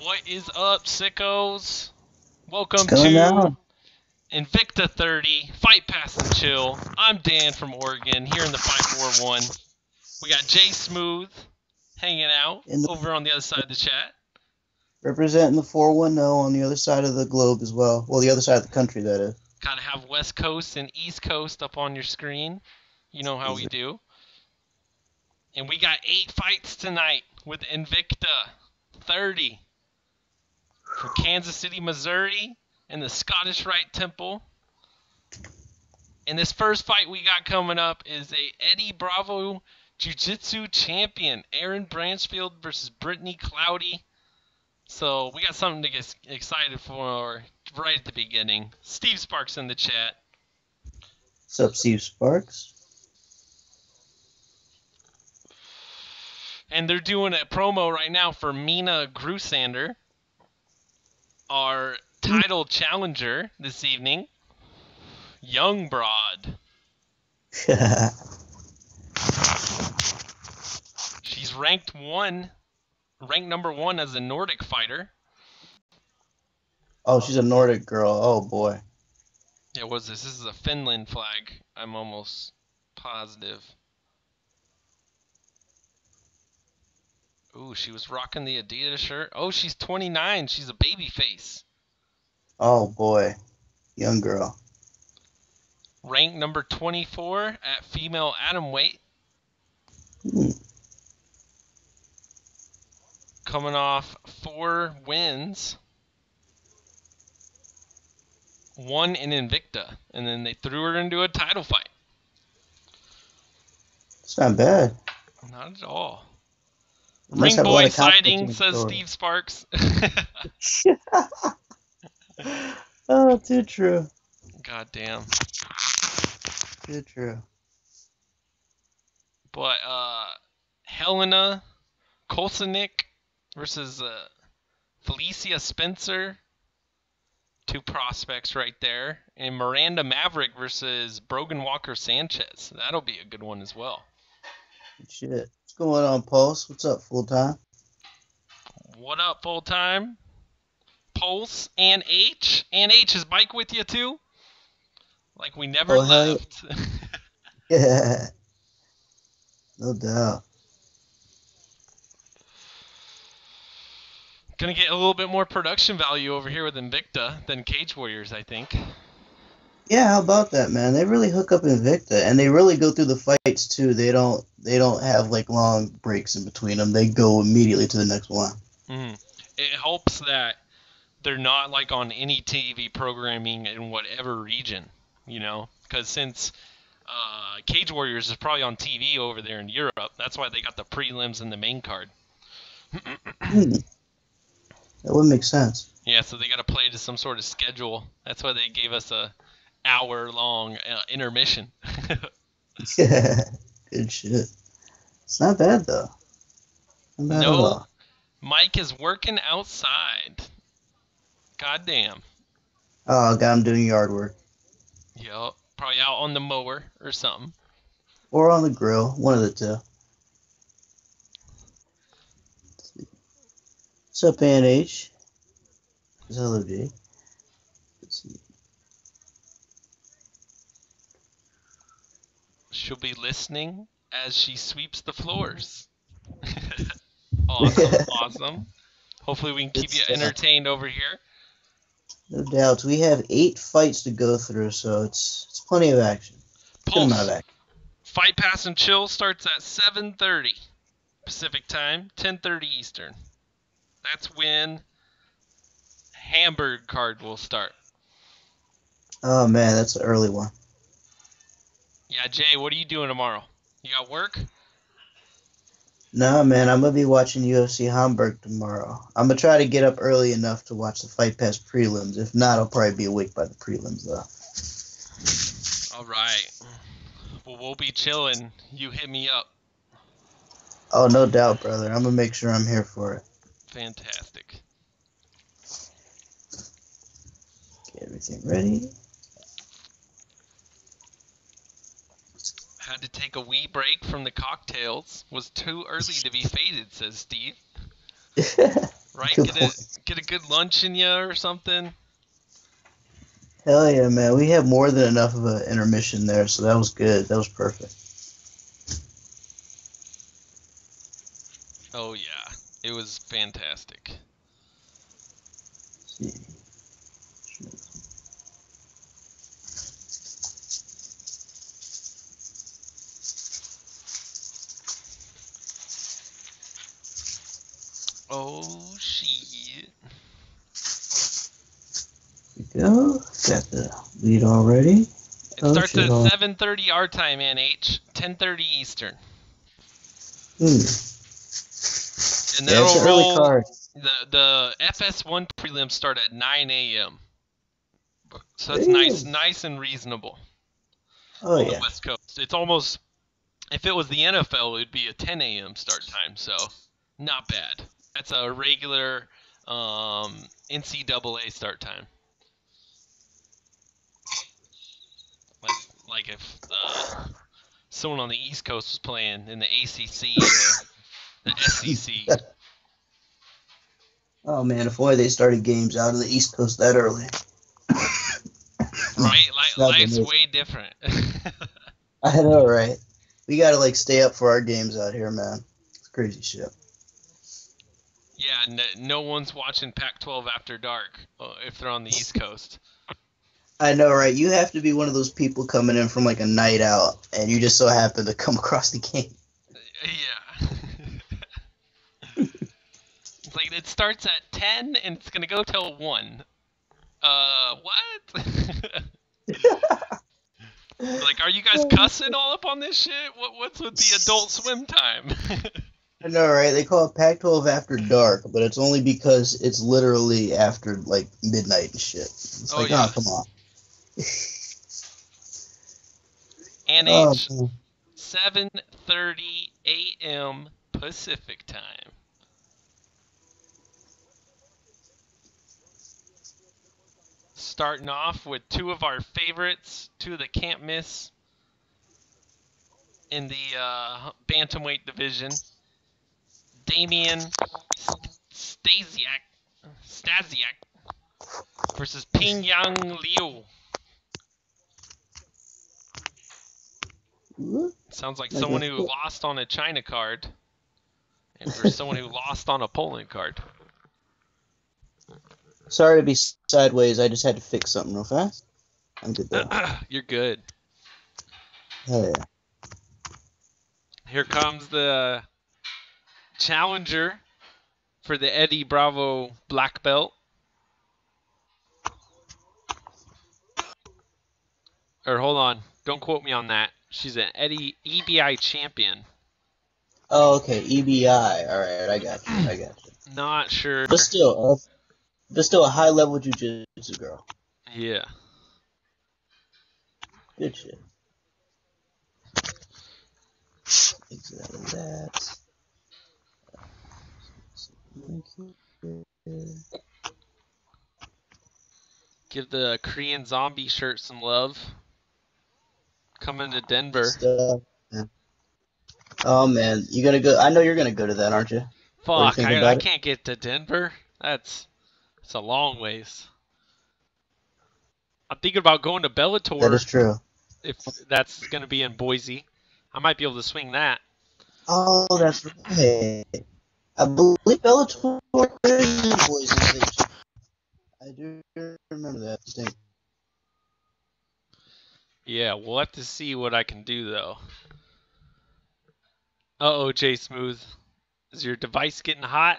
What is up, sickos? Welcome What's going to on? Invicta 30, Fight Pass and Chill. I'm Dan from Oregon, here in the 541. We got Jay Smooth hanging out In the, over on the other side of the chat. representing the 410 on the other side of the globe as well. Well, the other side of the country, that is. Gotta have West Coast and East Coast up on your screen. You know how we do. And we got 8 fights tonight with Invicta 30 from Kansas City, Missouri, and the Scottish Rite Temple. And this first fight we got coming up is a Eddie Bravo Jiu-Jitsu champion, Aaron Branchfield versus Brittany Cloudy. So we got something to get excited for right at the beginning. Steve Sparks in the chat. What's up, Steve Sparks? And they're doing a promo right now for Mina Grusander, our title challenger this evening. Young broad. She's ranked number 1 as a Nordic fighter. Oh, she's a Nordic girl. Oh, boy. Yeah, what's this? This is a Finland flag. I'm almost positive. Ooh, she was rocking the Adidas shirt. Oh, she's 29. She's a baby face. Oh, boy. Young girl. Ranked number 24 at female atomweight. Coming off 4 wins. 1 in Invicta. And then they threw her into a title fight. It's not bad. Not at all. Must Ring have a lot boy of confidence sighting, in the says story. Steve Sparks. Oh, too true. God damn. Too true. But Helena Kolsonic versus Felicia Spencer. 2 prospects right there. And Miranda Maverick versus Brogan Walker Sanchez. That'll be a good one as well. Shit. What's going on, Pulse? What's up, full time? What up, full time? Pulse and H. And H, is Mike with you too? Like we never left. Yeah. No doubt. Gonna get a little bit more production value over here with Invicta than Cage Warriors, I think. Yeah, how about that, man? They really hook up Invicta, and they really go through the fights too. They don't have like long breaks in between them. They go immediately to the next one. Mm-hmm. It helps that they're not like on any TV programming in whatever region, you know, because since Cage Warriors is probably on TV over there in Europe, that's why they got the prelims and the main card. That would make sense. Yeah, so they got to play to some sort of schedule. That's why they gave us a hour-long intermission. Yeah, good shit. It's not bad, though. Not bad at all. Mike is working outside. Goddamn. Oh, got him doing yard work. Yup. Probably out on the mower or something. Or on the grill. One of the two. What's up, ANH? Hello, G. Let's see. She'll be listening as she sweeps the floors. Awesome, awesome. Hopefully we can keep you entertained over here. No doubt. We have 8 fights to go through, so it's plenty of action. Good amount of action. Fight Pass and Chill starts at 7:30 Pacific Time, 10:30 Eastern. That's when Hamburg card will start. Oh, man, that's an early one. Yeah, Jay, what are you doing tomorrow? You got work? No, man, I'm going to be watching UFC Hamburg tomorrow. I'm going to try to get up early enough to watch the Fight Pass prelims. If not, I'll probably be awake by the prelims, though. All right. Well, we'll be chilling. You hit me up. Oh, no doubt, brother. I'm going to make sure I'm here for it. Fantastic. Get everything ready. Had to take a wee break from the cocktails. Was too early to be faded, says Steve. right? Good point. Get a good lunch in you or something. Hell yeah, man. We had more than enough of an intermission there, so that was good. That was perfect. Oh yeah, it was fantastic. Let's see. Oh shit. There we go. Got the lead already. It starts at 7:30 our time, NH, 10:30 Eastern. And Yeah, it's that'll an early roll. card. The FS1 prelims start at 9 a.m. So that's Damn. nice and reasonable Oh on yeah. the West Coast. It's almost, if it was the NFL, it would be a 10 a.m. start time. So not bad. That's a regular NCAA start time. Like if someone on the East Coast was playing in the ACC or the SEC. Oh man, if only they started games out of the East Coast that early. Right? Life's way different. I know, right? We gotta like stay up for our games out here, man. It's crazy shit. Yeah, no one's watching Pac-12 after dark if they're on the East Coast. I know, right? You have to be one of those people coming in from like a night out, and you just so happen to come across the game. Yeah. It's like it starts at 10 and it's gonna go till 1. What? Like, are you guys cussing all up on this shit? What's with the Adult Swim time? I know, right? They call it Pac-12 after dark, but it's only because it's literally after like midnight and shit. It's like, yeah. oh, come on. NH, 7:30 a.m. Pacific time. Starting off with two of our favorites, two that can't miss in the bantamweight division. Damian Stasiak versus Pingyang Liu. Sounds like someone who lost on a China card and for someone who lost on a Poland card. Sorry to be sideways. I just had to fix something real fast. I'm good though. You're good. Hell yeah. Here comes the challenger for the Eddie Bravo black belt. Or hold on, don't quote me on that. She's an Eddie EBI champion. Oh, okay. EBI. All right, I got you. Not sure. But still a high level jiu-jitsu girl. Yeah. Good shit. Exactly that. Give the Korean zombie shirt some love. Coming to Denver. Oh man, you gonna go? I know you're gonna go to that, aren't you? Fuck, I can't get to Denver. It's a long ways. I'm thinking about going to Bellator. That is true. If that's gonna be in Boise, I might be able to swing that. Oh, that's right. I believe Bellator is in Boise. I do remember that thing. Yeah, we'll have to see what I can do though. Uh-oh, Jay Smooth. Is your device getting hot?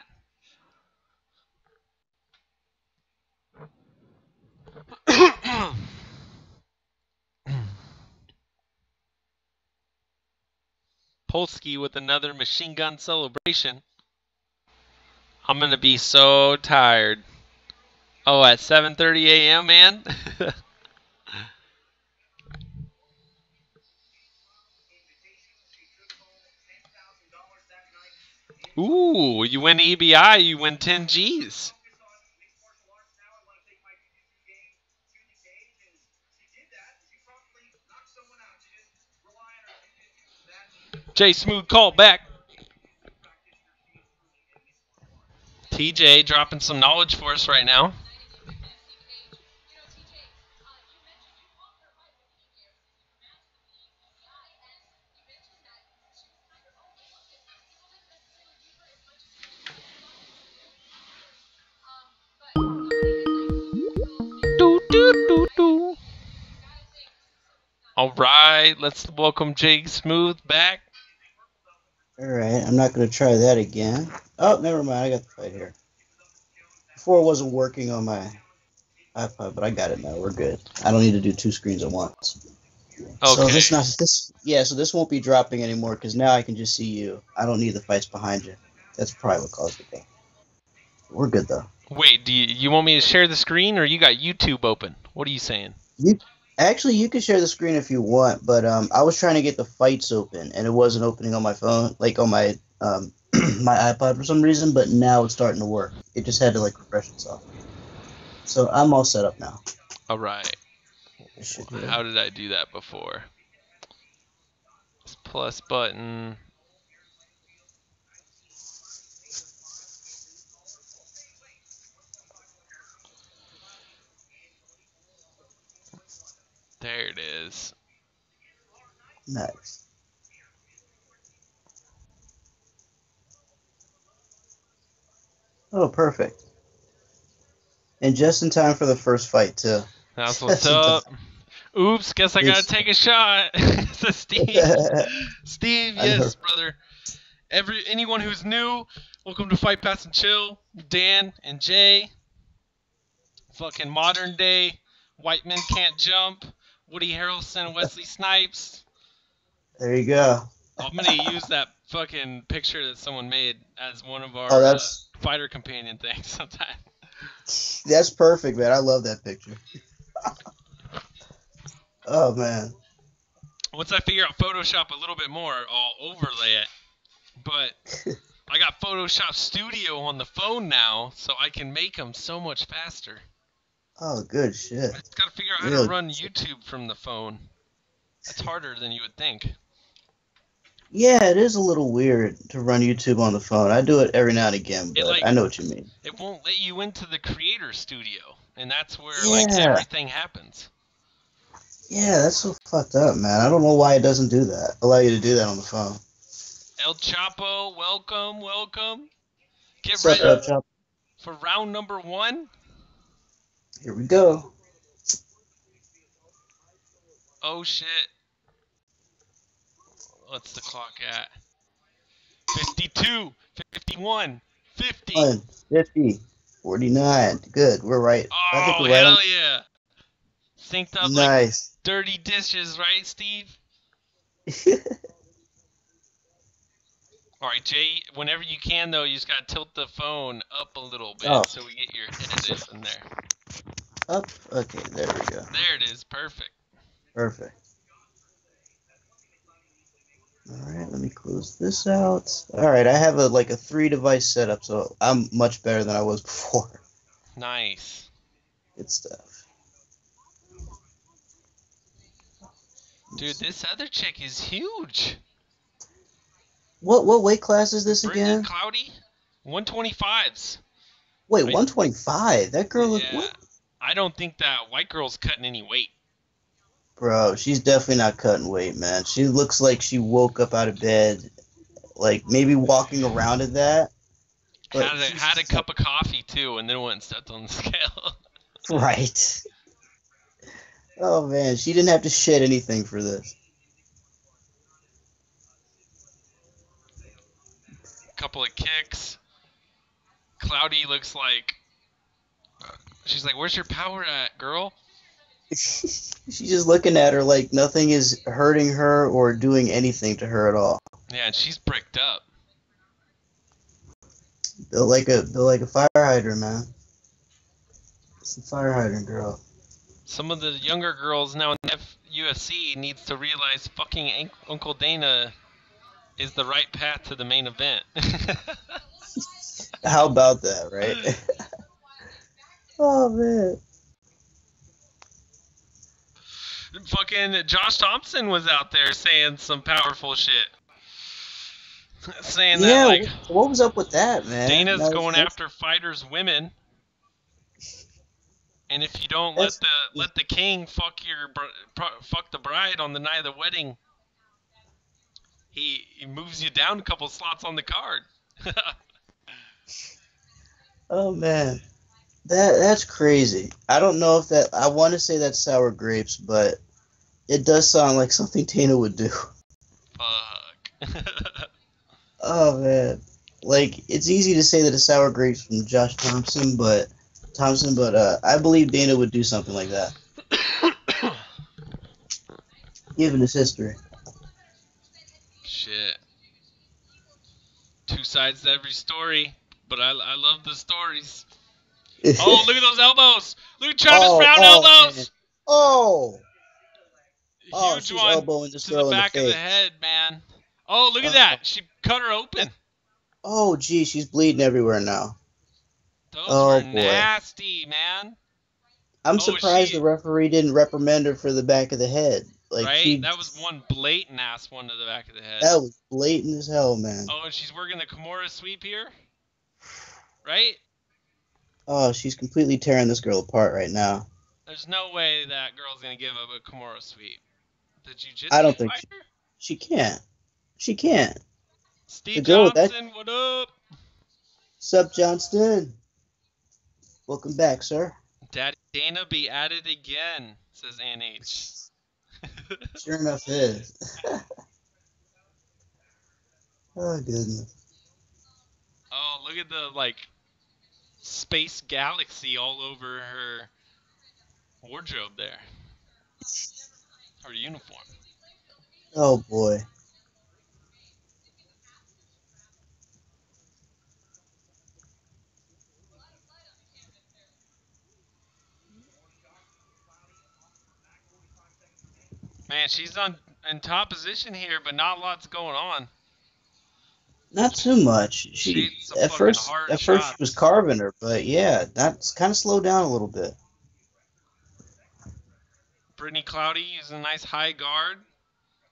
Polsky with another machine gun celebration. I'm gonna be so tired. Oh, at 7:30 a.m., man? Ooh, you win EBI, you win 10 G's. Jay Smooth, call back. TJ dropping some knowledge for us right now. Do, do, do, do. All right, let's welcome Jake Smooth back. Alright, I'm not going to try that again. Oh, never mind. I got the fight here. Before it wasn't working on my iPod, but I got it now. We're good. I don't need to do 2 screens at once. Okay. So this won't be dropping anymore because now I can just see you. I don't need the fights behind you. That's probably what caused it. We're good though. Wait, do you want me to share the screen, or you got YouTube open? What are you saying? You can share the screen if you want, but I was trying to get the fights open and it wasn't opening on my phone, like on my my iPod for some reason. But now it's starting to work. It just had to like refresh itself. So I'm all set up now. All right. How did I do that before? This plus button. There it is. Nice. Oh, perfect. And just in time for the first fight too. That's what's up. Oops, guess I gotta take a shot. So Steve, yes, brother. Anyone who's new, welcome to Fight Pass and Chill. Dan and Jay. Fucking modern day. White men can't jump. Woody Harrelson, Wesley Snipes. There you go. I'm gonna use that fucking picture that someone made as one of our fighter companion things sometime. That's perfect, man. I love that picture. Oh man. Once I figure out Photoshop a little bit more, I'll overlay it. But I got Photoshop Studio on the phone now, so I can make them so much faster. Oh, good shit. I just gotta figure out how to run YouTube from the phone. That's harder than you would think. Yeah, it is a little weird to run YouTube on the phone. I do it every now and again, but I know what you mean. It won't let you into the creator studio, and that's where like everything happens. Yeah, that's so fucked up, man. I don't know why it doesn't do that. Allow you to do that on the phone. El Chapo, welcome. Get ready El Chapo? For round number 1. Here we go. Oh shit. What's the clock at? 52, 51, 50. 50, 49. Good, we're right. Oh, I think we're hell yeah. Synced up like dirty dishes, right, Steve? Alright, Jay, whenever you can, though, you just gotta tilt the phone up a little bit so we get your edit in there. Up? Okay, there we go. There it is. Perfect. Perfect. Alright, let me close this out. Alright, I have a 3-device setup, so I'm much better than I was before. Nice. Good stuff. Dude, this other chick is huge. What weight class is this again? Cloudy? 125s. Wait, 125? That girl looks... Yeah. I don't think that white girl's cutting any weight. Bro, she's definitely not cutting weight, man. She looks like she woke up out of bed, like maybe walking around in that. Had a cup of coffee too, and then went and stepped on the scale. Right. Oh man, she didn't have to shed anything for this. Couple of kicks. Cloudy looks like she's like, "Where's your power at, girl?" She's just looking at her like nothing is hurting her or doing anything to her at all. Yeah, and she's bricked up. Built like a fire hydrant, man. It's a fire hydrant girl. Some of the younger girls now in UFC needs to realize fucking Uncle Dana is the right path to the main event. How about that, right? Oh man. Fucking Josh Thompson was out there saying some powerful shit. saying that Yeah, like what was up with that, man? Dana's going after fighters' women, and if you don't That's let the king fuck the bride on the night of the wedding, he moves you down a couple slots on the card. oh man, that's crazy. I don't know if that. I want to say that's sour grapes, but it does sound like something Tina would do. Fuck. Oh man, like it's easy to say that it's sour grapes from Josh Thompson, but I believe Dana would do something like that, given his history. Shit. Two sides to every story, but I love the stories. Oh, look at those elbows! Look at Travis Brown Man. elbows! Oh, Huge she's one elbowing this to the girl in the back of the face. head, man. Oh, look at Oh, that! She cut her open. oh, gee, she's bleeding everywhere now. Those were Oh boy, nasty, man. I'm Oh, surprised the referee didn't reprimand her for the back of the head. Like right? That was one blatant ass one to the back of the head. that was blatant as hell, man. Oh, and she's working the Kimura sweep here, right? Oh, she's completely tearing this girl apart right now. There's no way that girl's gonna give up a Kimura sweep. The I jiu-jitsu don't think fighter? she can't. She can't. The Steve girl with that Johnson, what up? Sup, Johnston? Welcome back, sir. Daddy Dana be at it again, says Ann H. Sure enough, is. Oh goodness. Oh, look at the like space galaxy all over her wardrobe there. Her uniform. Oh boy. Man, she's in top position here, but not a lot's going on. Not too much. She She's some fucking hard at first she shots. was carving her, but yeah, that's kind of slowed down a little bit. Brittany Cloudy using a nice high guard.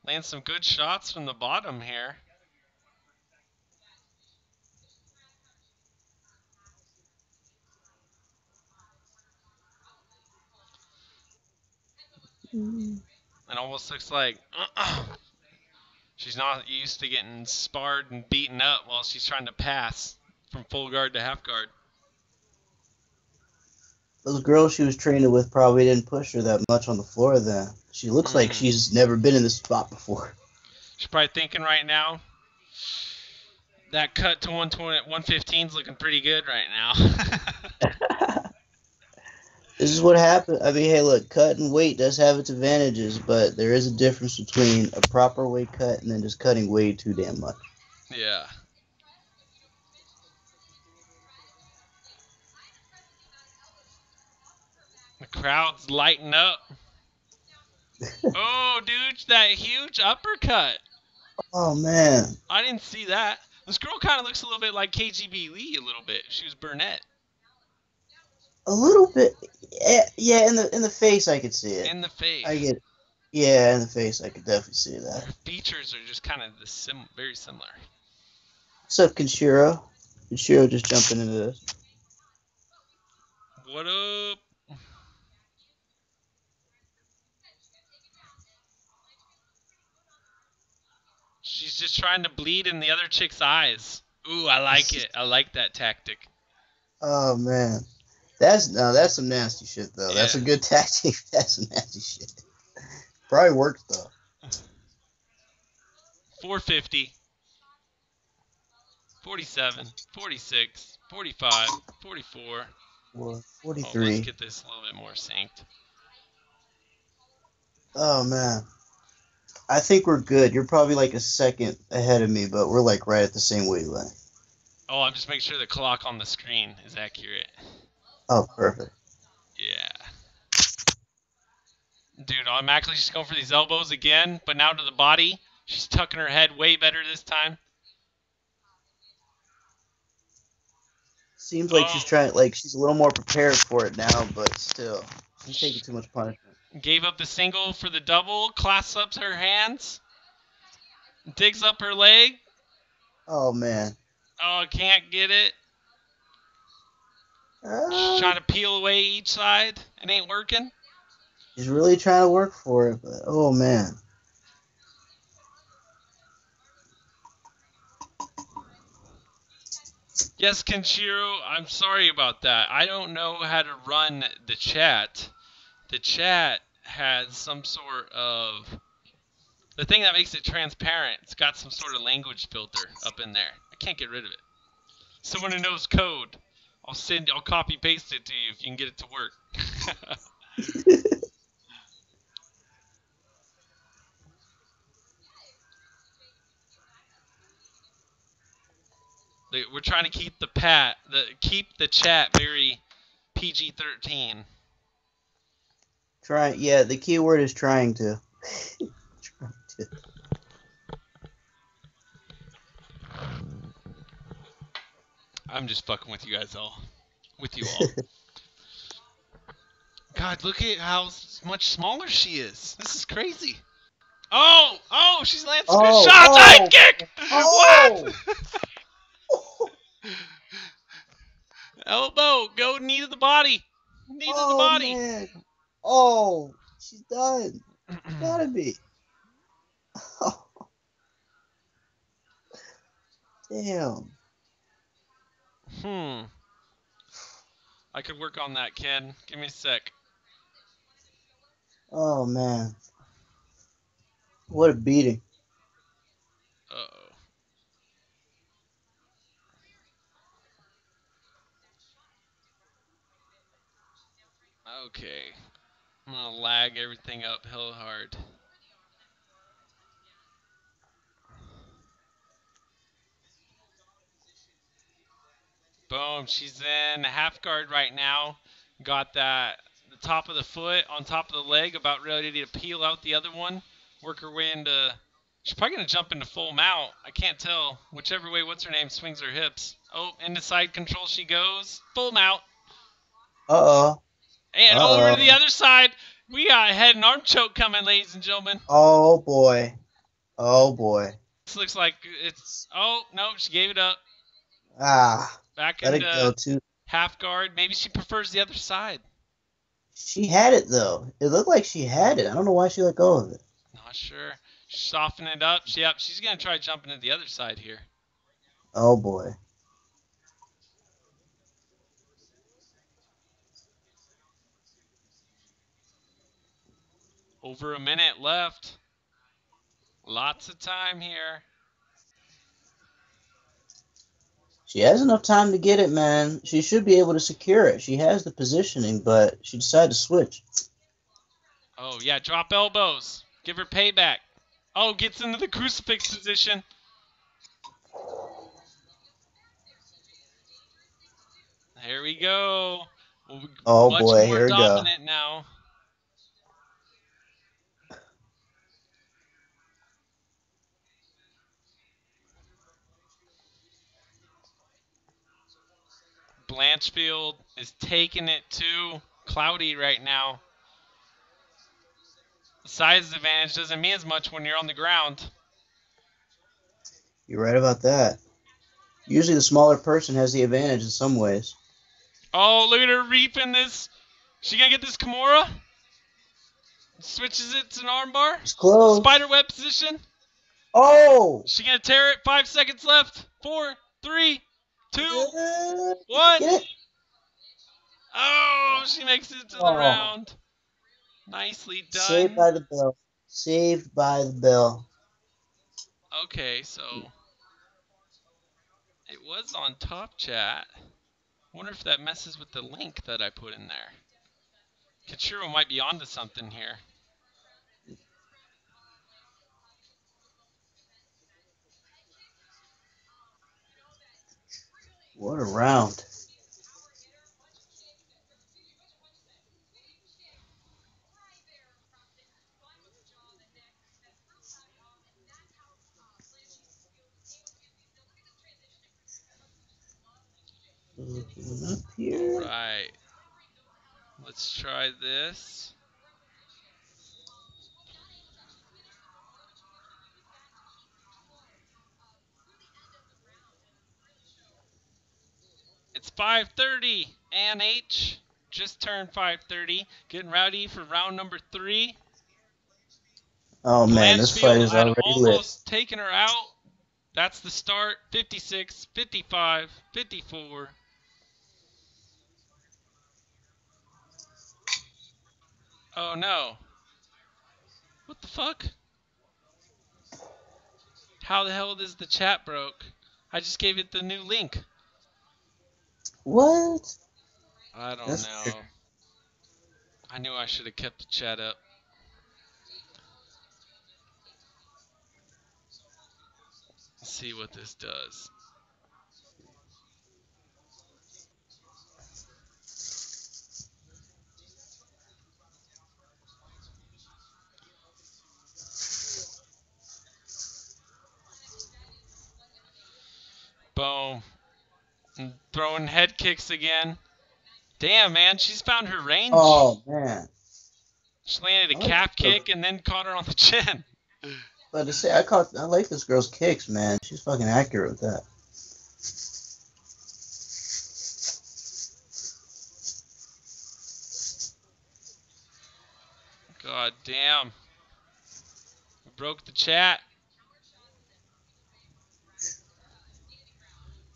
Lands some good shots from the bottom here. It almost looks like she's not used to getting sparred and beaten up while she's trying to pass from full guard to half guard. Those girls she was training with probably didn't push her that much on the floor then. She looks like she's never been in this spot before. She's probably thinking right now, that cut to 115 is looking pretty good right now. This is what happened. I mean, hey, look, cutting weight does have its advantages, but there is a difference between a proper weight cut and then just cutting way too damn much. Yeah. The crowd's lighting up. Oh, dude, that huge uppercut. Oh, man. I didn't see that. This girl kind of looks a little bit like KGB Lee a little bit. She was brunette. A little bit. Yeah, in the face I could see it. In the face. I get it. Yeah, in the face I could definitely see that. Her features are just kind of very similar. What's up, Kenshiro? Kenshiro just jumping into this. What up? She's just trying to bleed in the other chick's eyes. Ooh, I like it. I like that tactic. Oh, man. That's some nasty shit, though. Yeah. That's a good tactic. That's some nasty shit. Probably works, though. 450. 47, 46, 45, 44. 43. Let's get this a little bit more synced. Oh, man. I think we're good. You're probably like a second ahead of me, but we're like right at the same wavelength. Oh, I'm just making sure the clock on the screen is accurate. Oh, perfect. Yeah. Dude, automatically she's going for these elbows again, but now to the body. She's tucking her head way better this time. Seems like she's trying, like she's a little more prepared for it now, but still, she's taking too much punishment. Gave up the single for the double, clasps up her hands, digs up her leg. Oh man. Oh, I can't get it. Just Uh, trying to peel away each side. It ain't working. he's really trying to work for it, but oh man. Yes, Kenshiro, I'm sorry about that. I don't know how to run the chat. The chat has some sort of the thing that makes it transparent. It's got some sort of language filter up in there. I can't get rid of it. Someone who knows code, I'll copy paste it to you if you can get it to work. We're trying to keep keep the chat very PG-13. Try. Yeah, the key word is trying to. Trying to. I'm just fucking with you guys all. With you all. God, look at how much smaller she is. This is crazy. Oh, she's landed some good Oh, shots. High oh, kick! What? oh, Elbow, go knee to the body. Knee to the oh body. man. Oh, she's done. Gotta be. Oh, damn. I could work on that, Ken. Give me a sec. Oh man. What a beating. Uh-oh. Okay. I'm gonna lag everything up hell hard. Boom. She's in half guard right now. Got the top of the foot on top of the leg, about ready to peel out the other one. Work her way into. She's probably gonna jump into full mount. I can't tell. Whichever way, what's her name, swings her hips. Oh, into side control she goes. Full mount. Uh-oh. And over to the Uh-oh. other side. We got a head and arm choke coming, ladies and gentlemen. Oh boy. Oh boy. This looks like it's. Oh no, she gave it up. Ah. Back Let it go into too. half guard. Maybe she prefers the other side. She had it though. It looked like she had it. I don't know why she let go of it. Not sure. Soften it up. Yep, she's gonna try jumping to the other side here. Oh boy. Over a minute left. Lots of time here. She has enough time to get it, man. She should be able to secure it. She has the positioning, but she decided to switch. Oh yeah, drop elbows. Give her payback. Oh, gets into the crucifix position. There we go. Oh Much boy, more here we go. dominant now. Blanchfield is taking it to Cloudy right now. The size advantage doesn't mean as much when you're on the ground. You're right about that. Usually the smaller person has the advantage in some ways. Oh, look at her reaping this. She gonna get this Kimura? Switches it to an armbar. It's close. Spider web position. Oh! She gonna tear it. 5 seconds left. 4, 3, 2, Get 1. it? Oh, she makes it to the Oh. round. Nicely Saved done. by the bell. Saved by the bell. Okay, so it was on top chat. Wonder if that messes with the link that I put in there. Kachiro might be onto something here. What a round. Up here. Alright. Let's try this. It's 5:30. Ann H. just turned 5:30. Getting ready for round number 3. Oh man, this fight Blanchfield is had already lit. almost taken her out. That's the start. 56, 55, 54. Oh no. What the fuck? How the hell is the chat broke? I just gave it the new link. What? I don't That's weird. know. I knew I should have kept the chat up. Let's see what this does. Boom. And throwing head kicks again. Damn, man, she's found her range. Oh man. She landed a I like calf this girl. kick and then caught her on the chin. But to say I like this girl's kicks, man. She's fucking accurate with that. God damn. We broke the chat.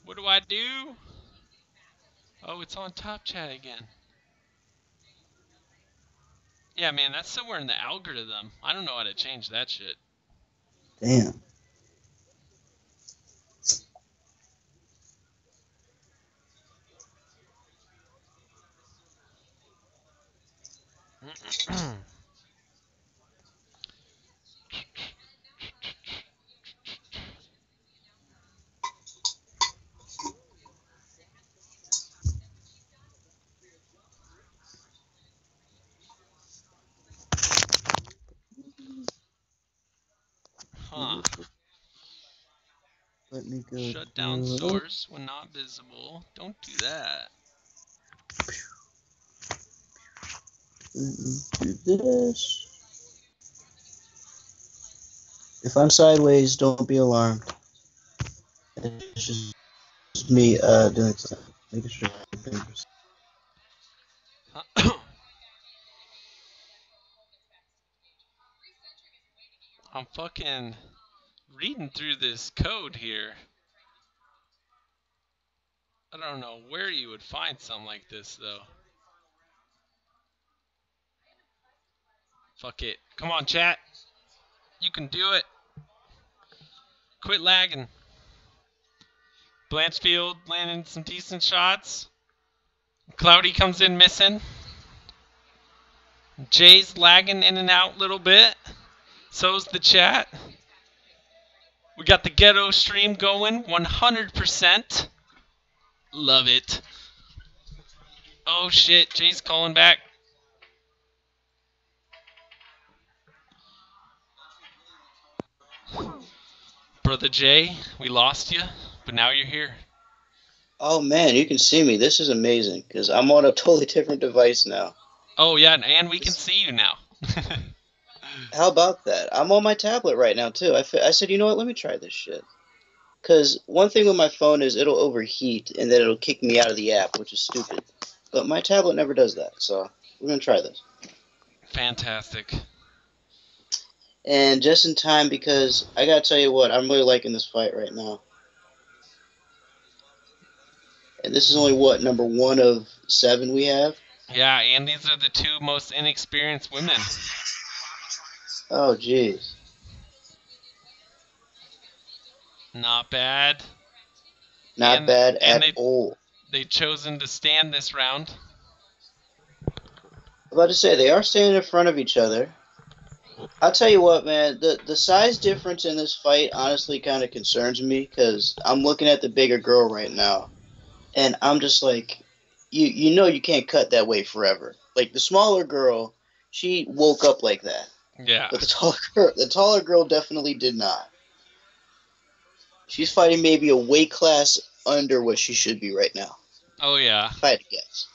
What do I do? Oh, it's on top chat again. Yeah, man, that's somewhere in the algorithm. I don't know how to change that shit. Damn. Huh. Let me go Shut down to source when not visible. Don't do that. let me do this. If I'm sideways, don't be alarmed. It's just me doing something. Making sure. I'm fucking reading through this code here. I don't know where you would find something like this, though. Fuck it. Come on, chat. You can do it. Quit lagging. Blanchfield landing some decent shots. Cloudy comes in missing. Jay's lagging in and out a little bit. So's the chat. We got the ghetto stream going 100%. Love it. Oh shit, Jay's calling back. Brother Jay, we lost you, but now you're here. Oh man, you can see me. This is amazing because I'm on a totally different device now. Oh yeah, and we can see you now. How about that? I'm on my tablet right now too. I said, you know what? Let me try this shit. Because one thing with my phone is it'll overheat and then it'll kick me out of the app, which is stupid. But my tablet never does that, so we're gonna try this. Fantastic. And just in time because I gotta tell you what, I'm really liking this fight right now. And this is only what, number 1 of 7 we have? Yeah, and these are the 2 most inexperienced women. Oh jeez. Not bad. Not bad at all. They've chosen to stand this round. I'm about to say, they are standing in front of each other. I'll tell you what, man, the size difference in this fight honestly kind of concerns me because I'm looking at the bigger girl right now. And I'm just like, you know you can't cut that way forever. Like, the smaller girl, she woke up like that. Yeah. But the taller girl definitely did not. She's fighting maybe a weight class under what she should be right now. Oh, yeah. If I had to guess.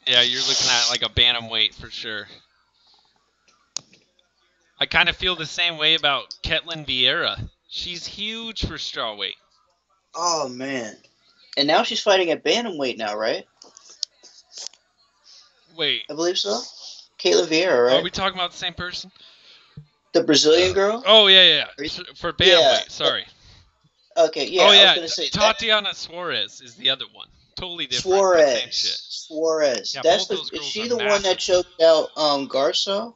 Yeah, you're looking at like a bantamweight for sure. I kind of feel the same way about Ketlin Vieira. She's huge for strawweight. Oh, man. And now she's fighting at bantamweight now, right? Wait, I believe so. Caitlin Vieira, are right? we talking about the same person? The Brazilian girl? Oh, yeah. For Yeah. bantamweight, sorry. Okay, yeah, Oh, I was yeah, going to say that. Tatiana Suarez is the other one. Totally different, but same shit. Suarez. Yeah, That's both the. those Is girls she are the one that massive. choked out Garso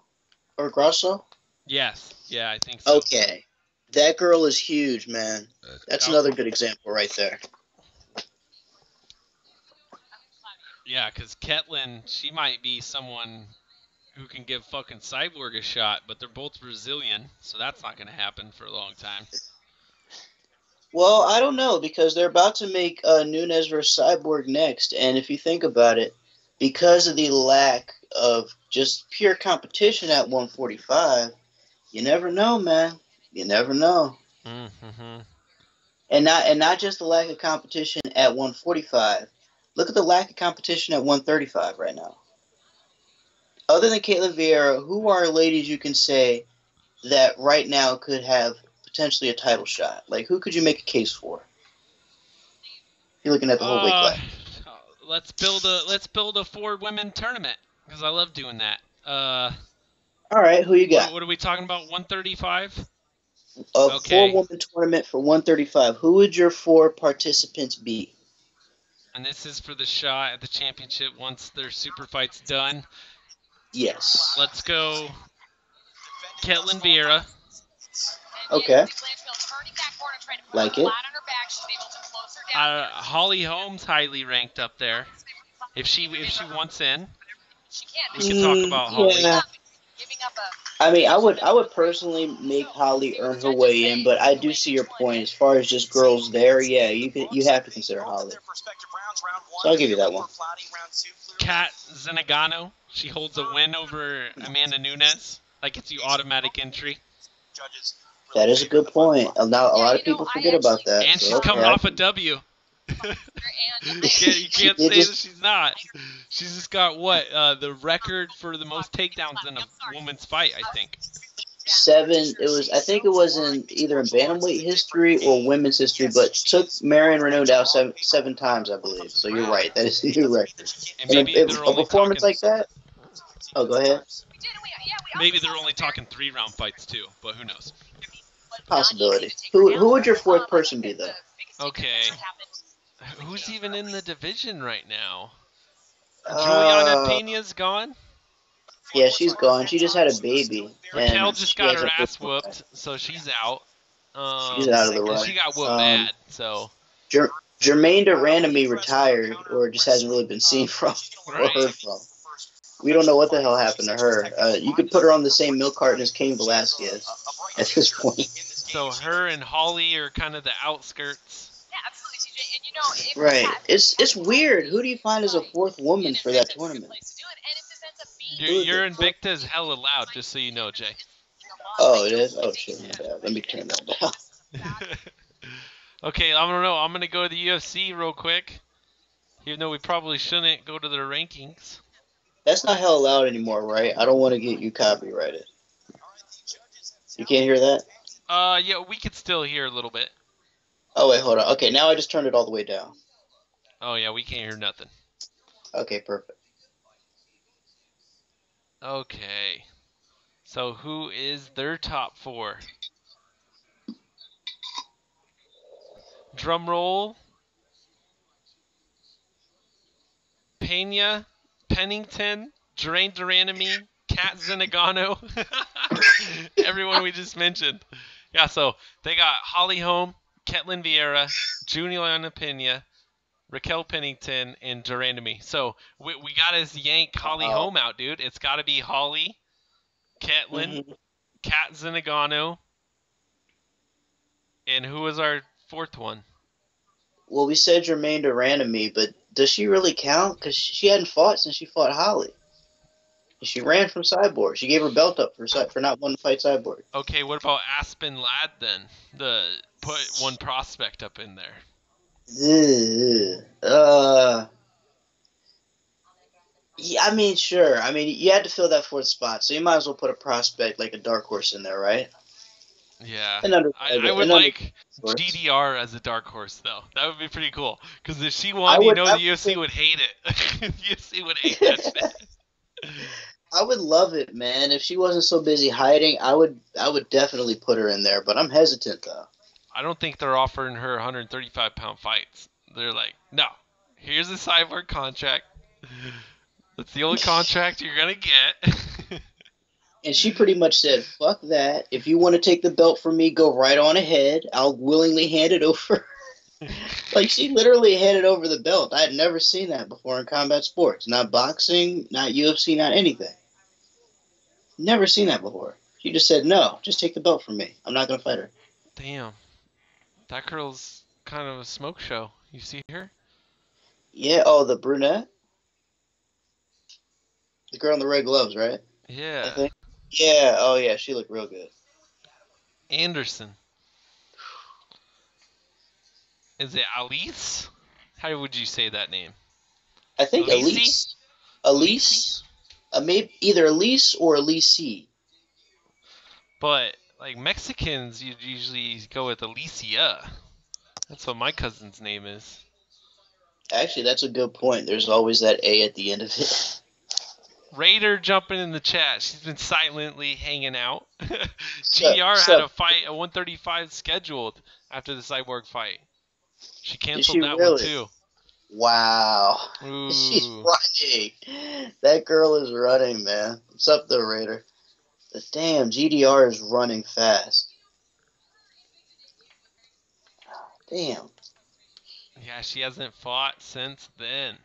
or Grasso? Yes, yeah, I think so. Okay, that girl is huge, man. That's another good example right there. Yeah, because Ketlin, she might be someone who can give fucking Cyborg a shot, but they're both Brazilian, so that's not going to happen for a long time. Well, I don't know because they're about to make Nunes versus Cyborg next, and if you think about it, because of the lack of just pure competition at 145, you never know, man. You never know. Mm-hmm. And not just the lack of competition at 145. Look at the lack of competition at 135 right now. Other than Caitlin Vieira, who are ladies you can say that right now could have potentially a title shot? Like, who could you make a case for? You're looking at the whole weight class. Let's build a 4 women tournament because I love doing that. All right, who you got? What are we talking about? 135. A Okay. 4-woman tournament for 135. Who would your 4 participants be? And this is for the shot at the championship once their super fight's done. Yes. Let's go Ketlin Vieira. Okay. Like it. Holly Holmes highly ranked up there. If she wants in, we could talk about Holly. Yeah. I mean, I would personally make Holly earn her way in, but I do see your point as far as just girls there. Yeah, you have to consider Holly. So I'll give you that one. Kat Zenagano, she holds a win over Amanda Nunes. That gets you automatic entry. That is a good point. A lot of people forget about that. And she's coming off a W. You can't say that she's not. She's just got what the record for the most takedowns in a woman's fight, I think. 7. I think it was in either in bantamweight history or women's history, but took Marion Renaud out seven times, I believe. So you're right. That is a new record. And maybe they're a performance like that. Oh, go ahead. Maybe they're only talking 3-round fights too, but who knows? Possibility. Who would your 4th person be though? Okay. Who's even in the division right now? Juliana Pena's gone? Yeah, she's gone. She just had a baby. Raquel just got her ass whooped, so she's out. She's out of the run. And she got whooped bad, so. Jermaine Durandamy retired, or just hasn't really been seen from or heard from. We don't know what the hell happened to her. You could put her on the same milk carton as Cain Velasquez at this point. So her and Holly are kind of the outskirts. Right. It's weird. Who do you find as a 4th woman for that tournament? Your Invicta is hella loud, just so you know, Jay. Oh, it is? Oh, shit. My bad. Let me turn that down. Okay, I don't know. I'm going to go to the UFC real quick. Even though we probably shouldn't go to their rankings. That's not hella loud anymore, right? I don't want to get you copyrighted. You can't hear that? Yeah, we could still hear a little bit. Oh, wait, hold on. Okay, now I just turned it all the way down. Oh, yeah, we can't hear nothing. Okay, perfect. Okay. So who is their top 4? Drum roll. Pena, Pennington, Drain Duranamy, Kat Zenagano. Everyone we just mentioned. Yeah, so they got Holly Holm, Ketlin Vieira, Juliana Pena, Raquel Pennington, and Duranamy. So we got to yank Holly Holm out, dude. It's got to be Holly, Ketlin, Kat Zenagano, and who was our 4th one? Well, we said Jermaine Duranamy, but does she really count? Because she hadn't fought since she fought Holly. She ran from Cyborg. She gave her belt up for not wanting to fight Cyborg. Okay, what about Aspen Ladd then? Put one prospect up in there. Yeah, I mean, sure. I mean, you had to fill that 4th spot, so you might as well put a prospect like a dark horse in there, right? Yeah. An under, I would an under like sorts. GDR as a dark horse, though. That would be pretty cool. Because if she I won, would, the UFC would hate it. The UFC would hate that shit. I would love it, man. If she wasn't so busy hiding, I would definitely put her in there. But I'm hesitant though. I don't think they're offering her 135-pound fights. They're like, no, here's a Cyborg contract. That's the only contract you're gonna get. And she pretty much said, "Fuck that. If you want to take the belt from me, go right on ahead. I'll willingly hand it over." Like she literally handed over the belt. I had never seen that before in combat sports. Not boxing, not UFC, not anything. Never seen that before. She just said, "No, just take the belt from me. I'm not gonna fight her." Damn, that girl's kind of a smoke show. You see her? Yeah. Oh, the brunette, the girl in the red gloves, right? I Yeah. think. Yeah. Oh, yeah. She looked real good. Anderson. Is it Alice? How would you say that name? I think Alice? Elise. Elise. Maybe either Elise or Elise. But like Mexicans, you usually go with Alicia. That's what my cousin's name is. Actually, that's a good point. There's always that A at the end of it. Raider jumping in the chat. She's been silently hanging out. Sup, GDR had sup. a fight, a 135 scheduled after the Cyborg fight. She Is she canceled that one really? too. Wow. She's Ooh. running. That girl is running, man. What's up, though, Raider? But damn, GDR is running fast. Damn. Yeah, she hasn't fought since then.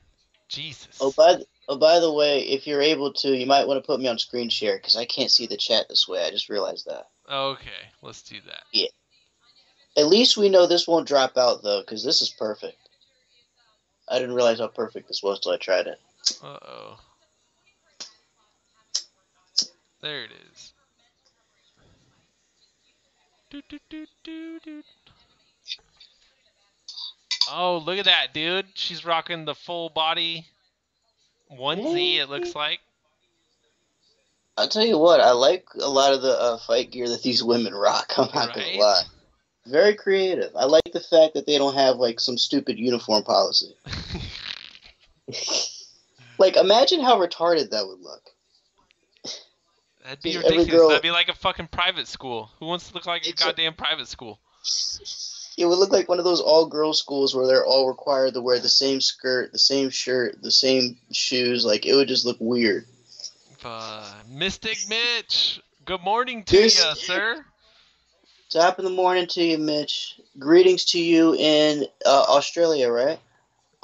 Jesus. Oh, by the way, if you're able to, you might want to put me on screen share because I can't see the chat this way. I just realized that. Okay, let's do that. Yeah. At least we know this won't drop out though, because this is perfect. I didn't realize how perfect this was till I tried it. Uh-oh. There it is. Do, do, do, do, do. Oh, look at that, dude. She's rocking the full body onesie, it looks like. I'll tell you what, I like a lot of the fight gear that these women rock. I'm not gonna lie. Very creative. I like the fact that they don't have like some stupid uniform policy. Like, imagine how retarded that would look. That'd be Just every ridiculous. girl- That'd be like a fucking private school. Who wants to look like a goddamn private school? It would look like one of those all-girls schools where they're all required to wear the same skirt, the same shirt, the same shoes. Like, it would just look weird. Mystic Mitch, good morning to you, sir. Top of the morning to you, Mitch. Greetings to you in Australia, right?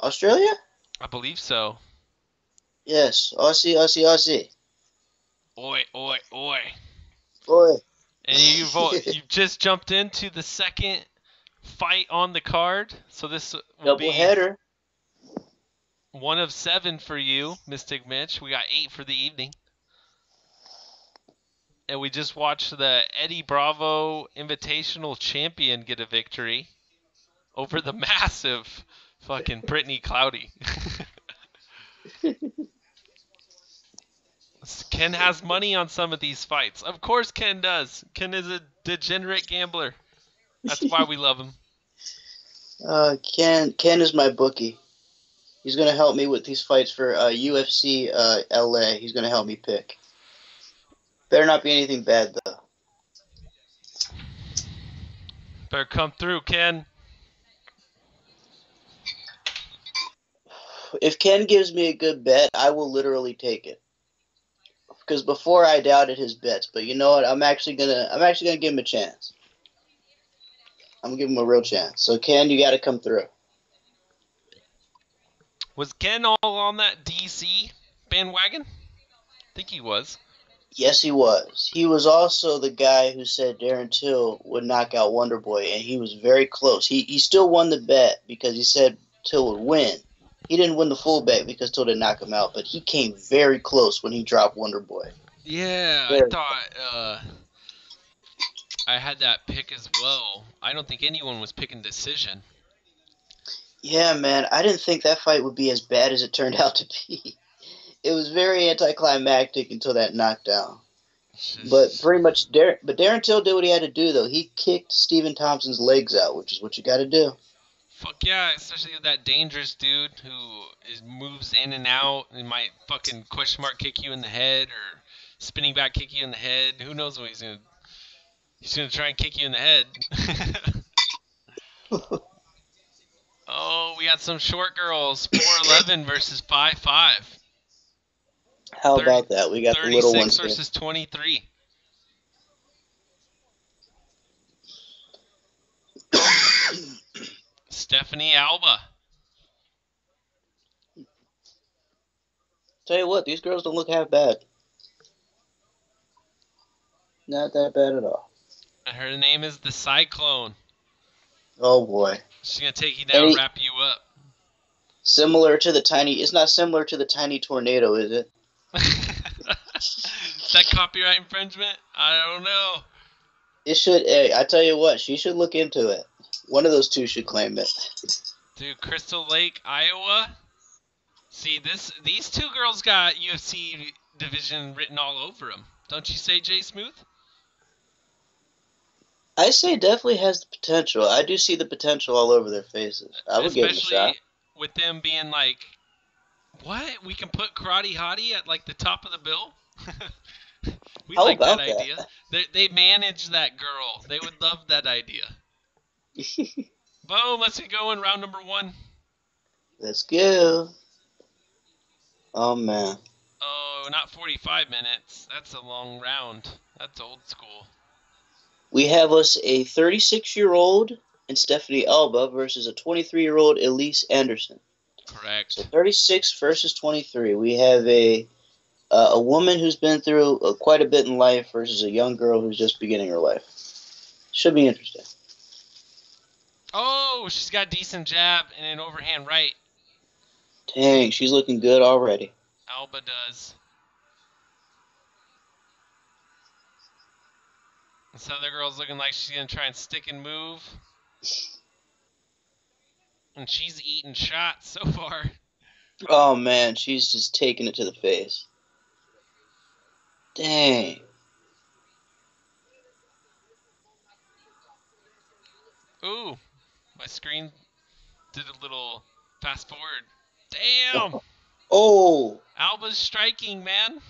Australia? I believe so. Yes. Aussie, Aussie, Aussie. Oi, oi, oi. Boy. And you've just jumped into the second fight on the card, so this will be Doubleheader. 1 of 7 for you, Mystic Mitch. We got 8 for the evening. And we just watched the Eddie Bravo Invitational Champion get a victory over the massive fucking Brittany Cloudy. Ken has money on some of these fights. Of course Ken does. Ken is a degenerate gambler. That's why we love him. Ken is my bookie. He's going to help me with these fights for UFC LA. He's going to help me pick. Better not be anything bad, though. Better come through, Ken. If Ken gives me a good bet, I will literally take it. Because before I doubted his bets, but you know what? I'm actually gonna give him a chance. I'm gonna give him a real chance. So Ken, you got to come through. Was Ken all on that DC bandwagon? I think he was. Yes, he was. He was also the guy who said Darren Till would knock out Wonder Boy, and he was very close. He still won the bet because he said Till would win. He didn't win the full bet because Till didn't knock him out, but he came very close when he dropped Wonder Boy. Yeah, I thought I had that pick as well. I don't think anyone was picking decision. Yeah, man, I didn't think that fight would be as bad as it turned out to be. It was very anticlimactic until that knockdown. But pretty much, Darren Till did what he had to do, though. He kicked Stephen Thompson's legs out, which is what you got to do. Fuck yeah, especially with that dangerous dude who moves in and out and might fucking question mark kick you in the head or spinning back kick you in the head. Who knows what he's gonna? He's gonna try and kick you in the head. Oh, we got some short girls. 4'11" versus 5'5". How about that? We got the little ones 36 versus 23. Stephanie Alba. Tell you what, these girls don't look half bad. Not that bad at all. And her name is the Cyclone. Oh boy. She's gonna take you down, wrap you up. Similar to the tiny. It's not similar to the tiny tornado, is it? Is that copyright infringement? I don't know. It should. Hey, I tell you what, she should look into it. One of those two should claim it. Dude, Crystal Lake, Iowa. See, these two girls got UFC division written all over them. Don't you say, Jay Smooth? I say it definitely has the potential. I do see the potential all over their faces. I would give it a shot. Especially with them being like, what? We can put Karate Hottie at like the top of the bill? We like that idea. They manage that girl. They would love that idea. Boom, let's get going. Round number 1. Let's go. Oh, man. Oh, not 45 minutes. That's a long round. That's old school. We have us a 36-year-old and Stephanie Alba versus a 23-year-old Elise Anderson. Correct. So 36 versus 23. We have a woman who's been through quite a bit in life versus a young girl who's just beginning her life. Should be interesting. Oh, she's got a decent jab and an overhand right. Dang, she's looking good already. Alba does. This other girl's looking like she's going to try and stick and move. And she's eating shots so far. Oh, man, she's just taking it to the face. Dang. Ooh, my screen did a little fast forward. Damn! Oh! Alba's striking, man.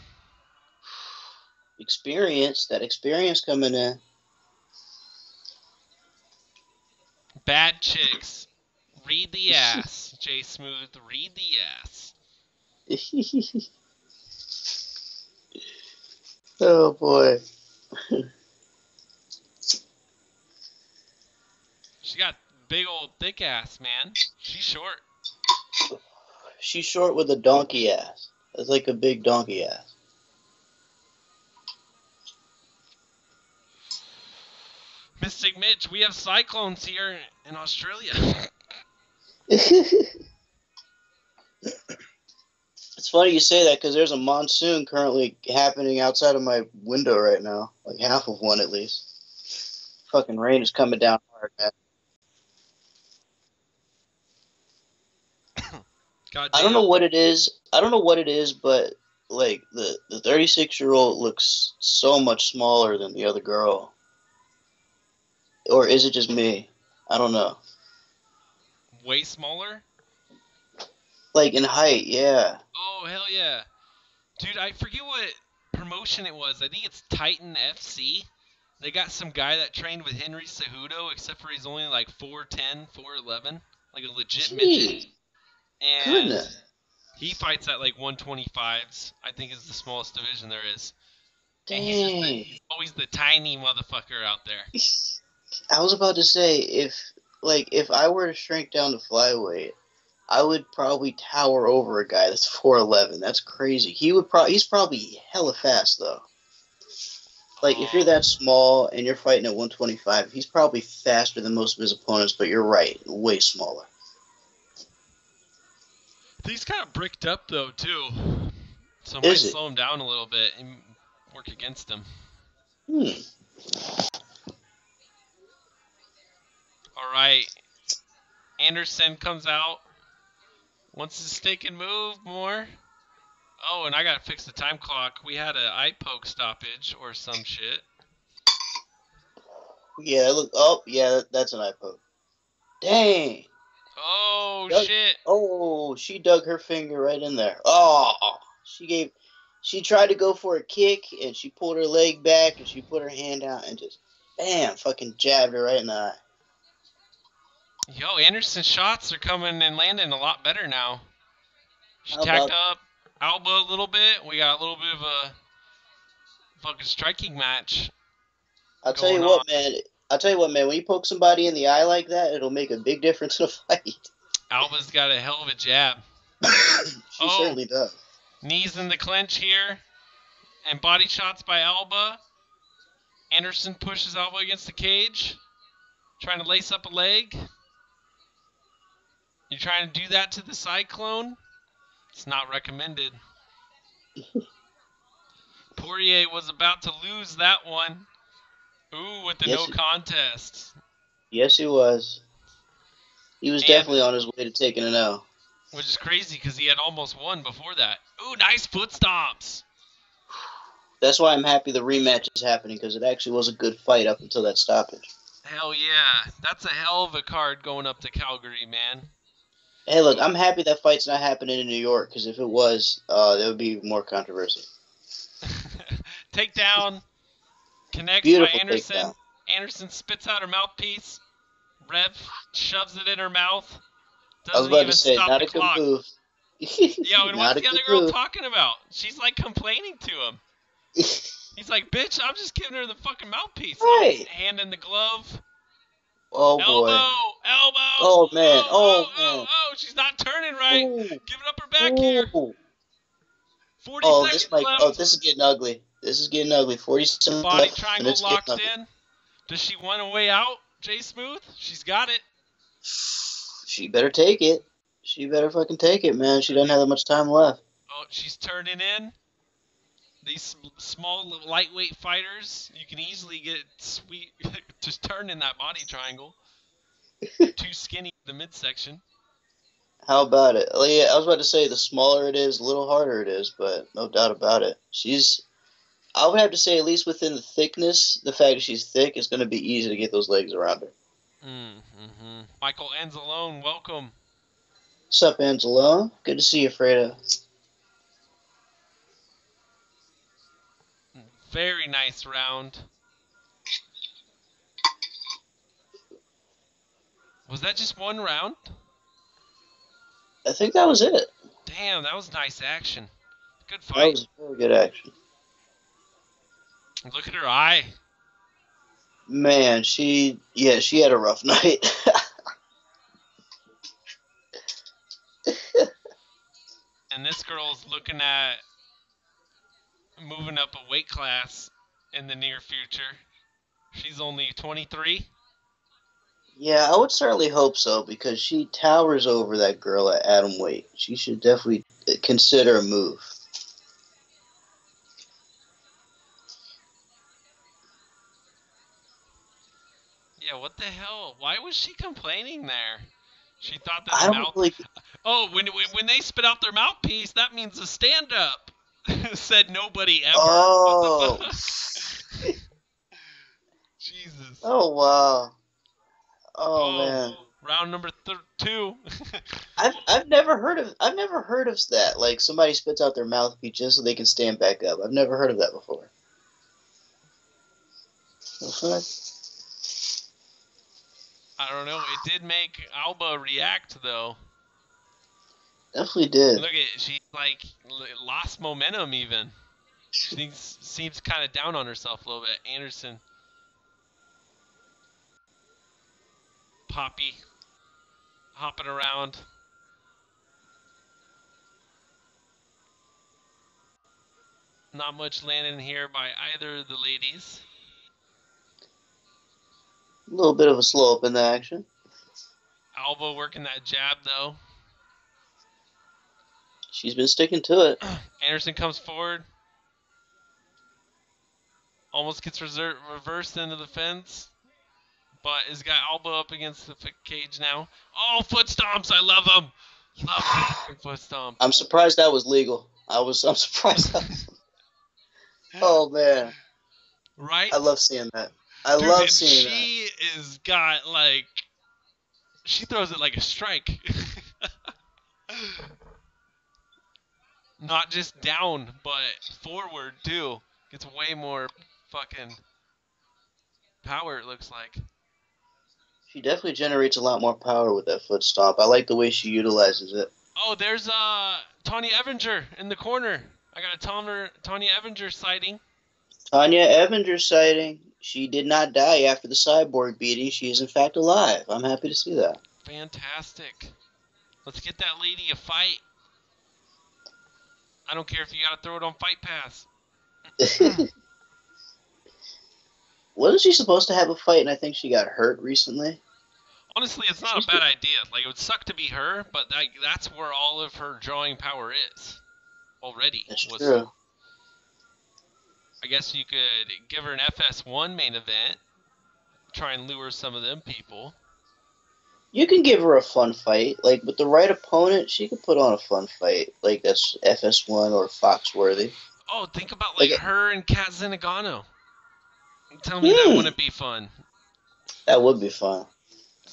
Experience. That experience coming in. Bad chicks. Read the ass. Jay Smooth, read the ass. Oh, boy. She got big old thick ass, man. She's short. She's short with a donkey ass. It's like a big donkey ass. Mystic Mitch, we have cyclones here in Australia. It's funny you say that because there's a monsoon currently happening outside of my window right now. Like half of one at least. Fucking rain is coming down hard, man. I don't know what it is. But like the 36-year-old looks so much smaller than the other girl. Or is it just me? I don't know. Way smaller? Like in height, yeah. Oh, hell yeah. Dude, I forget what promotion it was. I think it's Titan FC. They got some guy that trained with Henry Cejudo, except for he's only like 4'10", 4'11", like a legit midget. And goodness. He fights at like 125s, I think is the smallest division there is. Dang. And he's always the tiny motherfucker out there. I was about to say, if I were to shrink down to flyweight, I would probably tower over a guy that's 4'11". That's crazy. He's probably hella fast though. Like if you're that small and you're fighting at 125, he's probably faster than most of his opponents. But you're right, way smaller. He's kind of bricked up though too, so I might slow him down a little bit and work against him. All right, Anderson comes out. Wants to stick and move more. Oh, and I gotta fix the time clock. We had an eye poke stoppage or some shit. Yeah, look. Oh, yeah, that's an eye poke. Dang. Oh, shit. Oh, she dug her finger right in there. Oh, she tried to go for a kick and she pulled her leg back and she put her hand out and just, bam, fucking jabbed her right in the eye. Yo, Anderson's shots are coming and landing a lot better now. She How tacked about? up Alba a little bit. We got a little bit of a fucking striking match I'll tell going you on. what, man. I'll tell you what, man. When you poke somebody in the eye like that, it'll make a big difference in a fight. Alba's got a hell of a jab. She certainly does. Knees in the clinch here. And body shots by Alba. Anderson pushes Alba against the cage. Trying to lace up a leg. You trying to do that to the Cyclone? It's not recommended. Poirier was about to lose that one. Ooh, with the no contest. Yes, he was. He was definitely on his way to taking an L. Which is crazy because he had almost won before that. Ooh, nice foot stomps. That's why I'm happy the rematch is happening, because it actually was a good fight up until that stoppage. Hell yeah. That's a hell of a card going up to Calgary, man. Hey, look, I'm happy that fight's not happening in New York, because if it was, there would be more controversy. Takedown. Connects Beautiful by Anderson. takedown. Anderson spits out her mouthpiece. Rev shoves it in her mouth. I was Doesn't about even to say, stop not the a good clock. move. Yo, and what's the other girl move. talking about? She's like complaining to him. He's like, bitch, I'm just giving her the fucking mouthpiece. Right. Hand in the glove. Oh, elbow, boy. Elbow. Oh, man. Oh, she's not turning right. Ooh. Giving up her back here. 40 seconds left. This is getting ugly. This is getting ugly. 40 seconds Body left. triangle locked in. Does she want a way out, Jay Smooth? She's got it. She better take it. She better fucking take it, man. She doesn't have that much time left. Oh, she's turning in. These small, lightweight fighters, you can easily get sweet just turn in that body triangle. Too skinny the midsection. How about it? Yeah, I was about to say the smaller it is, the little harder it is, but no doubt about it. I would have to say, at least within the thickness, the fact that she's thick is going to be easy to get those legs around her. Mm-hmm. Michael Anzalone, welcome. What's up, Angelo? Good to see you, Fredo. Very nice round. Was that just one round? I think that was it. Damn, that was nice action. Good fight. That was very good action. Look at her eye. Man, she had a rough night. And this girl's looking at moving up a weight class in the near future. She's only 23. Yeah, I would certainly hope so, because she towers over that girl at atom weight. She should definitely consider a move. Yeah, what the hell? Why was she complaining there? She thought that I don't really... Oh, when they spit out their mouthpiece, that means a stand-up. Said nobody ever. Oh. What the fuck? Jesus. Oh, wow. Oh, man. Round number 2. I've never heard of that. Like, somebody spits out their mouthpiece just so they can stand back up. I've never heard of that before. Okay. I don't know. It did make Alba react, though. Definitely did. Look at she like lost momentum even. She seems kind of down on herself a little bit. Anderson, Poppy, hopping around. Not much landing here by either of the ladies. A little bit of a slow up in the action. Alba working that jab though. She's been sticking to it. Anderson comes forward. Almost gets reversed into the fence. But has got Alba up against the cage now. Oh, foot stomps. I love them. Love foot stomps. I'm surprised that was legal. I'm surprised. Oh man, Right? I love seeing that. I Dude, love and seeing that. she is got like she throws it like a strike. Not just down, but forward too. Gets way more fucking power, it looks like. She definitely generates a lot more power with that foot stomp. I like the way she utilizes it. Oh, there's Tanya Evinger in the corner. I got a Tanya Evinger sighting. Tanya Evinger sighting. She did not die after the cyborg beating. She is in fact alive. I'm happy to see that. Fantastic. Let's get that lady a fight. I don't care if you gotta throw it on Fight Pass. Wasn't she supposed to have a fight and I think she got hurt recently? Honestly, it's not a bad idea. Like, it would suck to be her, but that's where all of her drawing power is already. That's true. I guess you could give her an FS1 main event, try and lure some of them people. You can give her a fun fight. Like, with the right opponent, she could put on a fun fight. Like, that's FS1 or Foxworthy. Oh, think about, like her and Kat Zenigano. Tell me that wouldn't be fun. That would be fun.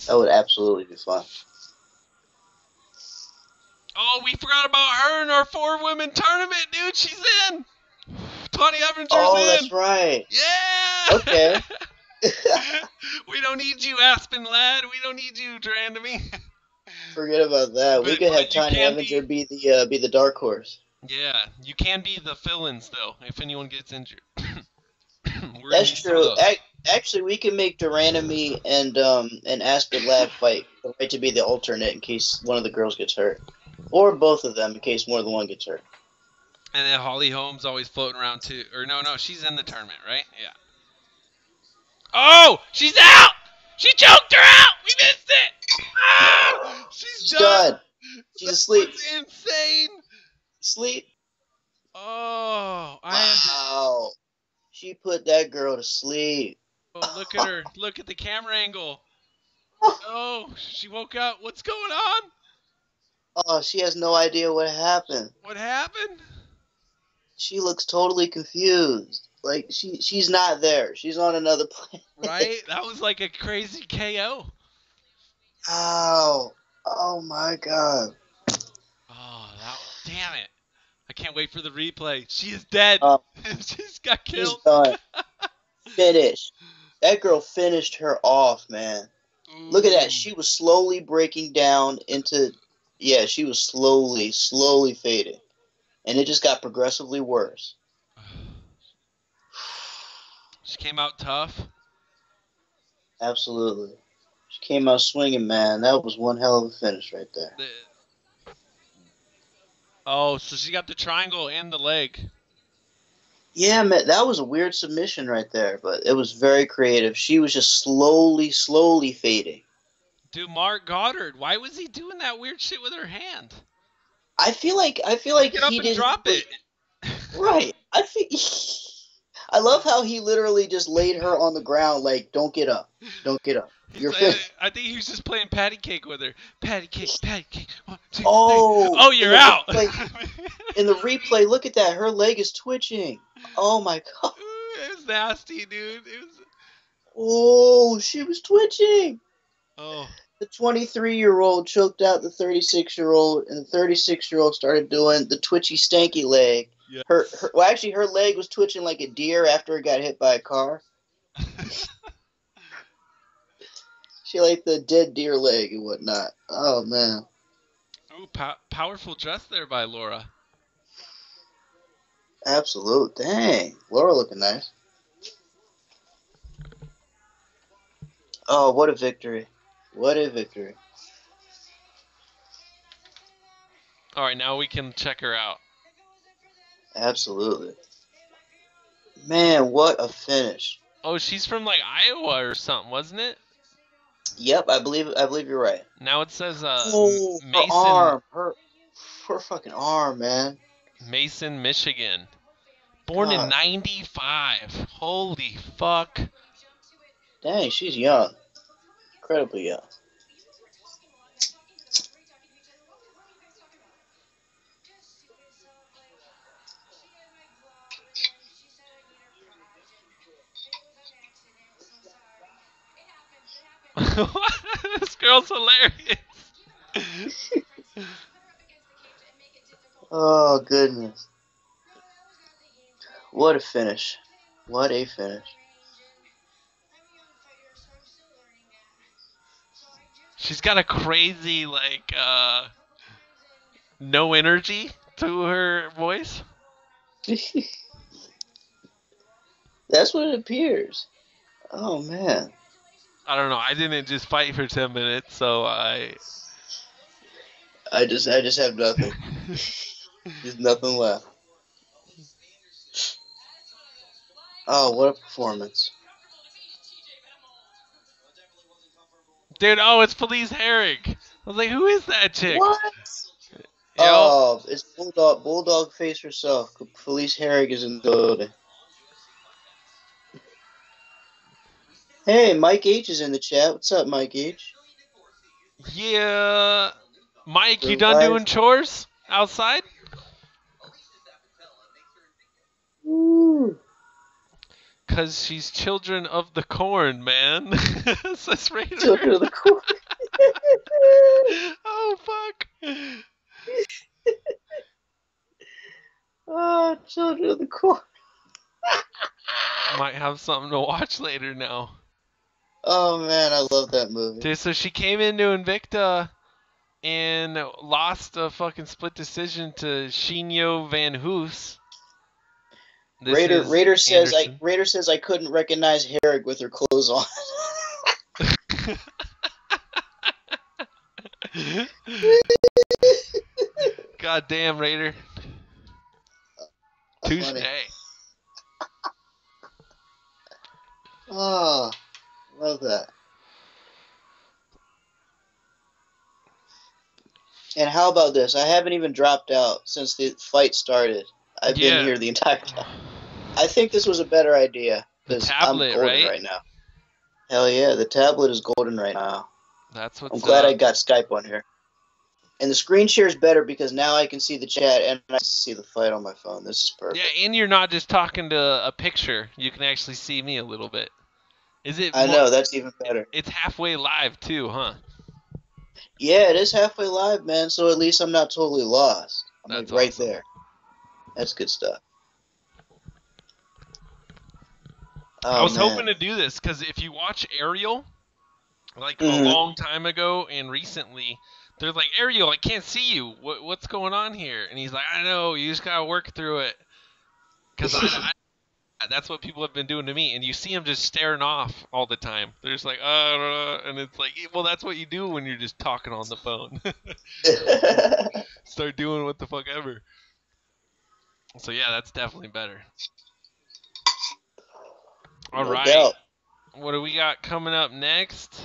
That would absolutely be fun. Oh, we forgot about her in our 4-women tournament, dude. She's in. Tanya Evinger's in. Oh, that's right. Yeah. Okay. We don't need you, Aspen lad. We don't need you, Durandamy. Forget about that. We could have Tanya Evinger be the dark horse. Yeah, you can be the fill-ins though if anyone gets injured. That's true. Actually, we can make Durandamy and Aspen Lad fight right to be the alternate in case one of the girls gets hurt, or both of them in case more than one gets hurt. And then Holly Holmes always floating around too. Or no, she's in the tournament, right? Yeah. Oh, she's out! She choked her out! We missed it! Ah! She's done! She's asleep. That's insane! Sleep. Oh, wow. She put that girl to sleep. Oh, look at her. Look at the camera angle. Oh, she woke up. What's going on? Oh, she has no idea what happened. What happened? She looks totally confused. Like, she's not there. She's on another planet. Right? That was like a crazy KO. Ow. Oh, my God. Oh, damn it. I can't wait for the replay. She is dead. She's got killed. She's done. Finished. That girl finished her off, man. Ooh. Look at that. She was slowly breaking down into... Yeah, she was slowly fading. And it just got progressively worse. She came out tough. Absolutely. She came out swinging, man. That was one hell of a finish right there. Oh, so she got the triangle and the leg. Yeah, man, that was a weird submission right there, but it was very creative. She was just slowly fading. Dude, Mark Goddard, why was he doing that weird shit with her hand? I feel like get up and drop it. Right. I love how he literally just laid her on the ground like, don't get up. Don't get up. You're finished. I think he was just playing patty cake with her. Patty cake. 1, 2, 3. Oh, you're out. In the replay, look at that. Her leg is twitching. Oh, my God. It was nasty, dude. Oh, she was twitching. Oh. The 23-year-old choked out the 36-year-old, and the 36-year-old started doing the twitchy, stanky leg. Yes. Her leg was twitching like a deer after it got hit by a car. She like the dead deer leg and whatnot. Oh, man. Ooh, powerful dress there by Laura. Absolute. Dang. Laura looking nice. Oh, what a victory. What a victory. All right, now we can check her out. Absolutely. Man, what a finish. Oh, she's from like Iowa or something, wasn't it? Yep, I believe you're right. Now it says Mason. Her arm. Her fucking arm, man. Mason, Michigan. Born in 95. Holy fuck. Dang, she's young. Incredibly young. This girl's hilarious. Oh, goodness. What a finish. What a finish. She's got a crazy, like, no energy to her voice. That's what it appears. Oh, man. I don't know. I didn't just fight for 10 minutes, so I just have nothing. There's nothing left. Oh, what a performance. Dude, oh, it's Felice Herrig. I was like, who is that chick? What? Yo. Oh, it's Bulldog Face herself. Felice Herrig is in the building. Hey, Mike H is in the chat. What's up, Mike H? Yeah. Mike, you done doing chores outside? Woo. Because she's children of the corn, man. Says Raider. Children of the corn. Oh, fuck. Oh, children of the corn. Might have something to watch later now. Oh, man, I love that movie. Dude, so she came into Invicta and lost a fucking split decision to Shinyo Van Hoos. Raider says I couldn't recognize Herrig with her clothes on. God damn, Raider. Touche. Oh, love that. And how about this? I haven't even dropped out since the fight started. I've been here the entire time. I think this was a better idea. The tablet, I'm golden right now. Hell yeah, the tablet is golden right now. That's what's I'm glad I got Skype on here. And the screen share is better because now I can see the chat and I can see the fight on my phone. This is perfect. Yeah, and you're not just talking to a picture. You can actually see me a little bit. Is it? I know, that's even better. It's halfway live too, huh? Yeah, it is halfway live, man. So at least I'm not totally lost. I'm like right there. That's good stuff. I was hoping to do this because if you watch Ariel, like a long time ago and recently, they're like, Ariel, I can't see you. What's going on here? And he's like, I know. You just gotta work through it. Because that's what people have been doing to me. And you see him just staring off all the time. They're just like, and it's like, well, that's what you do when you're just talking on the phone. Start doing what the fuck ever. So yeah, that's definitely better. All right. What do we got coming up next?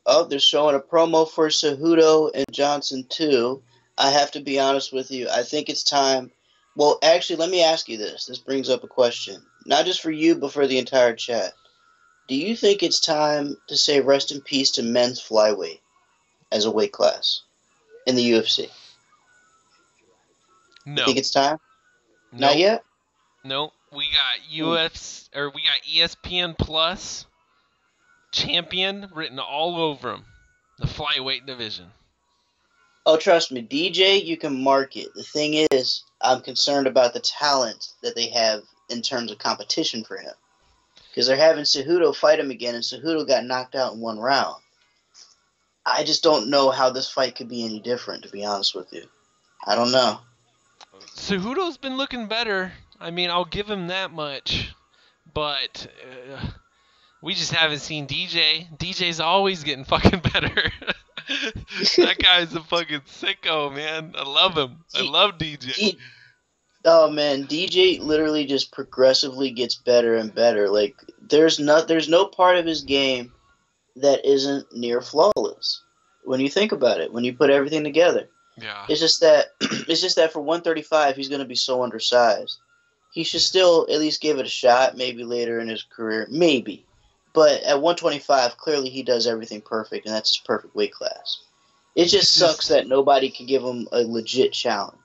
Oh, they're showing a promo for Cejudo and Johnson 2. I have to be honest with you. I think it's time. Well, actually, let me ask you this. This brings up a question. Not just for you, but for the entire chat. Do you think it's time to say rest in peace to men's flyweight as a weight class in the UFC? No. You think it's time? Nope. Not yet? Nope. We got we got ESPN Plus champion written all over him. The flyweight division. Oh, trust me, DJ, you can mark it. The thing is, I'm concerned about the talent that they have in terms of competition for him. Because they're having Cejudo fight him again, and Cejudo got knocked out in one round. I just don't know how this fight could be any different, to be honest with you. I don't know. Cejudo's been looking better. I mean, I'll give him that much. But we just haven't seen DJ. DJ's always getting fucking better. That guy's a fucking sicko, man. I love him. I love DJ. Oh man, DJ literally just progressively gets better and better. Like there's no part of his game that isn't near flawless. When you think about it, when you put everything together. Yeah. It's just that for 135 he's going to be so undersized. He should still at least give it a shot maybe later in his career, maybe. But at 125 clearly he does everything perfect and that's his perfect weight class. It just sucks that nobody can give him a legit challenge.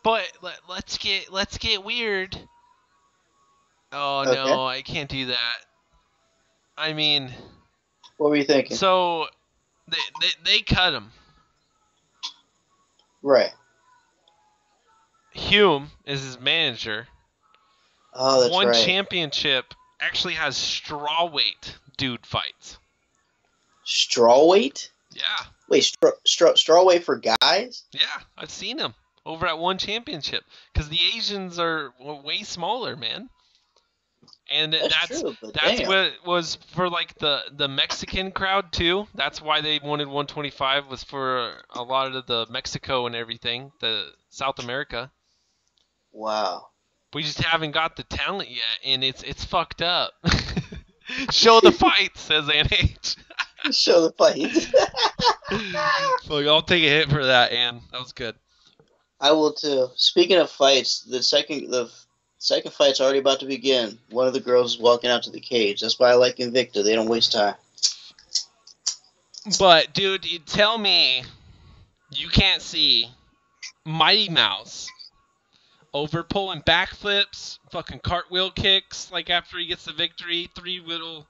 But let's get weird. Oh okay. No, I can't do that. I mean, What were you thinking? So they cut him. Right. Hume is his manager. Oh, that's One right. championship actually has strawweight dude fights. Strawweight? Yeah. Wait, strawweight for guys? Yeah, I've seen him over at one championship because the Asians are way smaller, man. And That's that's true, but that's damn. what was for like the Mexican crowd too. That's why they wanted 125 was for a lot of the Mexico and everything, the South America. Wow. We just haven't got the talent yet, and it's fucked up. Show the fight, says NH. Show the fights. Look, I'll take a hit for that, Ann. That was good. I will too. Speaking of fights, the second fight's already about to begin. One of the girls is walking out to the cage. That's why I like Invicta. They don't waste time. But dude, you tell me you can't see Mighty Mouse over pulling backflips, fucking cartwheel kicks, like after he gets the victory, three little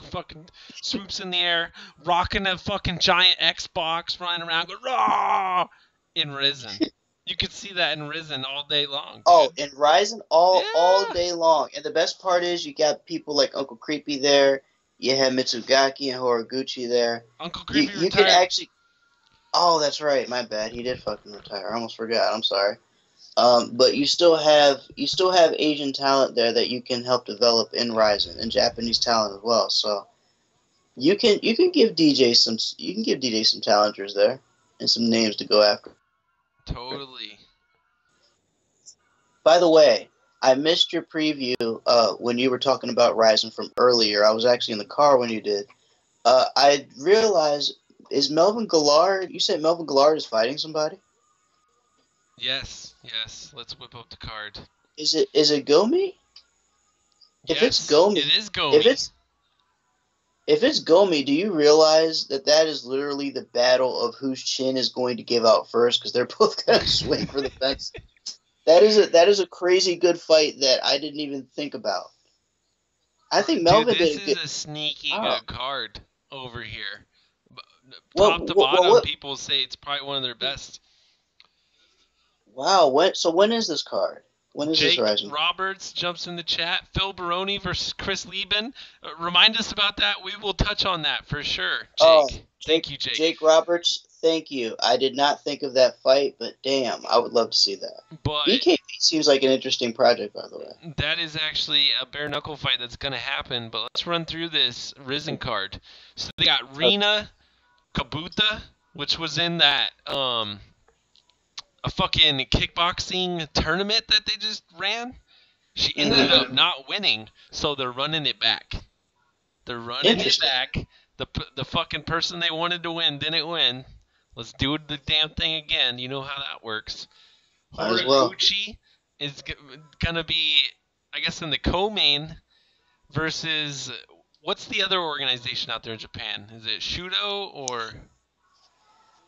fucking swoops in the air, rocking a fucking giant Xbox, running around, going raw in Risen. You could see that in Risen all day long. Dude. Oh, and Ryzen all Yeah. day long. And the best part is you got people like Uncle Creepy there. You have Mitsugaki and Horiguchi there. Uncle You, Creepy you can retired. actually. Oh, that's right. My bad. He did fucking retire. I almost forgot. I'm sorry. But you still have Asian talent there that you can help develop in Ryzen and Japanese talent as well. So you can give DJ some challengers there and some names to go after. Totally. By the way, I missed your preview when you were talking about Ryzen from earlier. I was actually in the car when you did. I realized, is Melvin Gillard? You said Melvin Gillard is fighting somebody? Yes. Let's whip up the card. Is it Gomi? If Yes, it's Gomi, it is Gomi. if it's Gomi, do you realize that is literally the battle of whose chin is going to give out first? Because they're both going to swing for the fence. That is a crazy good fight that I didn't even think about. I think Melvin Dude, this did a good. is a sneaky Oh. good card over here. What, Top to what, bottom, what, people say it's probably one of their best. Wow. When is this card? When is this Jake Rising? Roberts jumps in the chat. Phil Baroni versus Chris Lieben. Remind us about that. We will touch on that for sure. Jake. Oh, Thank you, Jake. Jake Roberts, thank you. I did not think of that fight, but damn, I would love to see that. But BKB seems like an interesting project, by the way. that is actually a bare knuckle fight that's going to happen. But let's run through this Risen card. So they got Rina Kabuta, which was in that a fucking kickboxing tournament that they just ran. She ended up not winning, so they're running it back. They're running it Interesting. back. The fucking person they wanted to win didn't win. Let's do the damn thing again. You know how that works. Might as well. Horiguchi is gonna be, I guess, in the co-main versus what's the other organization out there in Japan? Is it Shudo or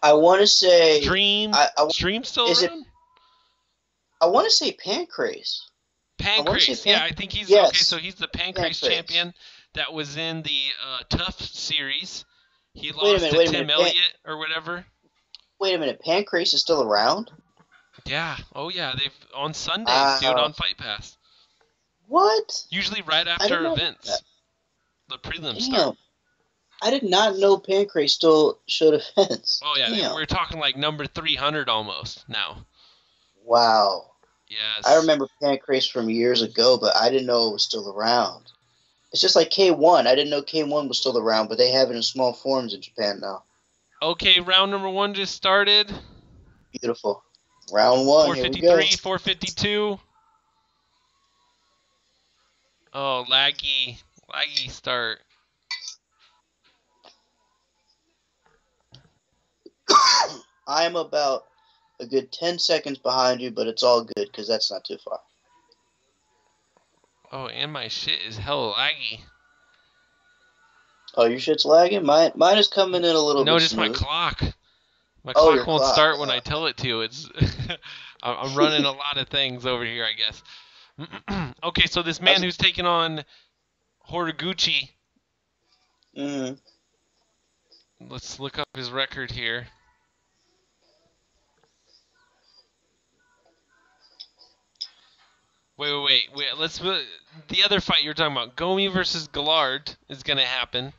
I want to say Dream? I Dream still is it- around? I want to say Pancrase. wanna say Pancrase. Yeah, I think he's Yes. okay. So he's the Pancrase Pancrase. champion that was in the Tough series. He Wait a lost minute, to wait a Tim minute. Elliott or whatever. Wait a minute, Pancrase is still around? Yeah. Oh yeah. They've on Sundays, Wow. dude, on Fight Pass. What? Usually right didn't after know events. that. The prelims Damn. start. I did not know Pancrase still showed events. Oh yeah, Damn. we're talking like number 300 almost now. Wow. Yes. I remember Pancrase from years ago, but I didn't know it was still around. It's just like K1. I didn't know K1 was still around, but they have it in small forms in Japan now. Okay, round number 1 just started. Beautiful. Round 1, here we go. 453, 452. Oh, laggy start. I am about a good 10 seconds behind you, but it's all good because that's not too far. Oh, and my shit is hella laggy. Oh, your shit's lagging? Mine is coming in a little No, bit just smooth. my clock. My Oh, clock your won't clock. start when I tell it to. It's I'm running a lot of things over here, I guess. Okay, so this man who's taking on Horiguchi, Mm-hmm. Let's look up his record here. Wait. The other fight you're talking about, Gomi versus Gallard, is gonna happen.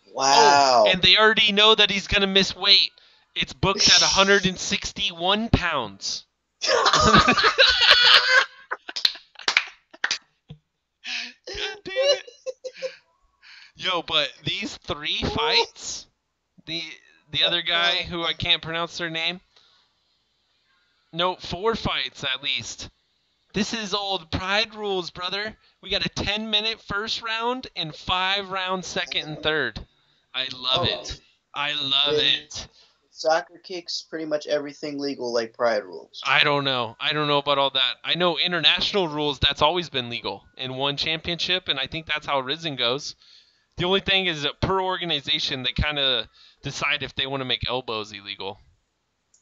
Oh, Wow. and they already know that he's gonna miss weight. It's booked at 161 pounds. God damn it. Yo, but these 3 fights, the other guy who I can't pronounce their name. No, 4 fights at least. This is old Pride rules, brother. We got a 10-minute first round and 5-round second and third. I love it. I love it. Soccer kicks pretty much everything legal like Pride rules. I don't know. I don't know about all that. I know international rules, that's always been legal in one championship, and I think that's how Risen goes. The only thing is that per organization, they kind of decide if they want to make elbows illegal.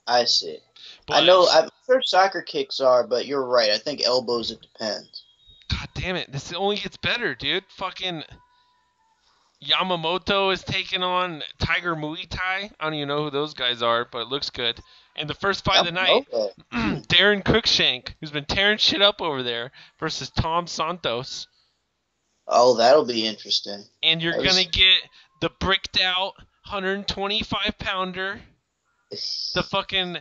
I see. But, I'm sure soccer kicks are, but you're right. I think elbows, it depends. God damn it. This only gets better, dude. Fucking Yamamoto is taking on Tiger Muay Thai. I don't even know who those guys are, but it looks good. And the first fight of the night, Darren Cruikshank, who's been tearing shit up over there, versus Tom Santos. Oh, that'll be interesting. And you're going to get the bricked out 125-pounder, the fucking,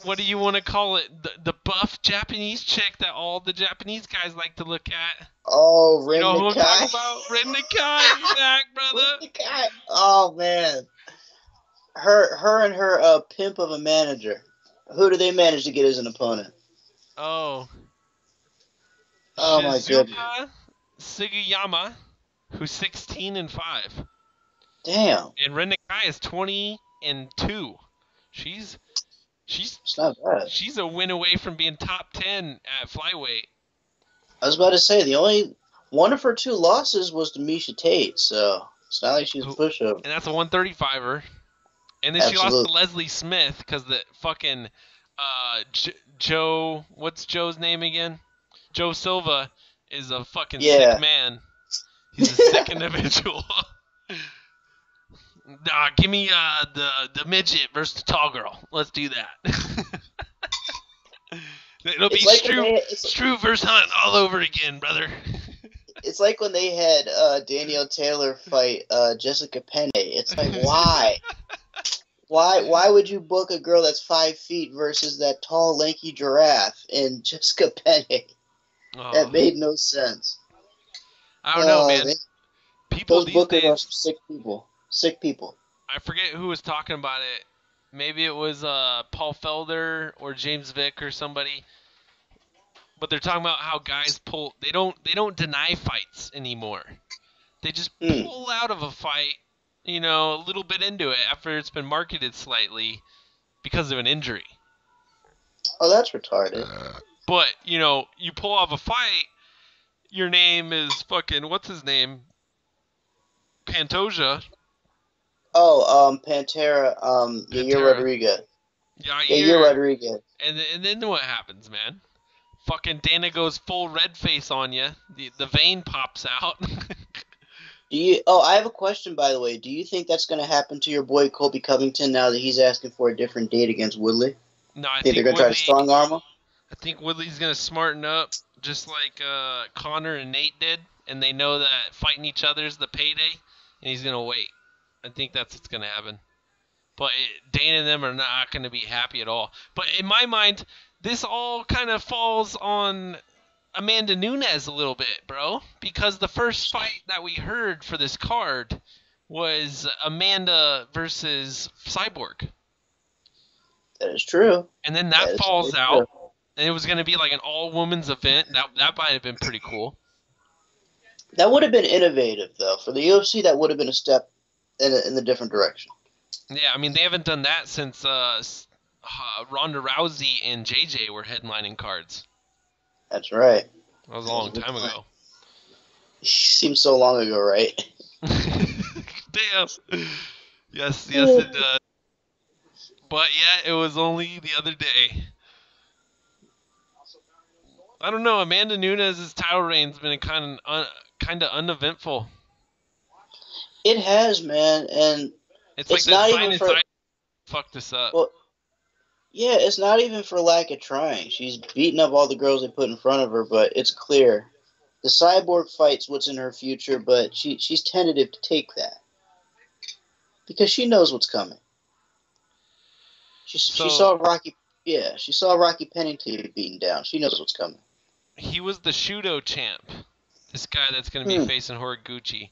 what do you want to call it? The buff Japanese chick that all the Japanese guys like to look at. Oh, Rin You know who I'm Nakai. talking about? Rin Nakai, back, brother. Rin Nakai. Oh, man. Her and her pimp of a manager. Who do they manage to get as an opponent? Oh. Oh, my goodness. Sugiyama, who's 16-5. Damn. And Rin Nakai is 20-2. She's It's not bad. She's a win away from being top 10 at flyweight. I was about to say, the only one of her 2 losses was to Miesha Tate, so it's not like she's a pushover. And that's a 135er. And then she lost to Leslie Smith because the fucking Joe, what's Joe's name again? Joe Silva is a fucking sick man. He's a sick individual. Nah, give me the midget versus the tall girl. Let's do that. It'll be Struve versus Hunt all over again, brother. It's like when they had Danielle Taylor fight Jessica Penne. It's like, why? Why would you book a girl that's 5 feet versus that tall, lanky giraffe in Jessica Penne? Oh. That made no sense. I don't know, man. People those bookers are sick people. Sick people. I forget who was talking about it. Maybe it was Paul Felder or James Vick or somebody. But they're talking about how guys pull. They don't deny fights anymore. They just pull out of a fight, a little bit into it after it's been marketed slightly because of an injury. Oh, that's retarded. But you pull off a fight. Your name is fucking what's his name? Pantoja. Oh, Pantera. Yair Rodriguez. Yair Rodriguez. And then what happens, man? Fucking Dana goes full red face on you. The vein pops out. I have a question, by the way. Do you think that's going to happen to your boy Colby Covington now that he's asking for a different date against Woodley? No, I think they're going to try to strong arm him? I think Woodley's going to smarten up, just like Connor and Nate did, and they know that fighting each other is the payday, and he's going to wait. I think that's what's going to happen. But Dana and them are not going to be happy at all. But in my mind, this all kind of falls on Amanda Nunes a little bit, bro. Because the first fight that we heard for this card was Amanda versus Cyborg. That is true. And then that falls out. And it was going to be like an all-women's event. That might have been pretty cool. That would have been innovative, though. For the UFC, that would have been a step in a different direction. Yeah, I mean, they haven't done that since Ronda Rousey and JJ were headlining cards. That's right. That was a long time ago. Seems so long ago, right? Damn. Yes, it does. But yeah, it was only the other day. I don't know. Amanda Nunes' title reign's been kind of uneventful. It has, man, and It's like it's that not even for sinusitis fucked us up. well, yeah, it's not even for lack of trying. She's beating up all the girls they put in front of her, but it's clear the cyborg fight's what's in her future, but she's tentative to take that because she knows what's coming. She So saw Rocky, yeah, she saw Rocky Pennington get beaten down. She knows what's coming. he was the Shudo champ. This guy that's going to be Hmm, facing Horiguchi.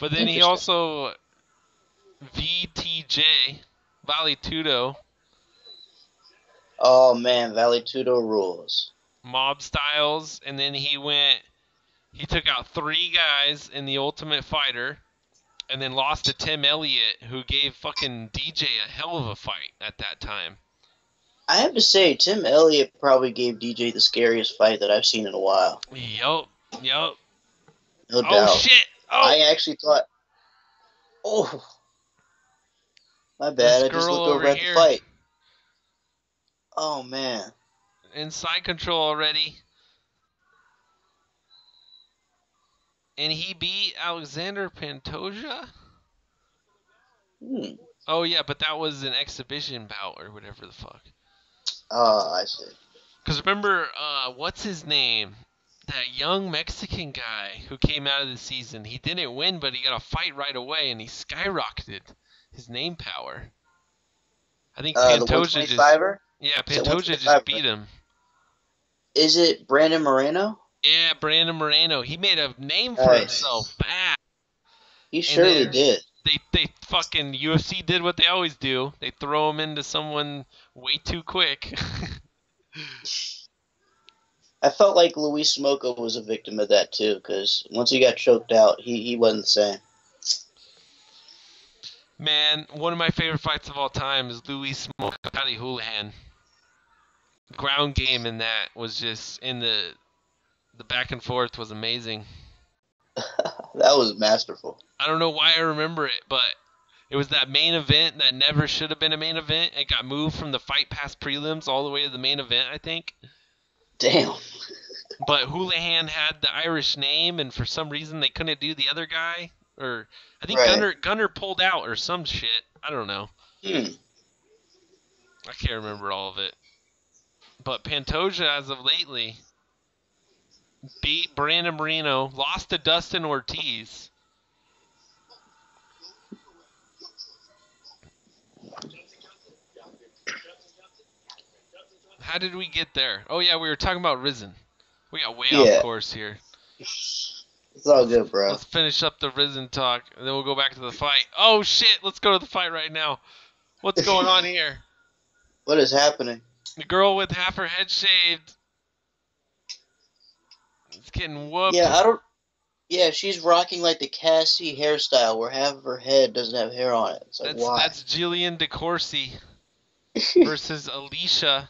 But then he interesting. also VTJ, Valetudo, Oh man, Valley Tudo rules. Mob Styles, and then he took out 3 guys in the Ultimate Fighter, and then lost to Tim Elliott, who gave fucking DJ a hell of a fight at that time. I have to say, Tim Elliott probably gave DJ the scariest fight that I've seen in a while. Yup. No Oh doubt. shit! Oh, I actually thought, oh, my this bad. I just girl looked over over at the here fight. Oh man. in side control already. And he beat Alexander Pantoja? Hmm. Oh, yeah, but that was an exhibition bout or whatever the fuck. Oh, I see. Because remember, what's his name? That young Mexican guy who came out of the season. He didn't win, but he got a fight right away, and he skyrocketed his name power. I think The Pantoja just... 125er? Yeah, Is it Pantoja 125? just beat him. Is it Brandon Moreno? Yeah, Brandon Moreno. He made a name for Nice. himself fast. He surely did. They fucking UFC did what they always do. They throw him into someone way too quick. I felt like Luis Smoko was a victim of that too, because once he got choked out, he wasn't the same. Man, one of my favorite fights of all time is Louis Smoke Patty Houlihan. Ground game in that was just in the back and forth was amazing. That was masterful. I don't know why I remember it, but it was that main event that never should have been a main event. It got moved from the Fight Pass prelims all the way to the main event, I think. Damn. But Houlihan had the Irish name, and for some reason they couldn't do the other guy. Or I think Right. Gunner pulled out or some shit. I don't know. Hmm. I can't remember all of it. But Pantoja, as of lately, beat Brandon Moreno, lost to Dustin Ortiz. How did we get there? Oh, yeah, we were talking about Risen. We got way off course here. It's all good, bro. Let's finish up the Risen talk, and then we'll go back to the fight. Oh, shit, let's go to the fight right now. What's going on here? What is happening? The girl with half her head shaved. It's getting whooped. Yeah, she's rocking like the Cassie hairstyle where half of her head doesn't have hair on it. It's like, why? That's Jillian DeCourcy versus Alicia.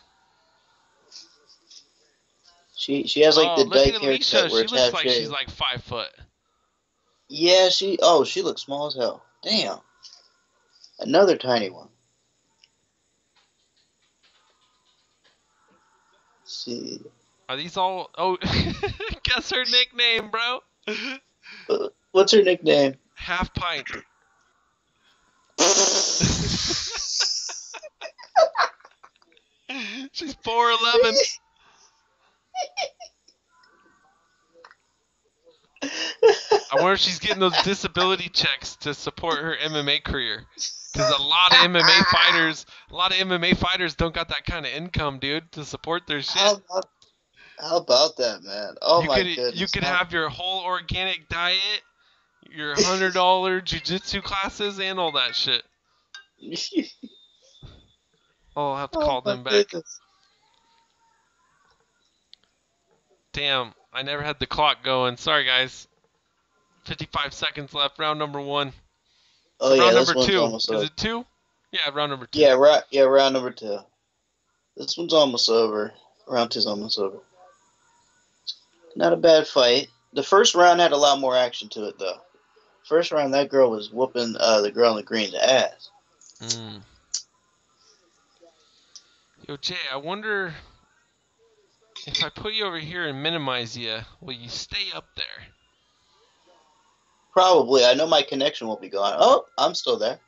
She has like the dyke haircut where she it's looks half like shaved. she's like 5 foot. Yeah, she looks small as hell. Damn. Another tiny one. Let's see. Are these all... Oh, guess her nickname, bro. What's her nickname? Half pint. She's 4'11". I wonder if she's getting those disability checks to support her MMA career. Because a lot of MMA fighters don't got that kind of income, dude, to support their shit. How about that, man? Oh my goodness. You could have your whole organic diet, your $100 jiu-jitsu classes, and all that shit. Oh, I'll have to call them back. Goodness. Damn, I never had the clock going. Sorry, guys. 55 seconds left. Round number 1. Oh, round yeah, number 2. Is it 2? Yeah, round number 2. Yeah, round number 2. This one's almost over. Round 2's almost over. Not a bad fight. The first round had a lot more action to it, though. First round, that girl was whooping the girl in the green's ass. Yo, Jay, I wonder if I put you over here and minimize you, will you stay up there? Probably. I know my connection won't be gone. Oh, I'm still there.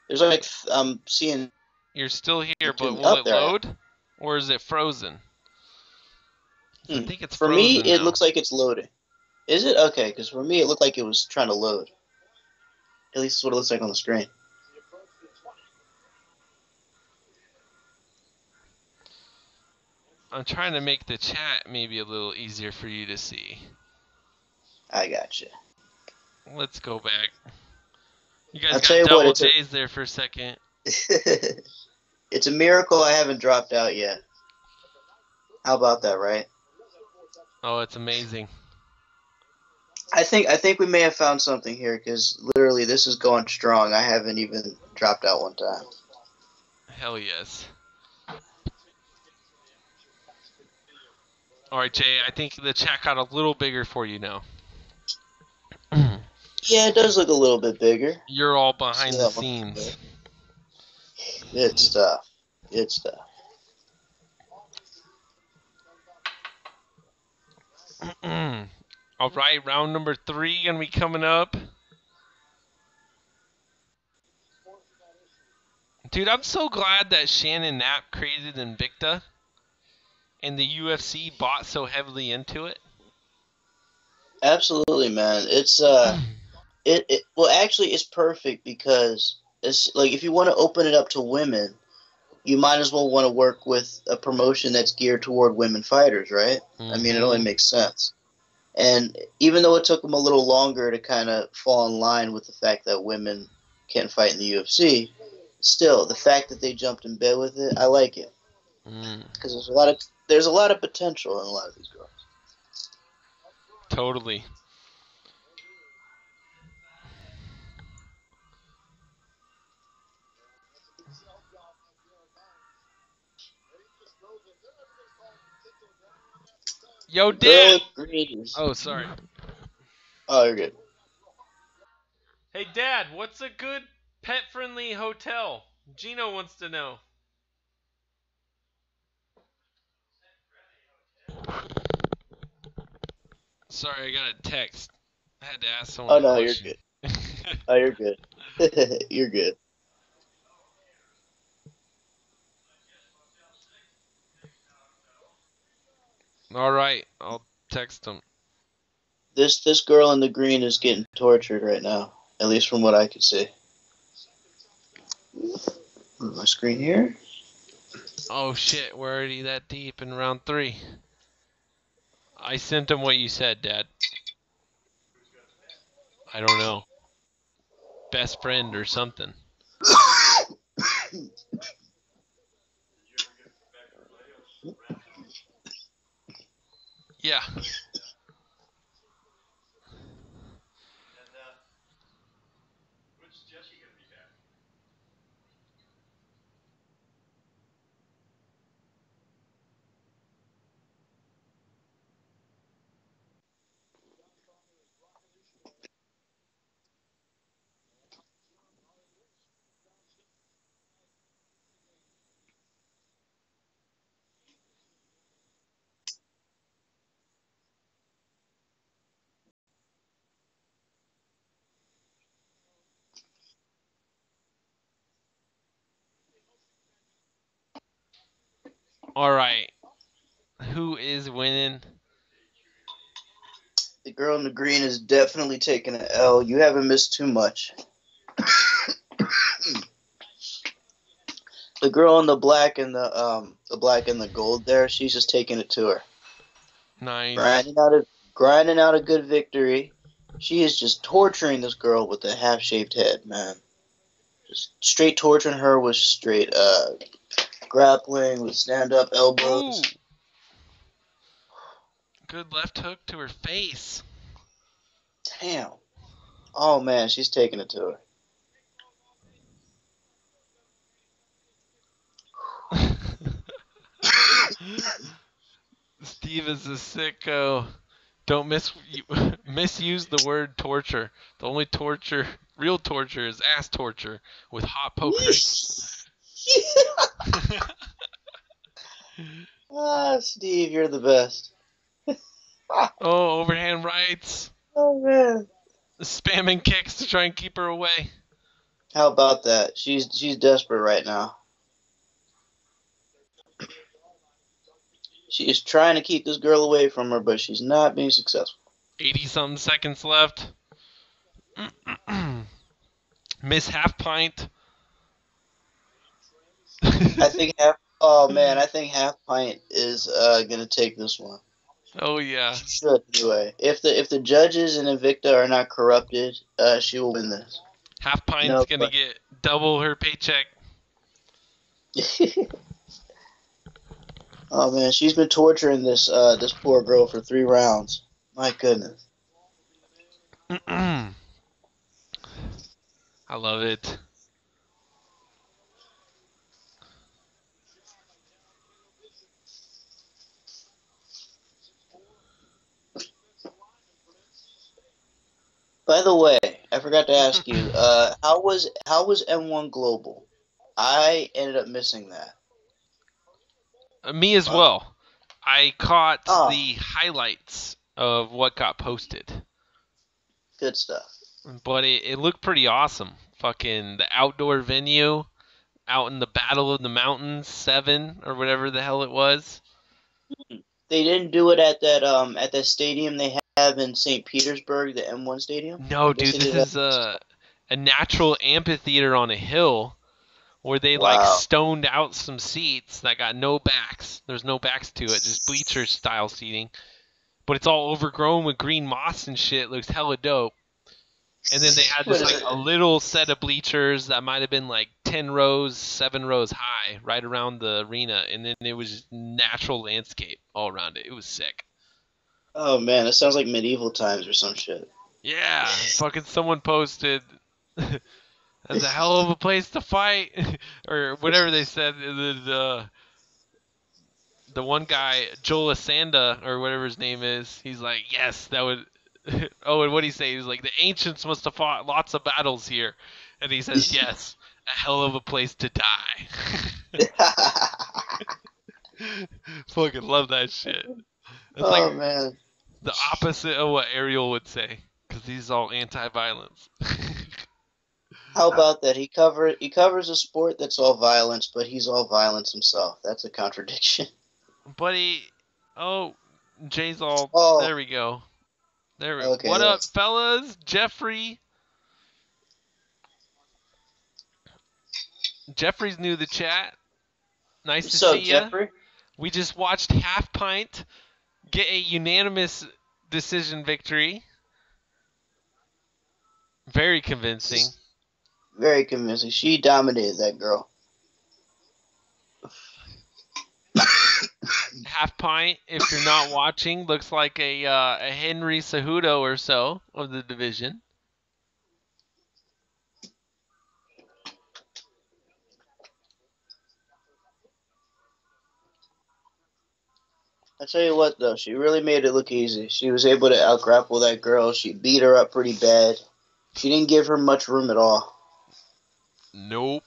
There's like I'm seeing. You're still here, but will Up it there. load? Or is it frozen? I think it's For me, frozen it now. looks like it's loading. Is it? Okay, because for me, it looked like it was trying to load. At least that's what it looks like on the screen. I'm trying to make the chat maybe a little easier for you to see. I gotcha. Let's go back. You guys I'll tell got you what, double J's there for a second. It's a miracle I haven't dropped out yet. How about that, right? Oh, it's amazing. I think we may have found something here because literally this is going strong. I haven't even dropped out one time. Hell yes. All right, Jay, I think the chat got a little bigger for you now. Yeah, it does look a little bit bigger. You're all behind the scenes. Good stuff. Good stuff. All right, round number 3 gonna be coming up. Dude, I'm so glad that Shannon Knapp created Invicta and the UFC bought so heavily into it. Absolutely, man. It's well, actually, it's perfect because it's like if you want to open it up to women, you might as well want to work with a promotion that's geared toward women fighters, right? I mean, it only makes sense. And even though it took them a little longer to kind of fall in line with the fact that women can't fight in the UFC, still the fact that they jumped in bed with it, I like it because there's a lot of potential in a lot of these girls. Totally. Yo, Dad! Oh, sorry. Oh, you're good. Hey, Dad, what's a good pet-friendly hotel? Gino wants to know. Sorry, I got a text. I had to ask someone Oh, a no, question. you're good. Oh, you're good. You're good. All right, I'll text him. This girl in the green is getting tortured right now, at least from what I can see. Move my screen here. Oh shit, we're already that deep in round 3. I sent him what you said, Dad. I don't know. Best friend or something. Yeah. All right. Who is winning? The girl in the green is definitely taking an L. You haven't missed too much. The girl in the black and the gold there, she's just taking it to her. Nice. Grinding out a good victory. She is just torturing this girl with the half-shaved head, man. Just straight torturing her with straight grappling, with stand-up elbows. Ooh. Good left hook to her face. Damn. Oh, man, she's taking it to her. Steve is a sicko. Don't misuse the word torture. The only torture, real torture, is ass torture with hot pokers. Steve, you're the best. Oh, overhand rights. Oh, man. Spamming kicks to try and keep her away. How about that? She's desperate right now. She is trying to keep this girl away from her, but she's not being successful. 80-something seconds left. Miss half pint. I think half. Oh man, I think half pint is gonna take this one. Oh yeah. She should anyway. If the judges in Invicta are not corrupted, she will win this. Half pint's No, gonna get double her paycheck. Oh man, she's been torturing this poor girl for 3 rounds. My goodness. I love it. By the way, I forgot to ask you, how was M1 Global? I ended up missing that. Me as well. I caught Oh. the highlights of what got posted. Good stuff. But it looked pretty awesome. Fucking the outdoor venue out in the Battle of the Mountains 7 or whatever the hell it was. They didn't do it at that stadium they have in St. Petersburg, the M1 stadium? No, dude, this is a natural amphitheater on a hill where they like stoned out some seats that got no backs. There's no backs to it, just bleacher style seating. But it's all overgrown with green moss and shit. It looks hella dope. And then they had just like a little set of bleachers that might have been like 10 rows, 7 rows high right around the arena. And then it was just natural landscape all around it. It was sick. Oh man, it sounds like medieval times or some shit. Yeah, fucking someone posted, that's a hell of a place to fight, or whatever they said. The one guy, Joel Asanda, or whatever his name is, he's like, yes, that would. Oh, and what did he say? He was like, the ancients must have fought lots of battles here, and he says, yes, a hell of a place to die. Fucking love that shit. It's like man, the opposite of what Ariel would say, because he's all anti-violence. How about that? He covers a sport that's all violence, but he's all violence himself. That's a contradiction. Buddy, Jay's all. Oh. There we go. There we go. Okay, What up, fellas? Jeffrey's new to the chat. Nice to see ya. Jeffrey? We just watched Half Pint get a unanimous decision victory. Very convincing. Very convincing. She dominated that girl. Half Pint, if you're not watching, looks like a Henry Cejudo or so of the division. I tell you what, though, she really made it look easy. She was able to out-grapple that girl. She beat her up pretty bad. She didn't give her much room at all. Nope.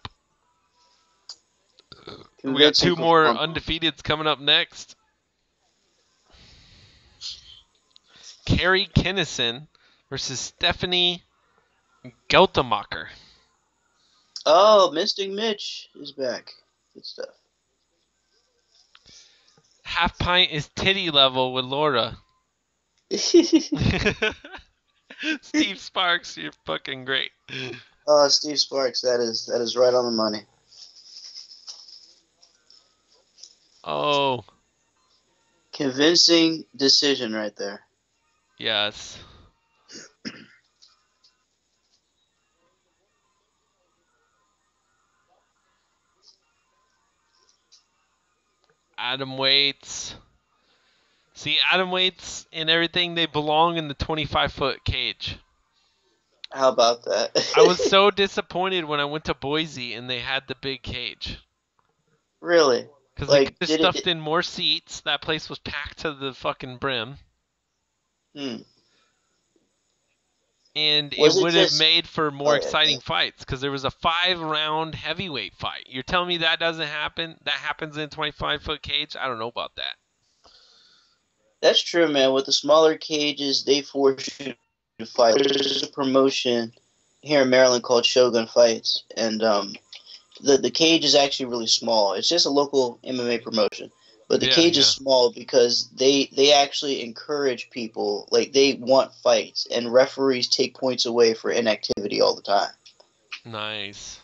We got 2 more undefeateds coming up next. Carrie Kinnison versus Stephanie Geltemacher. Oh, Mystic Mitch is back. Good stuff. Half Pint is titty level with Laura. Steve Sparks, you're fucking great. Oh, Steve Sparks, that is right on the money. Oh. Convincing decision right there. Yes. Atom weights. See, atom weights and everything, they belong in the 25-foot cage. How about that? I was so disappointed when I went to Boise and they had the big cage. Really? Because they could have stuffed in more seats. That place was packed to the fucking brim. And it would have made for more exciting fights, because there was a 5-round heavyweight fight. You're telling me that doesn't happen? That happens in a 25-foot cage? I don't know about that. That's true, man. With the smaller cages, they force you to fight. There's a promotion here in Maryland called Shogun Fights, and the cage is actually really small. It's just a local MMA promotion, but the cage is small because they actually encourage people, like they want fights, and referees take points away for inactivity all the time. Nice.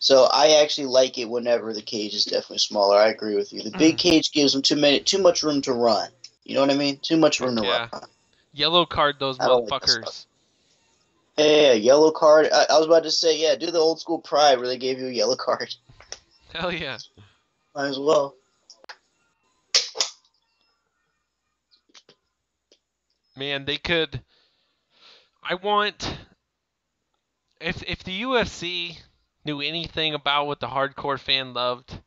So I actually like it whenever the cage is definitely smaller. I agree with you. The big cage gives them too much room to run. You know what I mean? Too much room to run. Yellow card those motherfuckers. Like yeah, yellow card. I was about to say, yeah, do the old school Pride where they gave you a yellow card. Hell yeah. Might as well. Man, they could. I want. If the UFC knew anything about what the hardcore fan loved,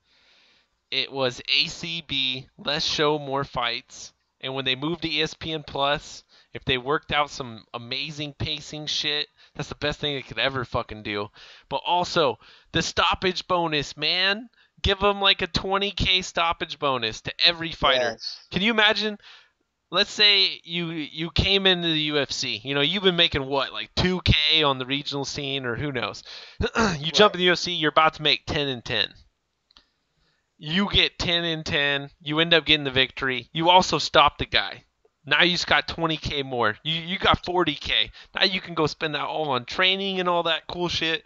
it was ACB, less show, more fights. And when they moved to ESPN Plus, if they worked out some amazing pacing shit, that's the best thing they could ever fucking do. But also, the stoppage bonus, man. Give them like a 20K stoppage bonus to every fighter. Yes. Can you imagine? Let's say you came into the UFC. You know, you've been making what, like 2K on the regional scene, or who knows. You jump in the UFC, you're about to make 10 and 10. You get 10 and 10. You end up getting the victory. You also stop the guy. Now you just got 20K more. You got 40K. Now you can go spend that all on training and all that cool shit.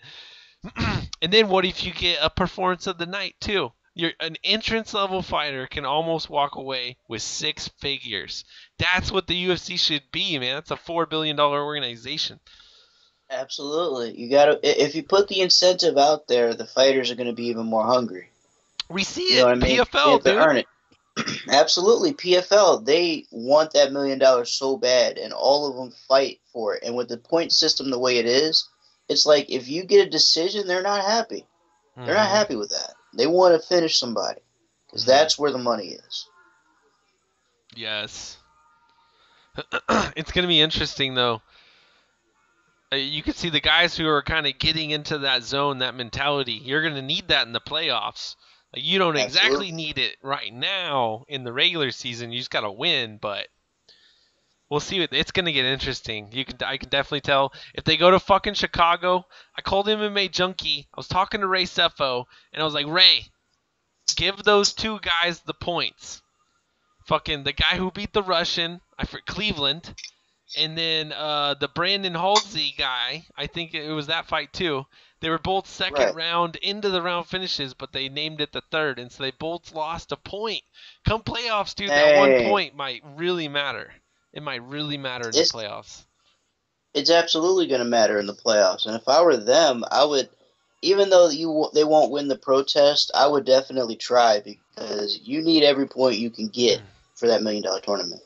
And then what if you get a performance of the night too? An entrance level fighter can almost walk away with 6 figures. That's what the UFC should be, man. That's a $4 billion organization. Absolutely. You gotta. If you put the incentive out there, the fighters are going to be even more hungry. We see it. You know what I mean? PFL, dude. Earn it. Absolutely. PFL, they want that $1 million so bad, and all of them fight for it. And with the point system the way it is, it's like if you get a decision, they're not happy. They're not happy with that. They want to finish somebody because that's where the money is. Yes. It's going to be interesting, though. You can see the guys who are kind of getting into that zone, that mentality. You're going to need that in the playoffs. You don't exactly need it right now in the regular season. You just got to win, but we'll see. It's going to get interesting. I can definitely tell. If they go to fucking Chicago, I called MMA Junkie. I was talking to Ray Sefo, and I was like, Ray, give those 2 guys the points. Fucking the guy who beat the Russian, Cleveland, and then the Brandon Halsey guy. I think it was that fight too. They were both second round into the round finishes, but they named it the third, and so they both lost a point. Come playoffs, dude, that 1 point might really matter. It might really matter in the playoffs. It's absolutely going to matter in the playoffs, and if I were them, I would, even though they won't win the protest, I would definitely try because you need every point you can get for that $1 million tournament.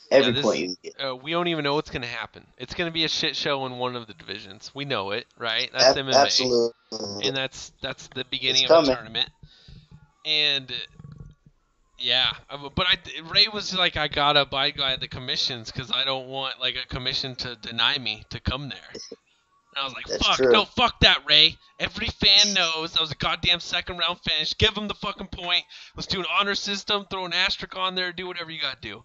Every point you can get. We don't even know what's going to happen. It's going to be a shit show in one of the divisions. We know it, right? That's MMA. Absolutely. And that's the beginning of a tournament. And yeah, but Ray was like, I gotta buy the commissions because I don't want like a commission to deny me to come there. And I was like, fuck that, Ray. Every fan knows that was a goddamn second round finish. Give him the fucking point. Let's do an honor system, throw an asterisk on there, do whatever you gotta do.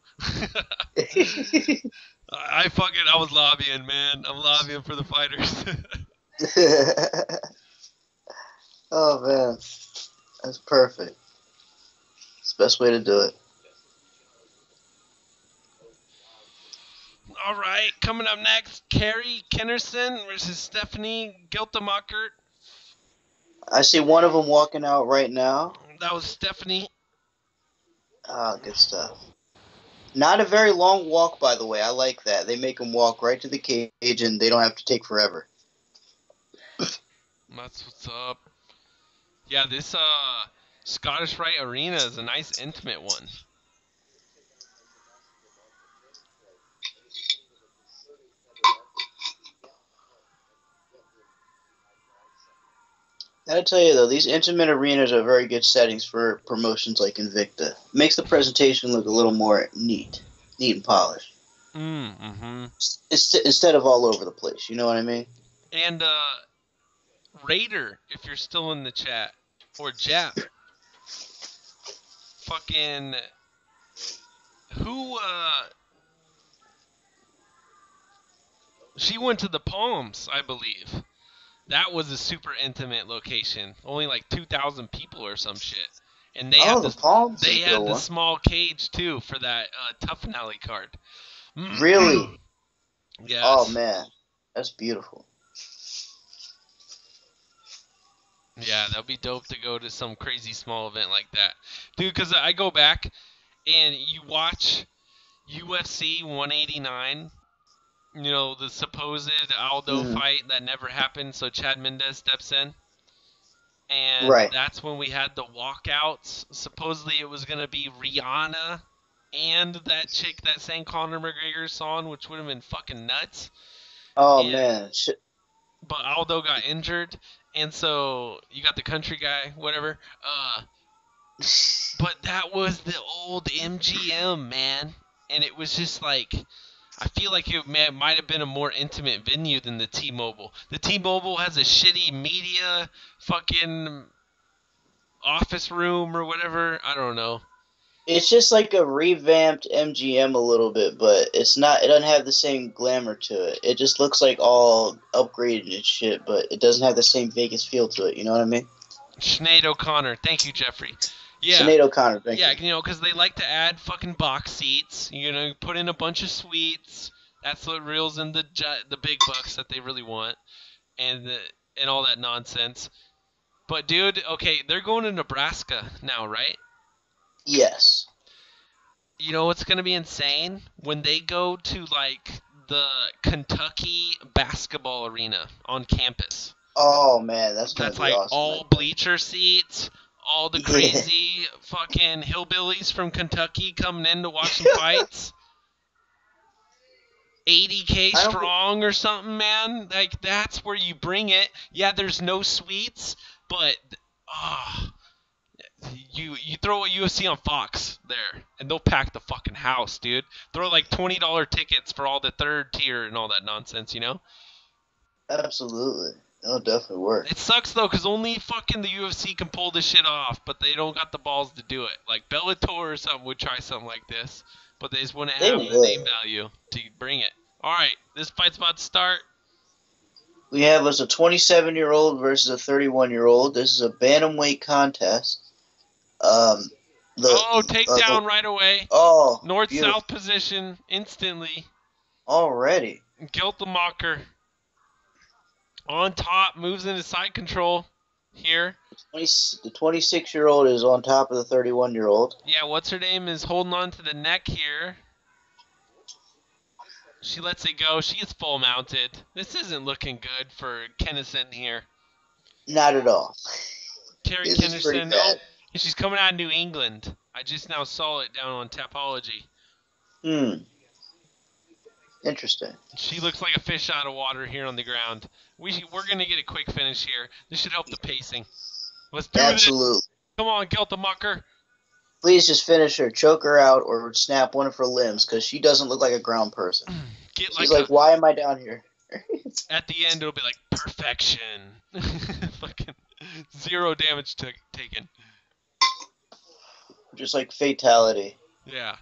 I was lobbying, man. I'm lobbying for the fighters. Oh, man. That's perfect. It's the best way to do it. All right, coming up next, Carrie Kennerson versus Stephanie Giltemacher. I see one of them walking out right now. That was Stephanie. Ah, good stuff. Not a very long walk, by the way. I like that. They make them walk right to the cage, and they don't have to take forever. That's what's up. Yeah, this Scottish Rite Arena is a nice, intimate one. Gotta tell you, though, these intimate arenas are very good settings for promotions like Invicta. Makes the presentation look a little more neat and polished. Mm-hmm. Instead of all over the place, you know what I mean? And Raider, if you're still in the chat, or Jap, fucking who She went to the Palms, I believe. That was a super intimate location. Only like 2,000 people or some shit. And they Oh, had the this. Palms is They a good had the one. small cage too for that tough finale card. Really? Oh Yes. man, that's beautiful. Yeah, that'd be dope to go to some crazy small event like that, dude. Because I go back and you watch UFC 189. You know, the supposed Aldo Mm, fight that never happened. So Chad Mendez steps in. And right. that's when we had the walkouts. Supposedly it was gonna be Rihanna and that chick that sang Conor McGregor's song, which would have been fucking nuts. Oh And man, but Aldo got injured, and so you got the country guy, whatever. But that was the old MGM, man, and it was just like. I feel like it might have been a more intimate venue than the T-Mobile. The T-Mobile has a shitty media fucking office room or whatever. I don't know. it's just like a revamped MGM a little bit, but it's not. It doesn't have the same glamour to it. It just looks like all upgraded and shit, but it doesn't have the same Vegas feel to it. You know what I mean? Sinead O'Connor. Thank you, Jeffrey. Yeah. Sinead O'Connor, thank Yeah, you. you know, because they like to add fucking box seats. You know, put in a bunch of suites. That's what reels in the big bucks that they really want, and and all that nonsense. But dude, okay, they're going to Nebraska now, right? Yes. You know what's gonna be insane when they go to like the Kentucky basketball arena on campus. Oh man, that's gonna That's be like awesome. all bleacher seats, all the Yeah. crazy fucking hillbillies from Kentucky coming in to watch some fights. 80K I don't. strong or something, man. Like that's where you bring it. Yeah, there's no suites, but ah, you throw a UFC on Fox there, and they'll pack the fucking house, dude. Throw like $20 tickets for all the third tier and all that nonsense, you know? Absolutely, it'll definitely work. It sucks though, cause only fucking the UFC can pull this shit off, but they don't got the balls to do it. Like Bellator or something would try something like this, but they just wouldn't They have the name would. value to bring it. All right, this fight's about to start. We have us a 27-year-old versus a 31-year-old. This is a bantamweight contest. Um, Oh, the takedown right away. oh, North-south beautiful position instantly. already. Geltemacher on top, moves into side control here. The 26-year-old is on top of the 31-year-old. Yeah, what's her name is holding on to the neck here. She lets it go. She gets full mounted. This isn't looking good for Kennison here. Not at all. Terry This is pretty Kennison. bad. Oh, and she's coming out of New England. I just now saw it down on Tapology. Interesting. She looks like a fish out of water here on the ground. We're going to get a quick finish here. This should help the pacing. Let's do Absolutely. this. Come on, Geltemacher. Please just finish her, choke her out, or snap one of her limbs, because she doesn't look like a ground person. She's like, why am I down here? At the end, it'll be like perfection. Fucking 0 damage taken. Just like fatality. Yeah.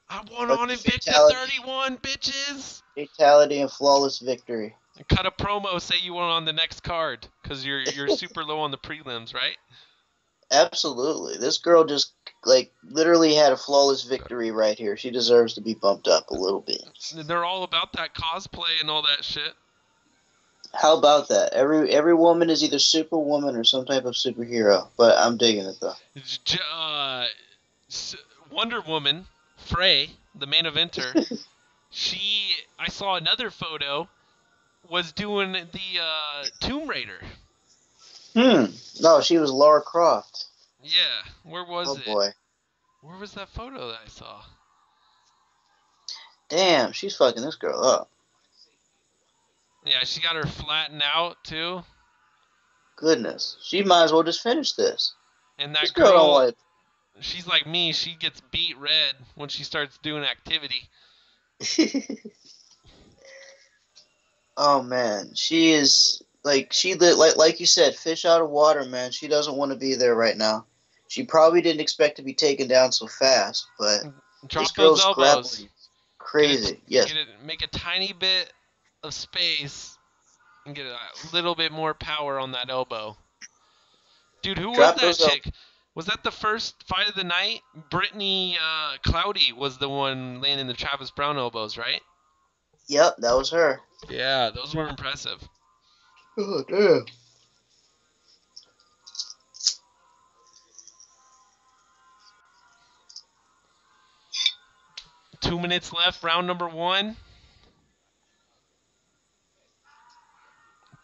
I won Like on Invicta fatality. 31, bitches. Fatality and flawless victory. And cut a promo, say you won on the next card, because you're super low on the prelims, right? Absolutely. This girl just, like, literally had a flawless victory right here. She deserves to be bumped up a little bit. They're all about that cosplay and all that shit. How about that? Every woman is either Superwoman or some type of superhero. But I'm digging it, though. Wonder Woman, Frey, the main eventer, I saw another photo, was doing the Tomb Raider. No, she was Lara Croft. Yeah, where was it? Oh, boy. Where was that photo that I saw? Damn, she's fucking this girl up. Yeah, she got her flattened out, too. Goodness. She might as well just finish this. And that This girl don't want she's like me. She gets beat red when she starts doing activity. Oh, man. She is... Like you said, fish out of water, man. She doesn't want to be there right now. She probably didn't expect to be taken down so fast, but Drop this girl's those elbows. grappling crazy. Yes. Make a tiny bit of space and get a little bit more power on that elbow. Dude, who was Drop that those chick? Was that the first fight of the night? Brittany Cloudy was the one landing the Travis Brown elbows, right? Yep, that was her. Yeah, those were impressive. Oh, damn. Two minutes left, round number 1.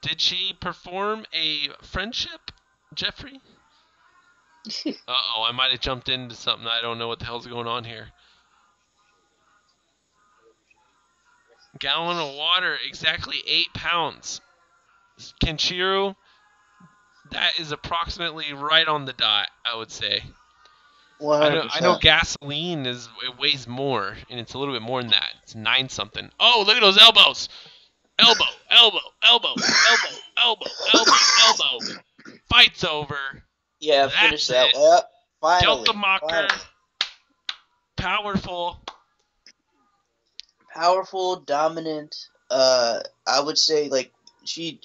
Did she perform a friendship, Jeffrey? Uh-oh, I might have jumped into something. I don't know what the hell's going on here. Gallon of water, exactly 8 pounds. Kenshiro, that is approximately right on the dot, I would say. 100%. I know gasoline it weighs more, and it's a little bit more than that. It's 9 something. Oh, look at those elbows! Elbow, elbow, elbow, elbow, elbow, elbow, elbow. Fight's over. Yeah, That's finish that. it. Yep, finally. Delta Mocker. Finally. Powerful. Powerful, dominant. I would say like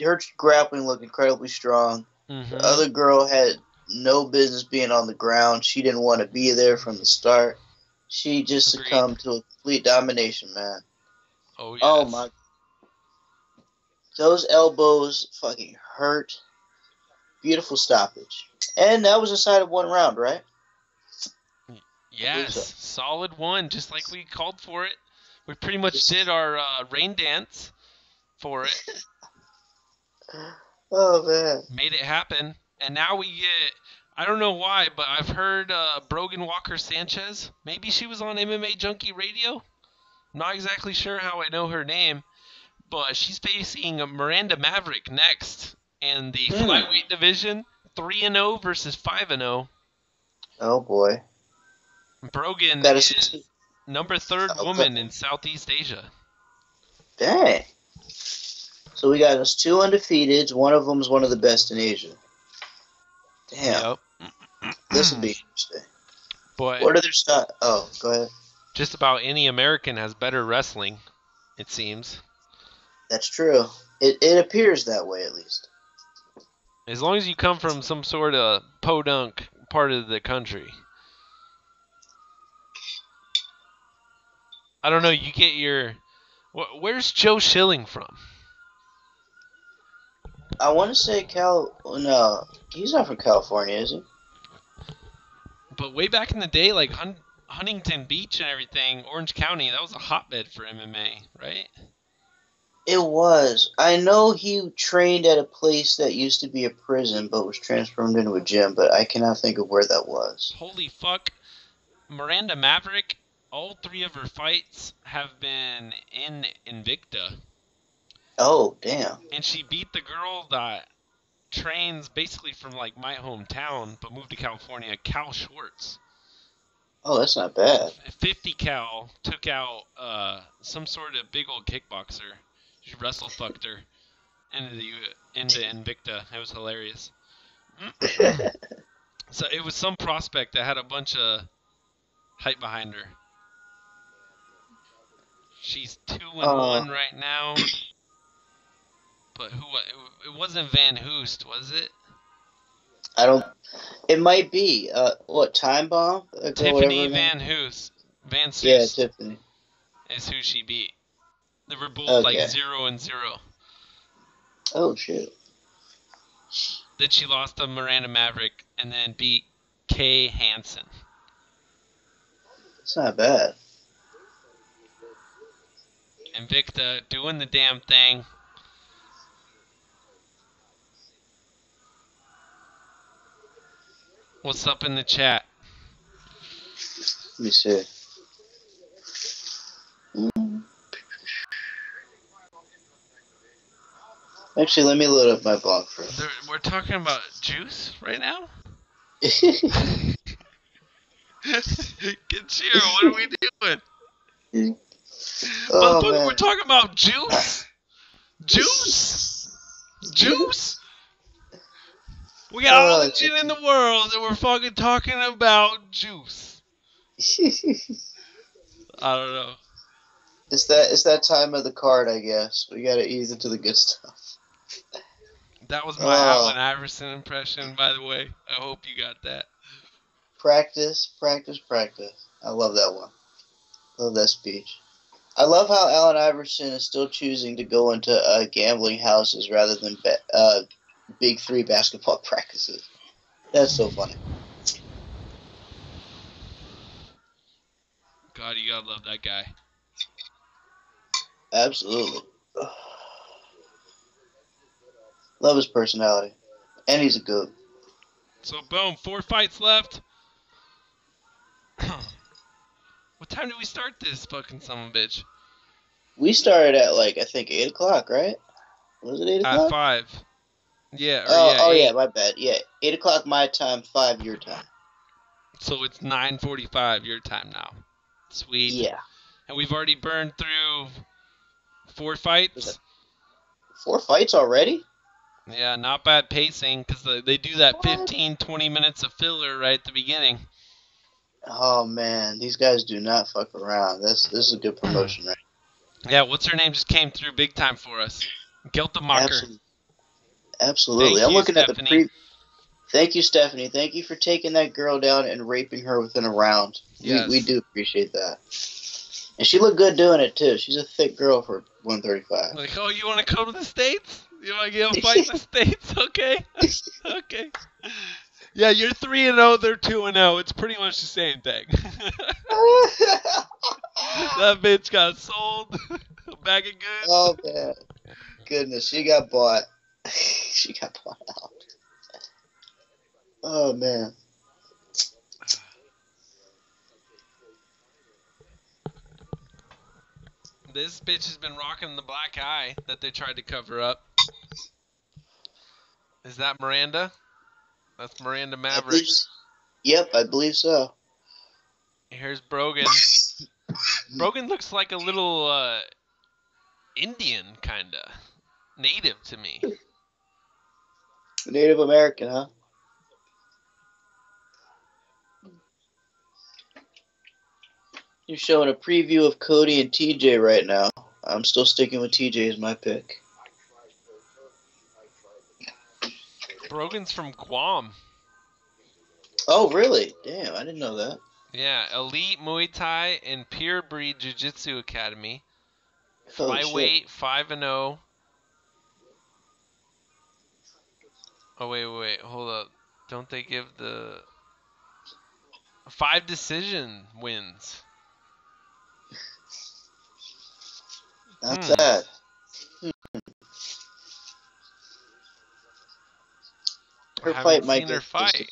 her grappling looked incredibly strong. Mm-hmm. The other girl had no business being on the ground. She didn't want to be there from the start. She just Agreed. succumbed to a complete domination, man. Oh, yes. Oh my. Those elbows fucking hurt. Beautiful stoppage. And that was inside of 1 round, right? Yes, so. solid 1, just like we called for it. We pretty much did our rain dance for it. Oh, man. Made it happen. And now we get, I don't know why, but I've heard Brogan Walker Sanchez. Maybe she was on MMA Junkie Radio. I'm not exactly sure how I know her name. But she's facing Miranda Maverick next in the flyweight division. 3-0 versus 5-0. Oh, boy. Brogan is number 3 woman in Southeast Asia. Dang. So we got us 2 undefeateds. One of them is one of the best in Asia. Damn. Yep. This would be interesting. But what are their styles? Oh, go ahead. Just about any American has better wrestling, it seems. That's true. It appears that way, at least. As long as you come from some sort of podunk part of the country. I don't know, you get your... Where's Joe Schilling from? I want to say No, he's not from California, is he? But way back in the day, like Huntington Beach and everything, Orange County, that was a hotbed for MMA, right? It was. I know he trained at a place that used to be a prison, but was transformed into a gym, but I cannot think of where that was. Holy fuck. Miranda Maverick, all 3 of her fights have been in Invicta. Oh, damn. And she beat the girl that trains basically from like my hometown, but moved to California, Cal Schwartz. Oh, that's not bad. 50 Cal took out some sort of big old kickboxer. She wrestle fucked her into Invicta. It was hilarious. So it was some prospect that had a bunch of hype behind her. She's 2-1 right now. But it wasn't Van Hoost, was it? I don't... It might be. What, Time Bomb? Tiffany Van Hoost. Van Soest. Yeah, Tiffany. Is who she beat. They were both like 0-0. Oh, shit. Then she lost to Miranda Maverick and then beat Kay Hansen. It's not bad. Invicta doing the damn thing. What's up in the chat? Let me see. Actually, let me load up my blog first. We're talking about juice right now? Get cheer, what are we doing? Oh, man. We're talking about juice? Juice? Juice? We got all the gin in the world and we're fucking talking about juice. I don't know. It's that time of the card, I guess. We gotta ease into the good stuff. That was my Oh, Allen Iverson impression, by the way. I hope you got that. practice, practice, practice. I love that one. Love that speech. I love how Allen Iverson is still choosing to go into gambling houses rather than Big Three basketball practices. That's so funny. God, you gotta love that guy. Absolutely. Love his personality. And he's a goat. So, boom, 4 fights left. What time did we start this fucking son of a bitch? We started at, like, I think 8 o'clock, right? Was it 8 At o'clock? 5. Yeah, or Oh, yeah, oh 8. yeah, my bad. Yeah, 8 o'clock my time, 5 your time. So it's 9:45 your time now. Sweet. Yeah. And we've already burned through 4 Was fights. that 4 fights already? Yeah, not bad pacing because they do that What? 15, 20 minutes of filler right at the beginning. Oh man, these guys do not fuck around. This is a good promotion, right? Yeah, what's her name just came through big time for us. Geltemacher. Absolutely. Thank I'm you, looking at the Stephanie. Thank you, Stephanie. Thank you for taking that girl down and raping her within a round. Yes. We do appreciate that. And she looked good doing it too. She's a thick girl for 135. Like, oh, you want to come to the States? You want to get a fight in the States? Okay. Okay. Yeah, you're 3-0, they're 2-0. It's pretty much the same thing. That bitch got sold. A bag of goods. Oh man, goodness, she got bought. She got bought out. Oh man. This bitch has been rocking the black eye that they tried to cover up. Is that Miranda? That's Miranda Maverick. Yep, I believe so. Here's Brogan. Brogan looks like a little Indian, kinda. Native to me. Native American, huh? You're showing a preview of Cody and TJ right now. I'm still sticking with TJ as my pick. Brogan's from Guam. Oh, really? Damn, I didn't know that. Yeah, Elite Muay Thai and Pure Breed Jiu-Jitsu Academy. Holy Flyweight 5-0. Oh, wait, hold up. Don't they give the 5 decision wins? Not bad. Her fight might go her fight.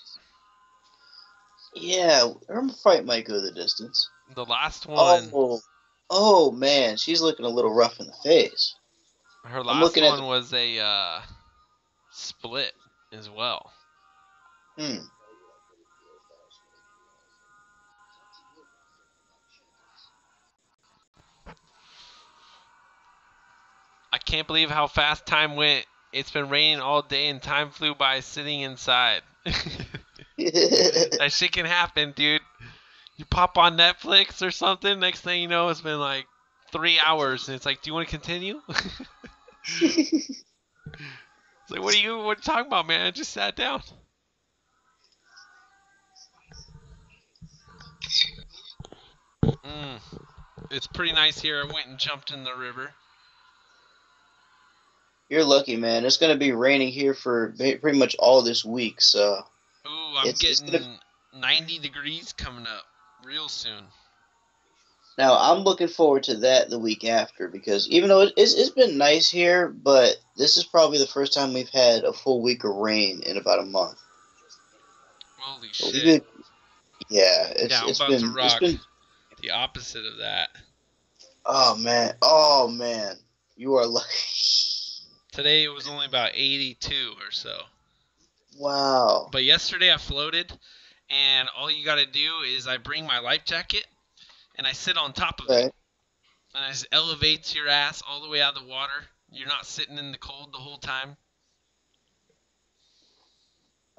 Yeah, her fight might go the distance. The last one. Oh man, she's looking a little rough in the face. Her last one was a split as well. I can't believe how fast time went. It's been raining all day and time flew by sitting inside. That shit can happen, dude. You pop on Netflix or something, next thing you know, it's been like 3 hours, and it's like, do you want to continue? It's like, what are you talking about, man? I just sat down. It's pretty nice here. I went and jumped in the river. You're lucky, man. It's gonna be raining here for pretty much all this week, so. Ooh, I'm getting 90 degrees coming up real soon. Now, I'm looking forward to that the week after, because even though it's been nice here, but this is probably the first time we've had a full week of rain in about a month. Holy shit. Yeah, I'm about to rock the opposite of that. Oh, man. You are lucky. Today it was only about 82 or so. Wow. But yesterday I floated, and all you got to do is I bring my life jacket, and I sit on top of it. And it just elevates your ass all the way out of the water. You're not sitting in the cold the whole time.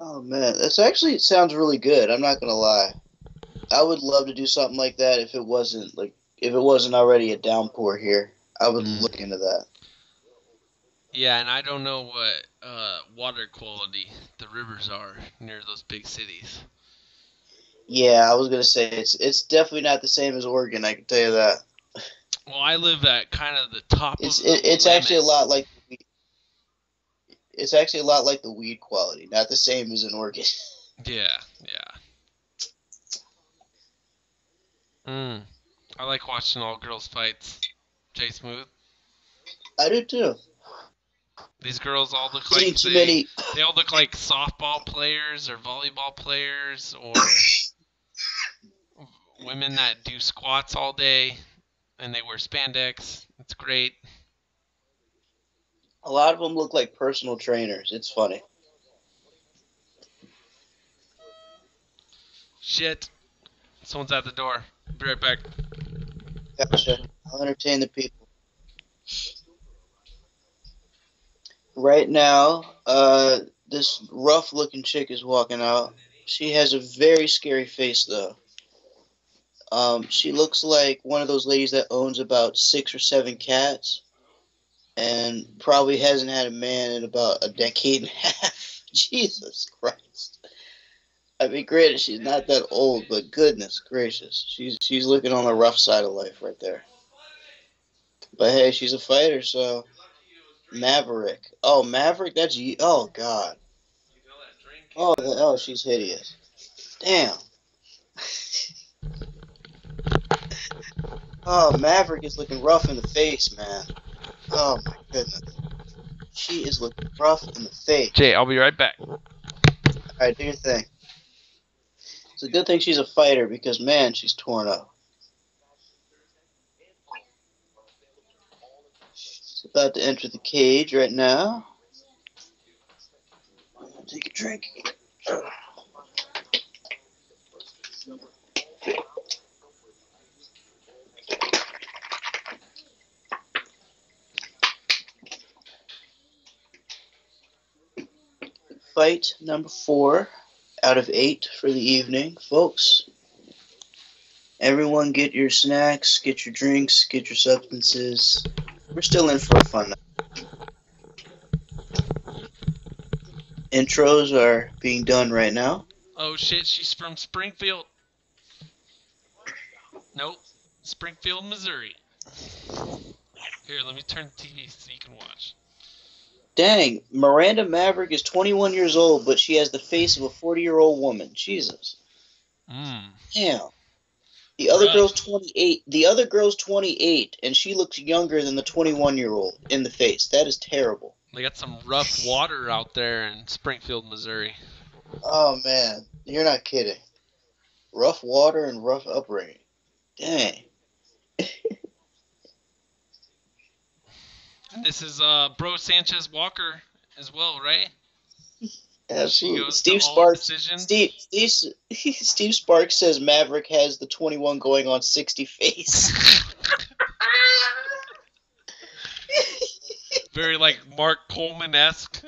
Oh, man. That actually sounds really good. I'm not going to lie. I would love to do something like that if it wasn't, like, if it wasn't already a downpour here. I would Mm. look into that. Yeah, and I don't know what water quality the rivers are near those big cities. Yeah, I was gonna say it's definitely not the same as Oregon. I can tell you that. Well, I live at kind of the top of the It's actually a Willamette. lot like it's actually a lot like the weed quality, not the same as in Oregon. Yeah, yeah. Mm. I like watching all girls fights. Jay Smooth. I do too. These girls all look Seen like too many. they all look like softball players or volleyball players or women that do squats all day and they wear spandex. It's great. A lot of them look like personal trainers. It's funny. Shit. Someone's at the door. Be right back. Gotcha. I'll entertain the people. Right now, this rough-looking chick is walking out. She has a very scary face, though. She looks like one of those ladies that owns about 6 or 7 cats, and probably hasn't had a man in about a decade and a half. Jesus Christ! I mean, granted, she's not that old, but goodness gracious, she's looking on the rough side of life right there. But hey, she's a fighter, so Maverick. Oh, Maverick, that's you. Oh God. Oh, she's hideous. Damn. Oh, Maverick is looking rough in the face, man. Oh my goodness. She is looking rough in the face. Jay, I'll be right back. Alright, do your thing. It's a good thing she's a fighter because, man, she's torn up. She's about to enter the cage right now. I'm gonna take a drink. Fight number 4 out of 8 for the evening, folks. Everyone get your snacks, get your drinks, get your substances. We're still in for a fun night. Intros are being done right now. Oh shit, she's from Springfield. Nope. Springfield, Missouri. Here, let me turn the TV so you can watch. Dang, Miranda Maverick is 21 years old, but she has the face of a 40-year-old woman. Jesus. Damn. The other girl's 28. The other girl's 28, and she looks younger than the 21-year-old in the face. That is terrible. They got some rough water out there in Springfield, Missouri. Oh, man. You're not kidding. Rough water and rough upbringing. Dang. And this is Bro Sanchez Walker as well, right? Absolutely. Steve Sparks says Maverick has the 21 going on 60 face. Very like Mark Coleman-esque.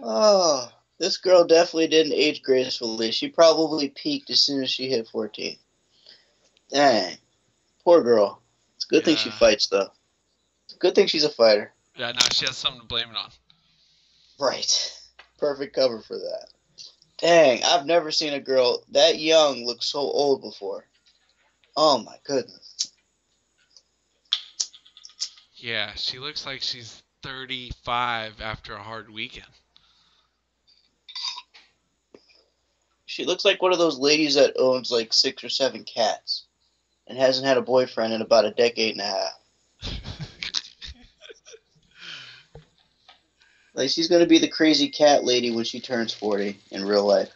Oh, this girl definitely didn't age gracefully. She probably peaked as soon as she hit 14. Dang. Poor girl. It's a good thing she fights, though. It's a good thing she's a fighter. Yeah, now she has something to blame it on. Right. Perfect cover for that. Dang, I've never seen a girl that young look so old before. Oh, my goodness. Yeah, she looks like she's 35 after a hard weekend. She looks like one of those ladies that owns like 6 or 7 cats and hasn't had a boyfriend in about a decade and a half. Like, she's going to be the crazy cat lady when she turns 40 in real life.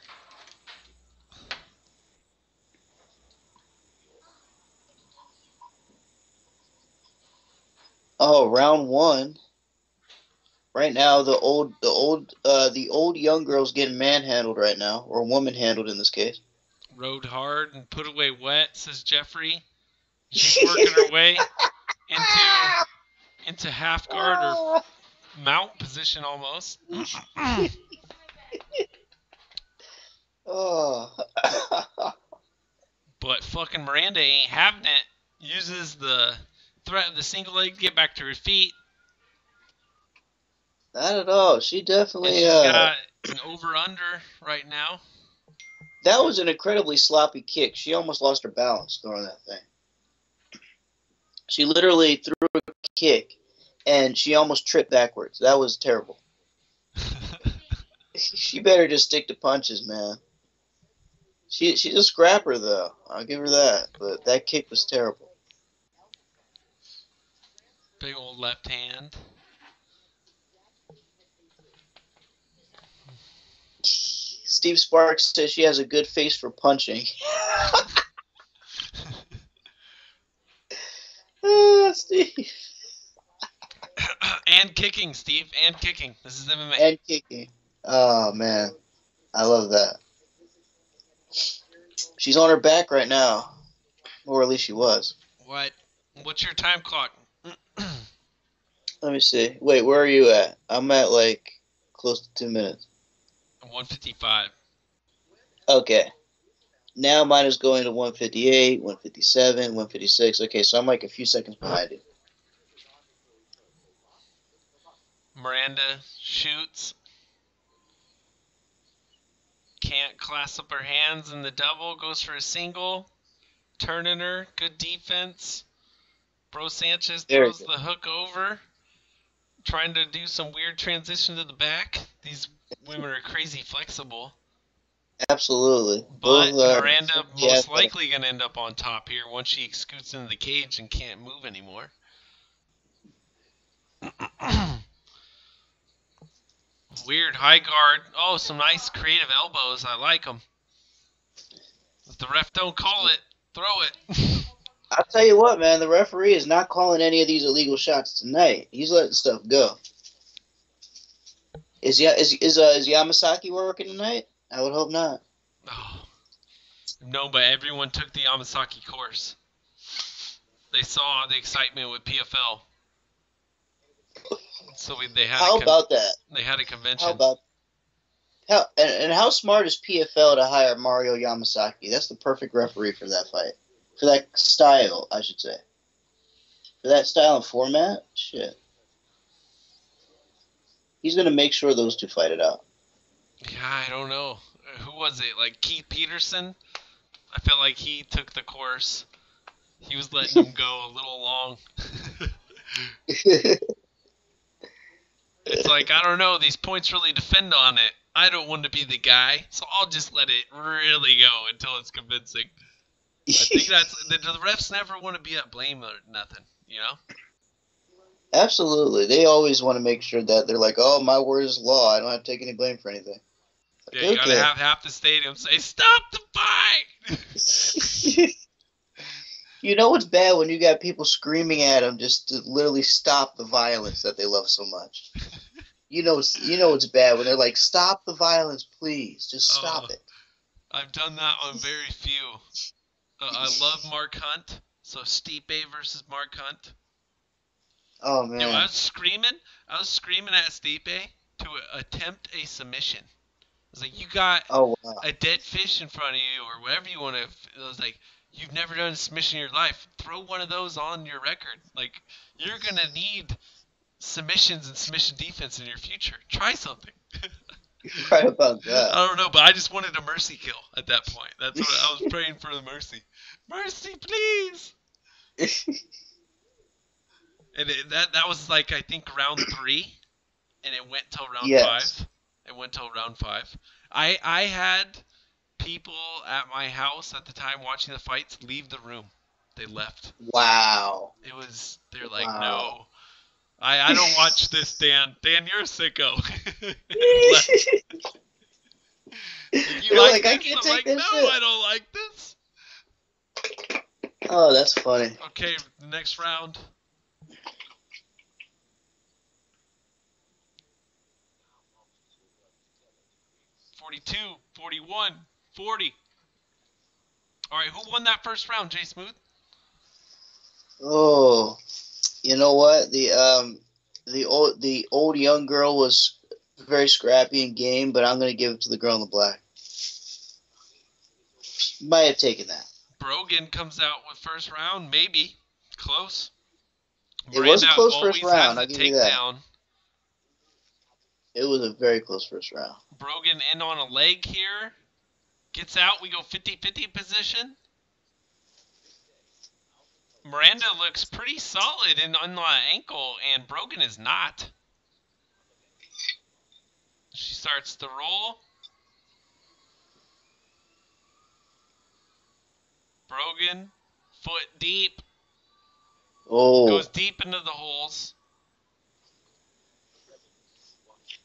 Oh, round 1. Right now, the old young girl's getting manhandled right now, or woman handled in this case. Rode hard and put away wet, says Jeffrey. She's working her way into half guard or mount position almost. fucking Miranda ain't having it. Uses the threat of the single leg to get back to her feet. Not at all. She definitely. And she's got an over-under right now. That was an incredibly sloppy kick. She almost lost her balance throwing that thing. She literally threw a kick, and she almost tripped backwards. That was terrible. She better just stick to punches, man. She's a scrapper, though. I'll give her that. But that kick was terrible. Big old left hand. Steve Sparks says she has a good face for punching. Steve. And kicking, Steve. And kicking. This is MMA. And kicking. Oh, man. I love that. She's on her back right now. Or at least she was. What? What's your time clock? Let me see. Wait, where are you at? I'm at, like, close to 2 minutes. 155. Okay. Now mine is going to 158, 157, 156. Okay, so I'm like a few seconds behind you. Miranda shoots. Can't clasp her hands in the double. Goes for a single. Turning her. Good defense. Bro Sanchez throws the hook over. Trying to do some weird transition to the back. These women are crazy flexible. Absolutely. But Miranda most likely going to end up on top here once she scoots into the cage and can't move anymore. Weird high guard. Oh, some nice creative elbows. I like them. If the ref don't call it, throw it. I'll tell you what, man. The referee is not calling any of these illegal shots tonight. He's letting stuff go. Is Yamasaki working tonight? I would hope not. Oh. No, but everyone took the Yamasaki course. They saw the excitement with PFL. So they had about that? They had a convention. How about how smart is PFL to hire Mario Yamasaki? That's the perfect referee for that fight. For that style, I should say. For that style and format? Shit. He's going to make sure those two fight it out. Yeah, I don't know. Who was it? Like Keith Peterson? I feel like he took the course. He was letting him go a little long. It's like, I don't know, these points really depend on it. I don't want to be the guy, so I'll just let it really go until it's convincing. I think the refs never want to be at blame or nothing, you know? Absolutely. They always want to make sure that they're like, oh, my word is law. I don't have to take any blame for anything. Yeah, you gotta have half the stadium say, stop the fight! You know what's bad when you got people screaming at them just to literally stop the violence that they love so much. You know it's bad when they're like, stop the violence, please. Just stop it. I've done that on very few. I love Mark Hunt. So Stipe versus Mark Hunt. Oh, man. Yo, I was screaming at Stipe to attempt a submission. I was like, you got a dead fish in front of you or whatever you want to. I was like, you've never done a submission in your life. Throw one of those on your record. Like, you're going to need submissions and submission defense in your future. Try something. You're right about that. I don't know, but I just wanted a mercy kill at that point. That's what I was praying for, the mercy. Mercy, please! And that was like, I think, round 3. And it went till round 5. It went till round 5. I had people at my house at the time watching the fights leave the room. They left. Wow. They're like, no. I don't watch this, Dan. Dan, you're a sicko. You like this? I can't take this. No, shit. I don't like this. Oh, that's funny. Okay, the next round. $42, $41, $40. All right, who won that first round, Jay Smooth? Oh, you know what? The old young girl was very scrappy and game, but I'm gonna give it to the girl in the black. Might have taken that. Brogan comes out with first round, maybe. Close. It was a Miranda close first always has round. the I'll give you that. takedown. It was a very close first round. Brogan in on a leg here. Gets out. We go 50-50 position. Miranda looks pretty solid on the ankle, and Brogan is not. She starts to roll. Brogan, foot deep. Oh. Goes deep into the holes.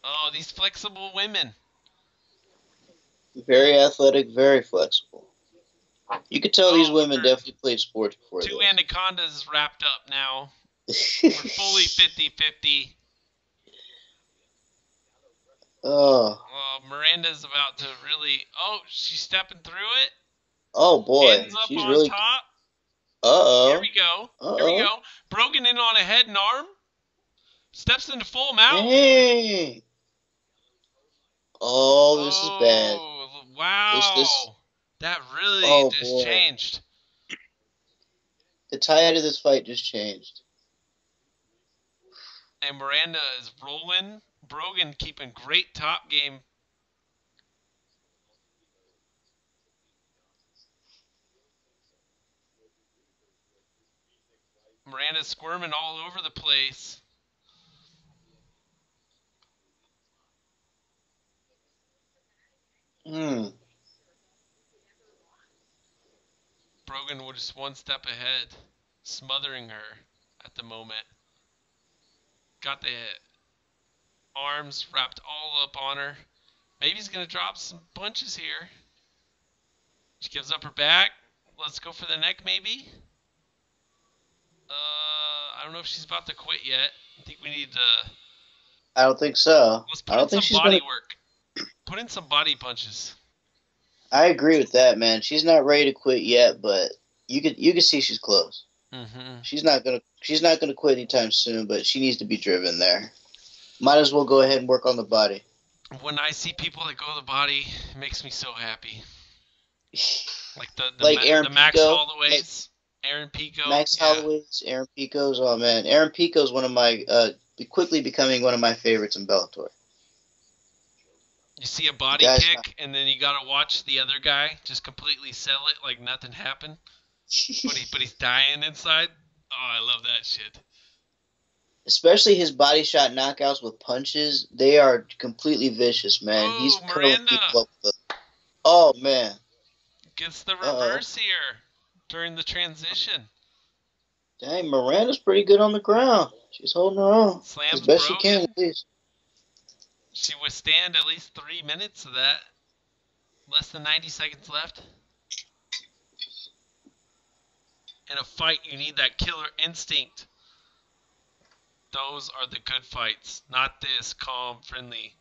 Oh, these flexible women. Very athletic, very flexible. You could tell these women we're definitely played sports before Two this. anacondas wrapped up now. We're fully 50-50. Oh. Miranda's about to really... Oh, she's stepping through it. Oh, boy. Ends up She's on really... top. Uh-oh. Here we go. Here we go. Brogan in on a head and arm. Steps into full mount. Hey. Oh, this is bad. Wow. That really changed. The tide of this fight just changed. And Miranda is rolling. Brogan keeping great top game. Miranda's squirming all over the place. Brogan was just one step ahead, smothering her at the moment. Got the arms wrapped all up on her. Maybe he's going to drop some punches here. She gives up her back. Let's go for the neck, maybe. I don't know if she's about to quit yet. I think we need to... I don't think so. Let's put in some body work. Put in some body punches. I agree with that, man. She's not ready to quit yet, but you can see she's close. Mm-hmm. She's not gonna quit anytime soon, but she needs to be driven there. Might as well go ahead and work on the body. When I see people that go to the body, it makes me so happy. Like the Max Holloways, Aaron Pico. Max Holloways, Aaron Pico's. Oh man, Aaron Pico's one of my quickly becoming one of my favorites in Bellator. You see a body kick, and then you gotta watch the other guy just completely sell it like nothing happened. but he's dying inside. Oh, I love that shit. Especially his body shot knockouts with punches. They are completely vicious, man. Oh, He's Miranda. People up with oh, man. Gets the reverse here during the transition. Dang, Miranda's pretty good on the ground. She's holding her own. Slams as best Brogan. she can, at least. She withstand at least 3 minutes of that. Less than 90 seconds left. In a fight, you need that killer instinct. Those are the good fights, not this calm, friendly,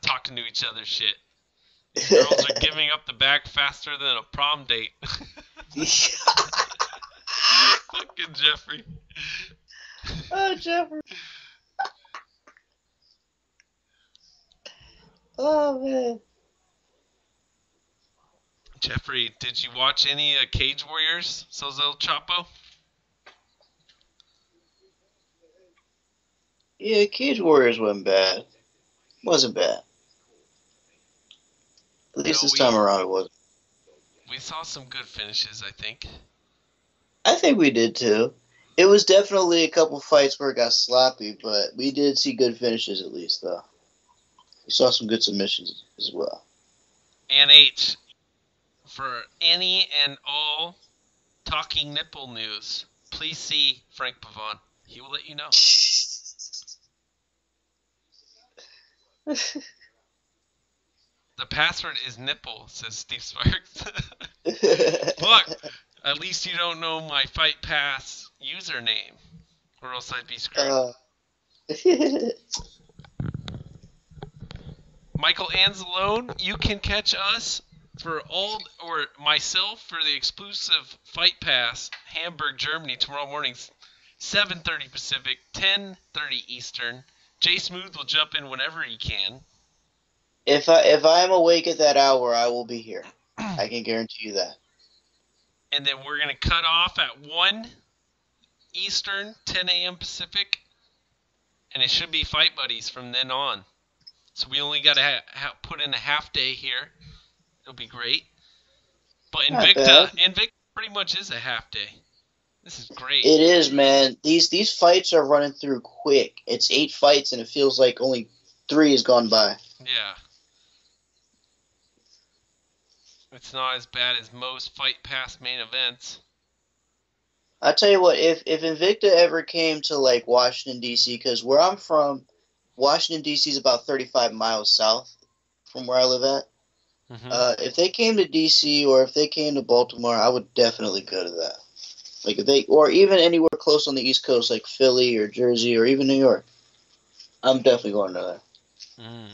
talking to each other shit. These girls are giving up the bag faster than a prom date. Fucking Jeffrey. Oh, Jeffrey. Oh, man. Jeffrey, did you watch any Cage Warriors, Sozel Chapo? Yeah, Cage Warriors wasn't bad. Wasn't bad. At least this time around it wasn't. We saw some good finishes, I think. I think we did too. It was definitely a couple fights where it got sloppy, but we did see good finishes at least, though. We saw some good submissions as well. And H, for any and all talking nipple news, please see Frank Pavon. He will let you know. The password is nipple, says Steve Sparks. Look, at least you don't know my Fight Pass username, or else I'd be screwed. Michael Anzalone, you can catch us or myself for the exclusive Fight Pass, Hamburg, Germany, tomorrow morning, 7:30 Pacific, 10:30 Eastern. Jay Smooth will jump in whenever he can. If I am awake at that hour, I will be here. I can guarantee you that. and then we're gonna cut off at 1 Eastern, 10 a.m. Pacific, and it should be Fight Buddies from then on. So we only gotta put in a half day here. It'll be great. But Not bad. Invicta pretty much is a half day. This is great. It is, man. These fights are running through quick. It's 8 fights, and it feels like only 3 has gone by. Yeah. It's not as bad as most Fight Pass main events. I tell you what, if Invicta ever came to like Washington D.C., because where I'm from, Washington D.C. is about 35 miles south from where I live at. Mm-hmm. If they came to D.C. or if they came to Baltimore, I would definitely go to that. Like if they, or even anywhere close on the East Coast, like Philly or Jersey or even New York, I'm definitely going to there.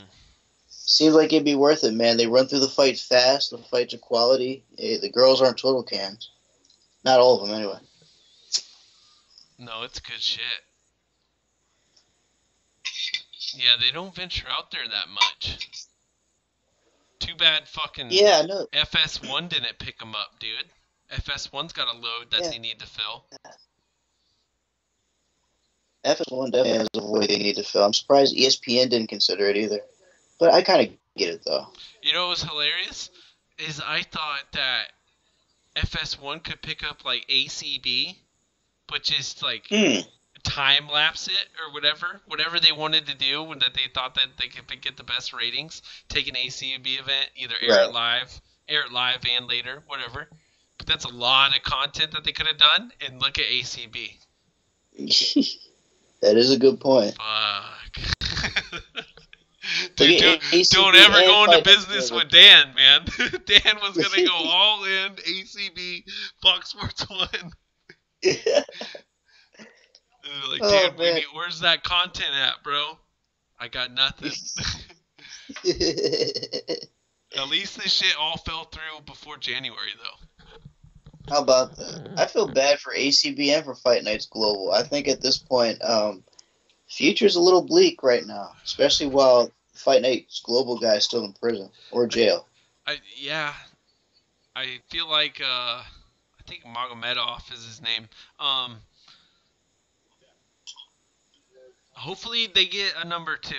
Seems like it'd be worth it, man. They run through the fights fast. The fights are quality. The girls aren't total cans. Not all of them, anyway. No, it's good shit. Yeah, they don't venture out there that much. Too bad fucking No. FS1 didn't pick them up, dude. FS1's got a load that they need to fill. FS1 definitely has a void they need to fill. I'm surprised ESPN didn't consider it either. But I kind of get it, though. You know what was hilarious? Is I thought that FS1 could pick up, like, ACB, but just, like, time-lapse it or whatever they wanted to do when that they thought that they could get the best ratings. Take an ACB event, either air it live and later, whatever. But that's a lot of content that they could have done, and look at ACB. That is a good point. Fuck. Dude, don't ever go into business with Dan, man. Dan was going to go all in, ACB, Fox Sports 1. Like, dude, where's that content at, bro? I got nothing. At least this shit all fell through before January, though. How about that? I feel bad for ACB and for Fight Nights Global. I think at this point, future's a little bleak right now, especially while Fight Nights Global guy is still in prison or jail. I feel like I think Magomedov is his name. Hopefully they get a number 2,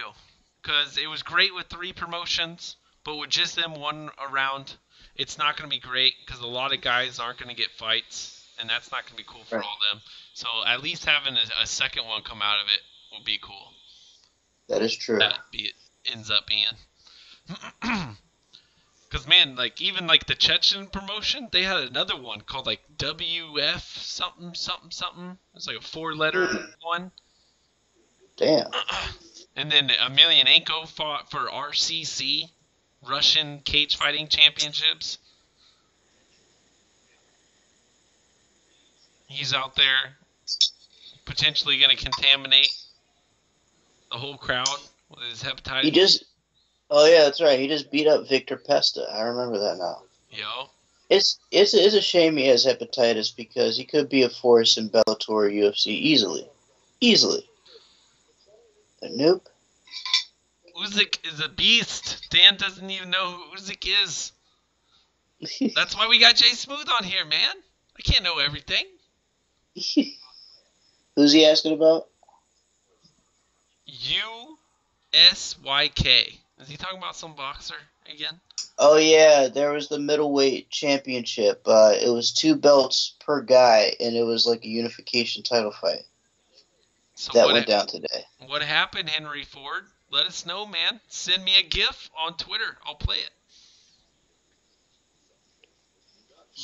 because it was great with 3 promotions, but with just them one around, it's not going to be great because a lot of guys aren't going to get fights, and that's not going to be cool for all of them. So at least having a second one come out of it would be cool. That is true. Ends up being. Because, man, like, even, like, the Chechen promotion, they had another one called, like, WF something, something, something. It's like a 4-letter one. Damn. And then Emelianenko fought for RCC, Russian Cage Fighting Championships. He's out there potentially going to contaminate the whole crowd with his hepatitis. Oh yeah, that's right. He just beat up Victor Pesta. I remember that now. Yo. It's a shame he has hepatitis because he could be a force in Bellator or UFC easily. But nope. Usyk is a beast. Dan doesn't even know who Usyk is. That's why we got Jay Smooth on here, man. I can't know everything. Who's he asking about? USYK. Is he talking about some boxer again? Oh yeah, there was the middleweight championship. It was 2 belts per guy, and it was like a unification title fight. So that went down today. What happened, Henry Ford? Let us know, man. Send me a GIF on Twitter. I'll play it.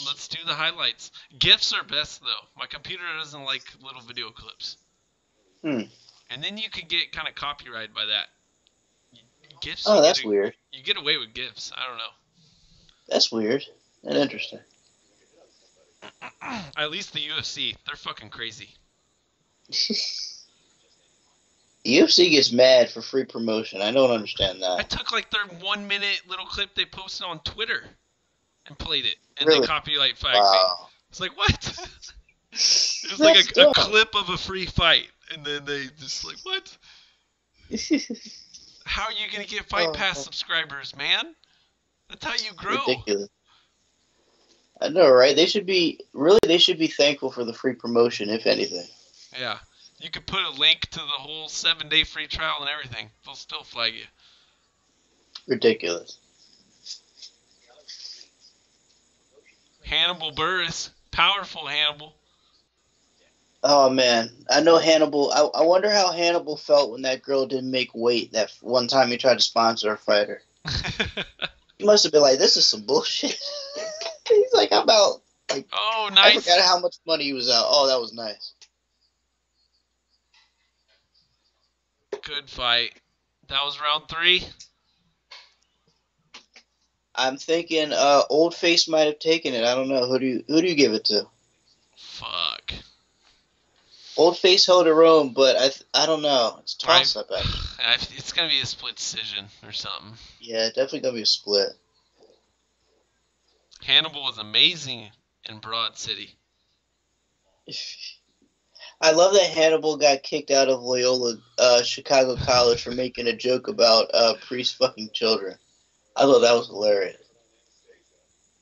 Let's do the highlights. GIFs are best, though. My computer doesn't like little video clips. And then you could get kind of copyrighted by that. GIFs. Oh, that's weird. You get away with GIFs. I don't know. That's weird and interesting. At least the UFC. They're fucking crazy. The UFC gets mad for free promotion. I don't understand that. I took like their 1-minute little clip they posted on Twitter and played it. And really? They copyright flagged me. It's like, what? It was like a clip of a free fight. And then they just like, what? How are you going to get Fight Pass subscribers, man? That's how you grow. Ridiculous. I know, right? They should be thankful for the free promotion, if anything. Yeah. You could put a link to the whole 7-day free trial and everything. They'll still flag you. Ridiculous. Hannibal Burris. Powerful Hannibal. Oh man, I know Hannibal. I wonder how Hannibal felt when that girl didn't make weight that one time he tried to sponsor a fighter. He must have been like, "This is some bullshit." He's like, "I'm out." Like, Oh, I nice. forgot how much money he was out. Oh, that was nice. Good fight. That was round 3. I'm thinking, Old Face might have taken it. I don't know. Who do you give it to? Fuck. Old Face held her own, but I don't know. It's toss up. It's gonna be a split decision or something. Yeah, definitely gonna be a split. Hannibal was amazing in Broad City. I love that Hannibal got kicked out of Loyola Chicago College for making a joke about priest fucking children. I thought that was hilarious.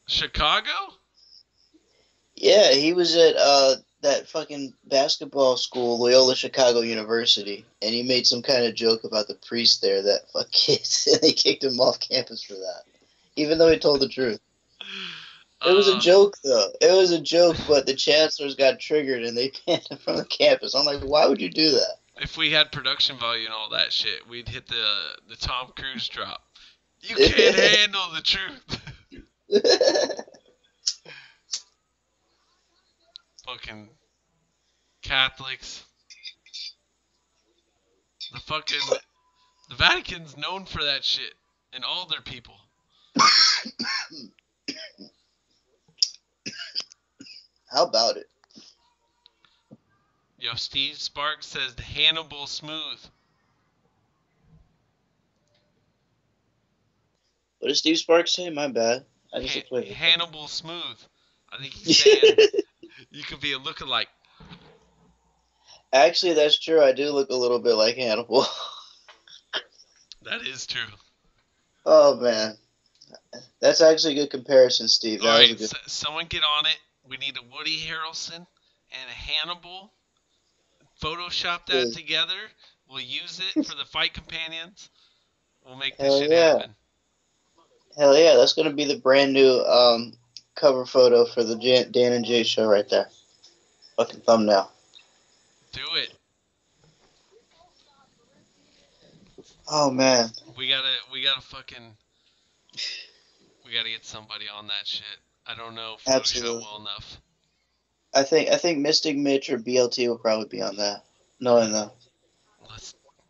Chicago? Yeah, he was at that fucking basketball school, Loyola Chicago University, and he made some kind of joke about the priest there that fuck kids, and they kicked him off campus for that, even though he told the truth. It was a joke, though. It was a joke, but the chancellors got triggered and they banned him from the campus. I'm like, why would you do that? If we had production value and all that shit, we'd hit the Tom Cruise drop. You can't handle the truth. Fucking Catholics. The Vatican's known for that shit and all their people. How about it? Yo, Steve Sparks says Hannibal smooth. What did Steve Sparks say? My bad. I just Hannibal smooth. I think he's saying you could be a lookalike. Actually, that's true. I do look a little bit like Hannibal. That is true. Oh, man. That's actually a good comparison, Steve. All right, someone get on it. We need a Woody Harrelson and a Hannibal. Photoshop that together. We'll use it for the fight companions. We'll make this shit happen. Hell yeah, that's going to be the brand new cover photo for the Dan and Jay show right there. Fucking thumbnail. Do it. Oh man. We gotta get somebody on that shit. I don't know Photoshop well enough. I think Mystic Mitch or BLT will probably be on that. Knowing that.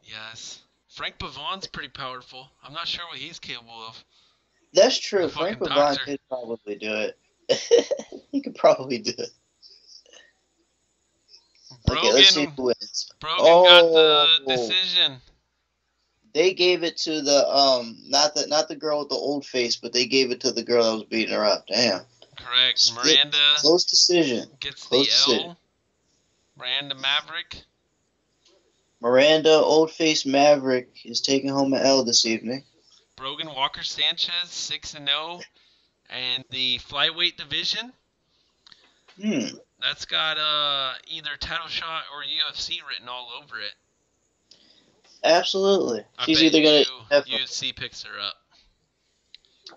Yes. Frank Pavon's pretty powerful. I'm not sure what he's capable of. That's true. Frank Pavon could probably do it. He could probably do it. Brogan, okay, let's see who wins. Brogan got the decision. They gave it to the not the girl with the old face, but they gave it to the girl that was beating her up. Damn. Correct. Miranda. Close decision. Gets the L. Miranda Maverick. Miranda Old Face Maverick is taking home an L this evening. Brogan Walker Sanchez 6-0, and the flyweight division. That's got either title shot or UFC written all over it. Absolutely. She's either gonna UFC picks her up.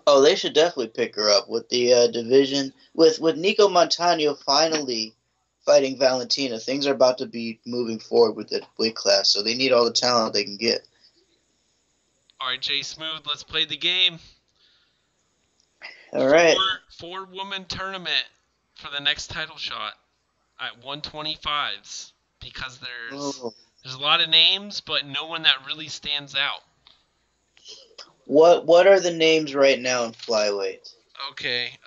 Oh, they should definitely pick her up with the division with Nico Montano finally fighting Valentina. Things are about to be moving forward with the weight class, so they need all the talent they can get. All right, Jay Smooth, let's play the game. All right. Four-woman tournament for the next title shot at 125s because there's a lot of names, but no one that really stands out. What are the names right now in flyweight? Okay.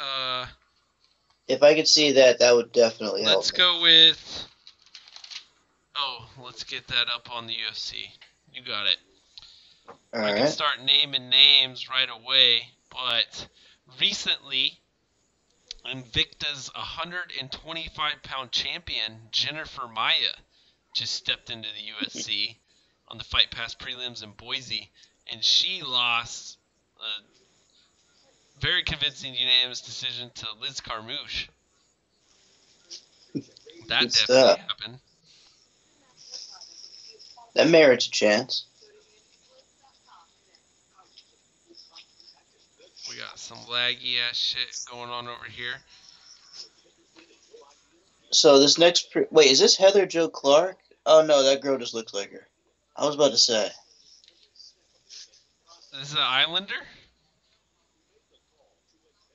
If I could see that would definitely help. Let's go with. Oh, let's get that up on the UFC. You got it. I can start naming names right away, but recently, Invicta's 125-pound champion, Jennifer Maia, just stepped into the UFC on the Fight Pass prelims in Boise, and she lost very convincing unanimous decision to Liz Carmouche. That Good definitely stuff. happened. That merits a chance. We got some laggy ass shit going on over here. So this next... Wait, is this Heather Jo Clark? Oh, no, that girl just looks like her. I was about to say. This is an Islander?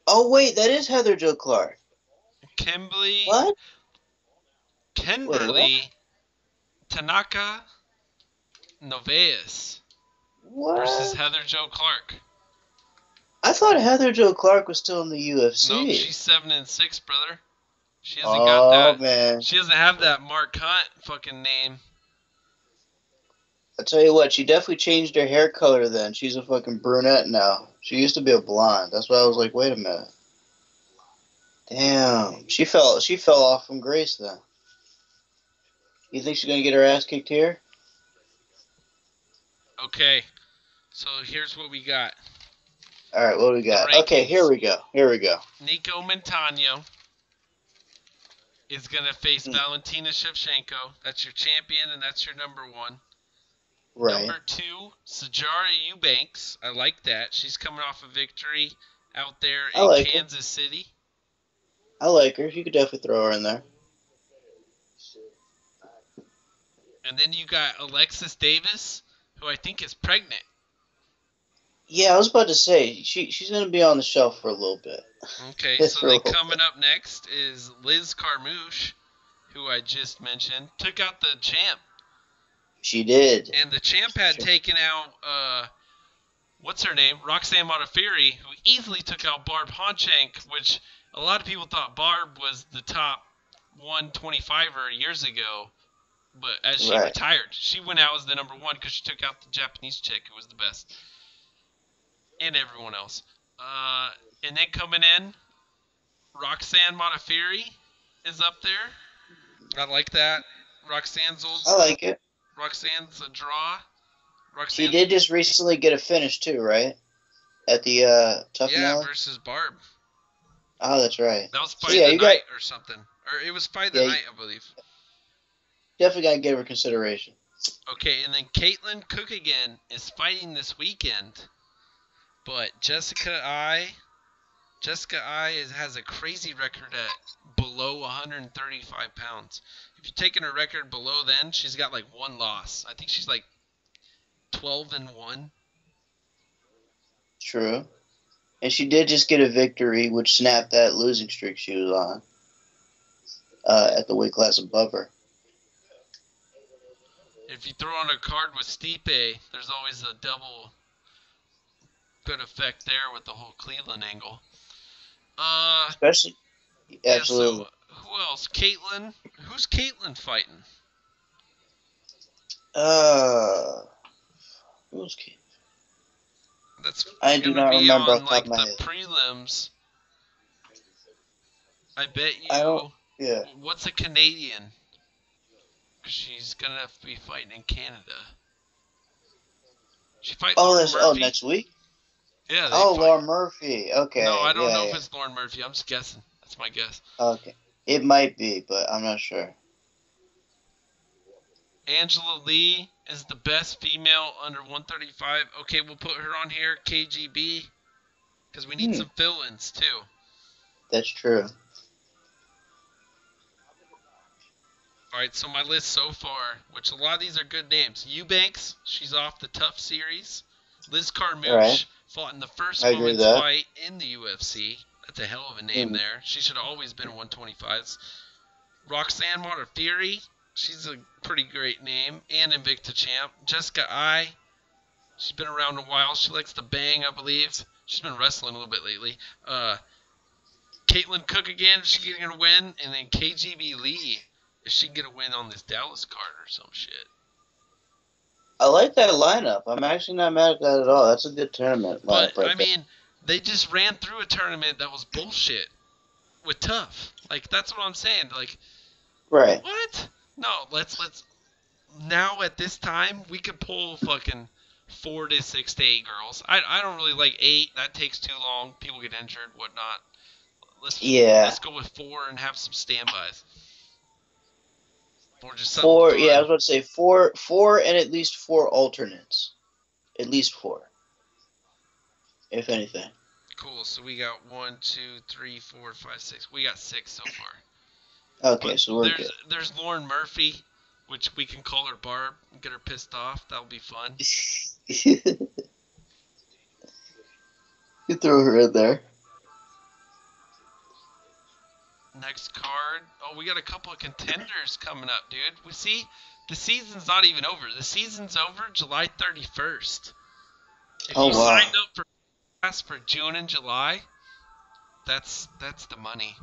Oh, wait, that is Heather Jo Clark. Kimberly What? Wait, what? Tanaka Noveas versus What? Heather Jo Clark. I thought Heather Jo Clark was still in the Nope, UFC. she's 7-6, brother. She hasn't got Oh, that. man. She doesn't have that Mark Hunt fucking name. I tell you what, she definitely changed her hair color then. She's a fucking brunette now. She used to be a blonde. That's why I was like, wait a minute. Damn. She fell off from grace then. You think she's gonna get her ass kicked here? Okay, so here's what we got. Alright, what do we got? Okay, here we go. Nico Montano is going to face Valentina Shevchenko. That's your champion, and that's your number one. Right. Number 2, Sijara Eubanks. I like that. She's coming off a victory out there in Kansas City. I like her. You could definitely throw her in there. And then you got Alexis Davis, who I think is pregnant. Yeah, I was about to say, she's going to be on the shelf for a little bit. Okay, so then coming up next is Liz Carmouche, who I just mentioned, took out the champ. She did. And the champ had taken out, what's her name? Roxanne Modafferi, who easily took out Barb Honchank, which a lot of people thought Barb was the top 125er years ago. But as she retired, she went out as the number 1 because she took out the Japanese chick who was the best. And everyone else. And then coming in, Roxanne Modafferi is up there. I like that. Roxanne's old. I like it. Roxanne's a draw. She did just recently get a finish too, right? At the Tough Nelly? Versus Barb. Oh, that's right. That was Fight the Night or something. Or it was Fight the Night, I believe. Definitely got to give her consideration. Okay, and then Caitlin Cook again is fighting this weekend. But Jessica I has a crazy record at below 135 pounds. If you're taking her record below then, she's got like 1 loss. I think she's like 12-1. True. And she did just get a victory, which snapped that losing streak she was on at the weight class above her. If you throw on a card with Stipe, there's always a double good effect there with the whole Cleveland angle. Especially, absolutely. So who else? Caitlin. Who's Caitlin fighting? Who's Caitlin? I do not remember off the top of my the head. prelims. I bet you. I don't. Yeah. What's a Canadian? She's gonna be fighting in Canada. She fights. Next week. Yeah. Lauren Murphy. Okay. No, I don't know if it's Lauren Murphy. I'm just guessing. That's my guess. Okay. It might be, but I'm not sure. Angela Lee is the best female under 135. Okay, we'll put her on here. KGB. Because we need some fill-ins, too. That's true. Alright, so my list so far, which a lot of these are good names. Eubanks, she's off the Tough series. Liz Carmouche fought in the first women's fight in the UFC. That's a hell of a name there. She should have always been 125s. Roxanne Modafferi, she's a pretty great name. And Invicta champ. Jessica I, she's been around a while. She likes to bang, I believe. She's been wrestling a little bit lately. Caitlin Cook again, she's getting a win. And then KGB Lee, if she can get a win on this Dallas card or some shit. I like that lineup. I'm actually not mad at that at all. That's a good tournament. But, I mean, they just ran through a tournament that was bullshit with Tough. Like, that's what I'm saying. Like, right. What? No, let's now at this time, we could pull fucking 4 to 6 to 8 girls. I don't really like 8. That takes too long. People get injured, whatnot. Yeah. Let's go with 4 and have some standbys. Or just something 4. fun. Yeah, I was about to say 4, and at least 4 alternates. At least 4, if anything. Cool. So we got 1, 2, 3, 4, 5, 6. We got 6 so far. Okay, so we're good. There's Lauren Murphy, which we can call her Barb and get her pissed off. That'll be fun. You throw her in there. Next card. Oh, we got a couple of contenders coming up, dude. We see the season's not even over. The season's over July 31st. If you signed up for pass for June and July, that's the money.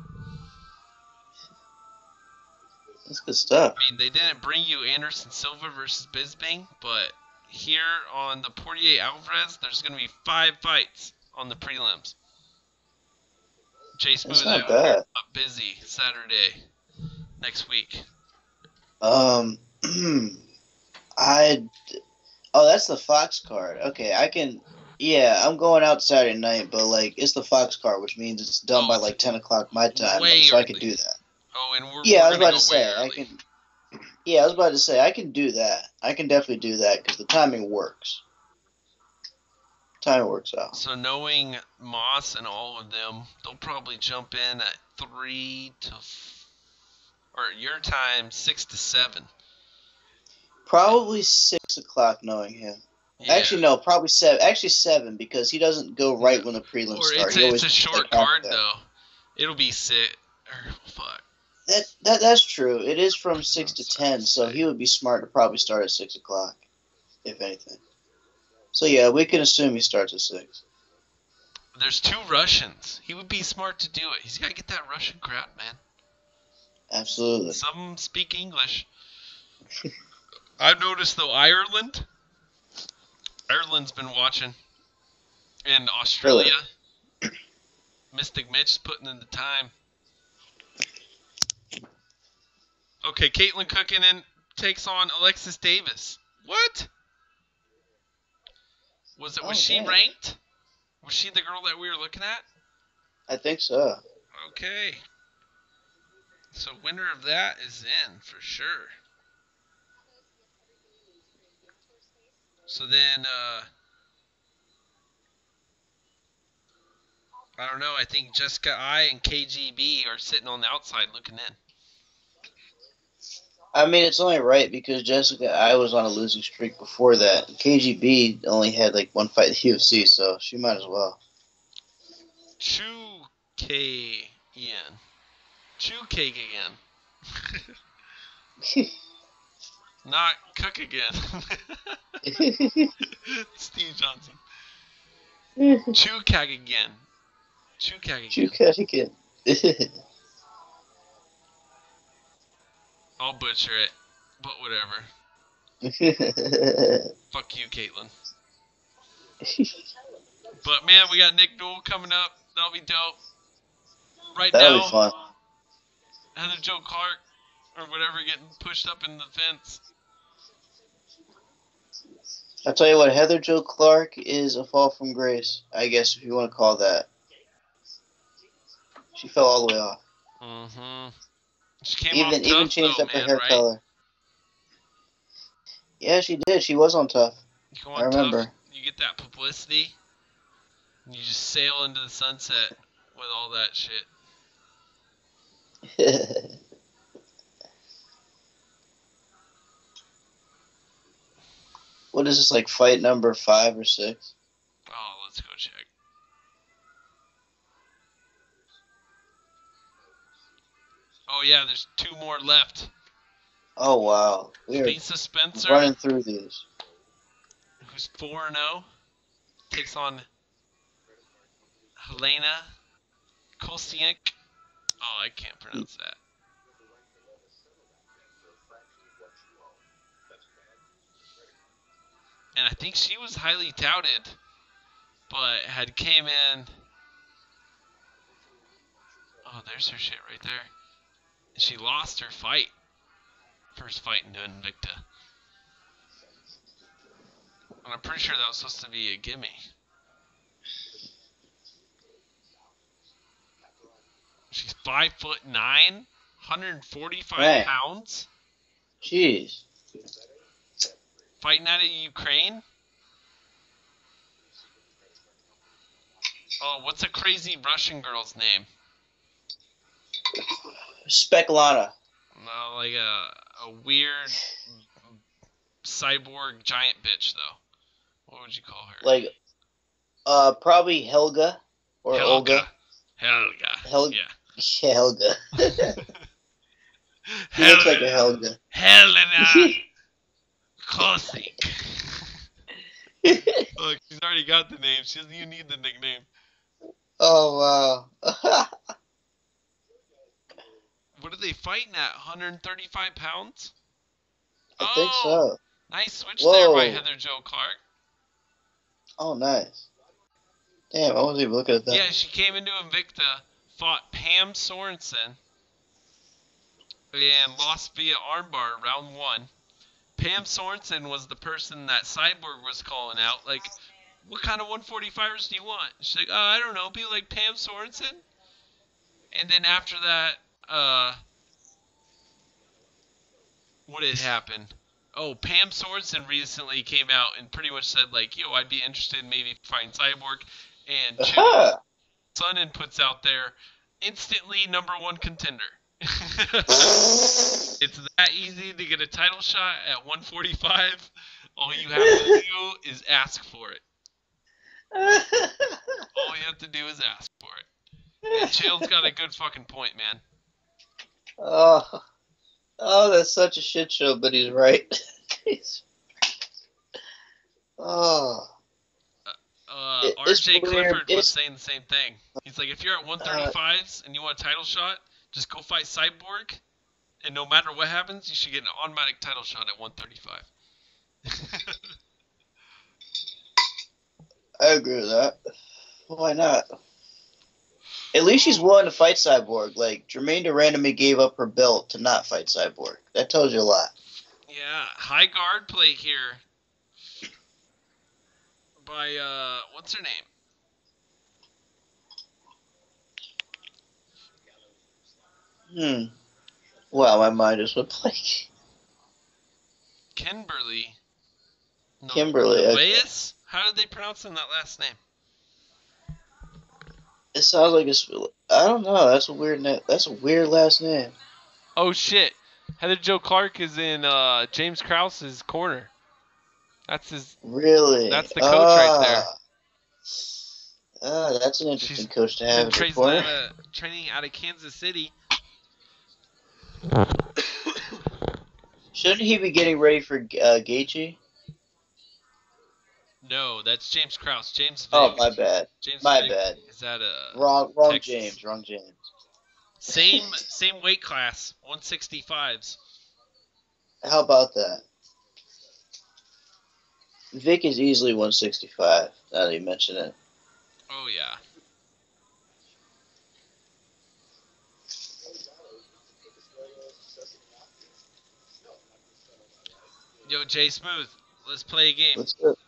That's good stuff. I mean, they didn't bring you Anderson Silva versus Bisping, but here on the Poirier Alvarez, there's going to be 5 fights on the prelims. Jay Smooth up busy Saturday next week. Oh, that's the Fox card. Okay, I can. Yeah, I'm going out Saturday night, but like it's the Fox card, which means it's done by like 10 o'clock my time, so I can do that. Oh, and we're I was about to say I can. Yeah, I was about to say I can do that. I can definitely do that because the timing works. Timing works out. So knowing Moss and all of them, they'll probably jump in at 3 to, or your time 6 to 7. Probably 6 o'clock, knowing him. Yeah. Actually, no, probably 7. Actually, 7 because he doesn't go right when the prelims start. It's a short card though. It'll be 6. Or fuck. That's true. It is from 6 to 10, so he would be smart to probably start at 6 o'clock, if anything. So yeah, we can assume he starts at 6. There's 2 Russians. He would be smart to do it. He's got to get that Russian crowd, man. Absolutely. Some of them speak English. I've noticed though, Ireland's been watching. In Australia, really? Mystic Mitch's putting in the time. Okay, Caitlin Cookinen takes on Alexis Davis. What? Was she ranked? Was she the girl that we were looking at? I think so. Okay. So winner of that is in for sure. So then, I don't know. I think Jessica I and KGB are sitting on the outside looking in. I mean, it's only right because Jessica I was on a losing streak before that. KGB only had like 1 fight in the UFC, so she might as well. Chu K again. Not Cook again. Steve Johnson. Chukag again. I'll butcher it, but whatever. Fuck you, Caitlin. But man, we got Nick Newell coming up. That'll be dope. That'll be fun. Heather Jo Clark or whatever getting pushed up in the fence. I'll tell you what, Heather Jo Clark is a fall from grace, I guess, if you want to call that. She fell all the way off. Mm-hmm. She came off tough, even changed up her hair right? color. Yeah, she did. She was on tough. I remember. Tough, you get that publicity, and you just sail into the sunset with all that shit. What is this, like fight number 5 or 6? Oh, let's go check. Oh yeah, there's 2 more left. Oh wow, we're Lisa Spencer running through these. Who's 4-0, takes on Helena Kosiek. Oh, I can't pronounce that. And I think she was highly touted, but had came in. Oh, there's her shit right there. She lost her fight. First fight into Invicta. And I'm pretty sure that was supposed to be a gimme. She's 5'9", 145 Man. pounds. Jeez. Fighting out of Ukraine. Oh, what's a crazy Russian girl's name? Spekulana. No, like a weird cyborg giant bitch though. What would you call her? Like, probably Helga or Olga. Helga. Yeah. Yeah, Helga. She looks like a Helga. Helena Kosik. Look, she's already got the name. She doesn't even need the nickname. Oh, wow. What are they fighting at? 135 pounds? I think so. Nice switch Whoa. there by Heather Jo Clark. Oh, nice. Damn, I wasn't even looking at that. Yeah, she came into Invicta, fought Pam Sorensen, and lost via armbar round 1. Pam Sorensen was the person that Cyborg was calling out. Like, what kind of 145ers do you want? She's like, I don't know, be like Pam Sorensen. And then after that, what had happened? Oh, Pam Sorensen recently came out and pretty much said, like, yo, I'd be interested in maybe fighting Cyborg. And Sonnen puts out there, instantly #1 contender. It's that easy to get a title shot at 145. All you have to do is ask for it. All you have to do is ask for it. And Chill's got a good fucking point, man. Oh, that's such a shit show, but he's right. RJ Clifford was saying the same thing. He's like, if you're at 135s and you want a title shot, just go fight Cyborg, and no matter what happens, you should get an automatic title shot at 135. I agree with that. Why not? At least she's willing to fight Cyborg. Like, Jermaine Durandamy gave up her belt to not fight Cyborg. That tells you a lot. Yeah, high guard play here by, what's her name? Wow, my mind just went blank. Kimberly. No, Kimberly. Reyes? How did they pronounce that last name? It sounds like it's. I don't know. That's a weird name. That's a weird last name. Oh shit! Heather Jo Clark is in James Krause's corner. That's his. Really? That's the coach right there. That's an interesting coach to have. Training out of Kansas City. Shouldn't he be getting ready for Gaethje? No, that's James Krause. James Vick. Oh, my bad. My bad. Is that a wrong James? Wrong James. Same weight class, 165s. How about that? Vic is easily 165. Now that you mention it. Oh yeah. Yo, Jay Smooth, let's play a game. Let's do it.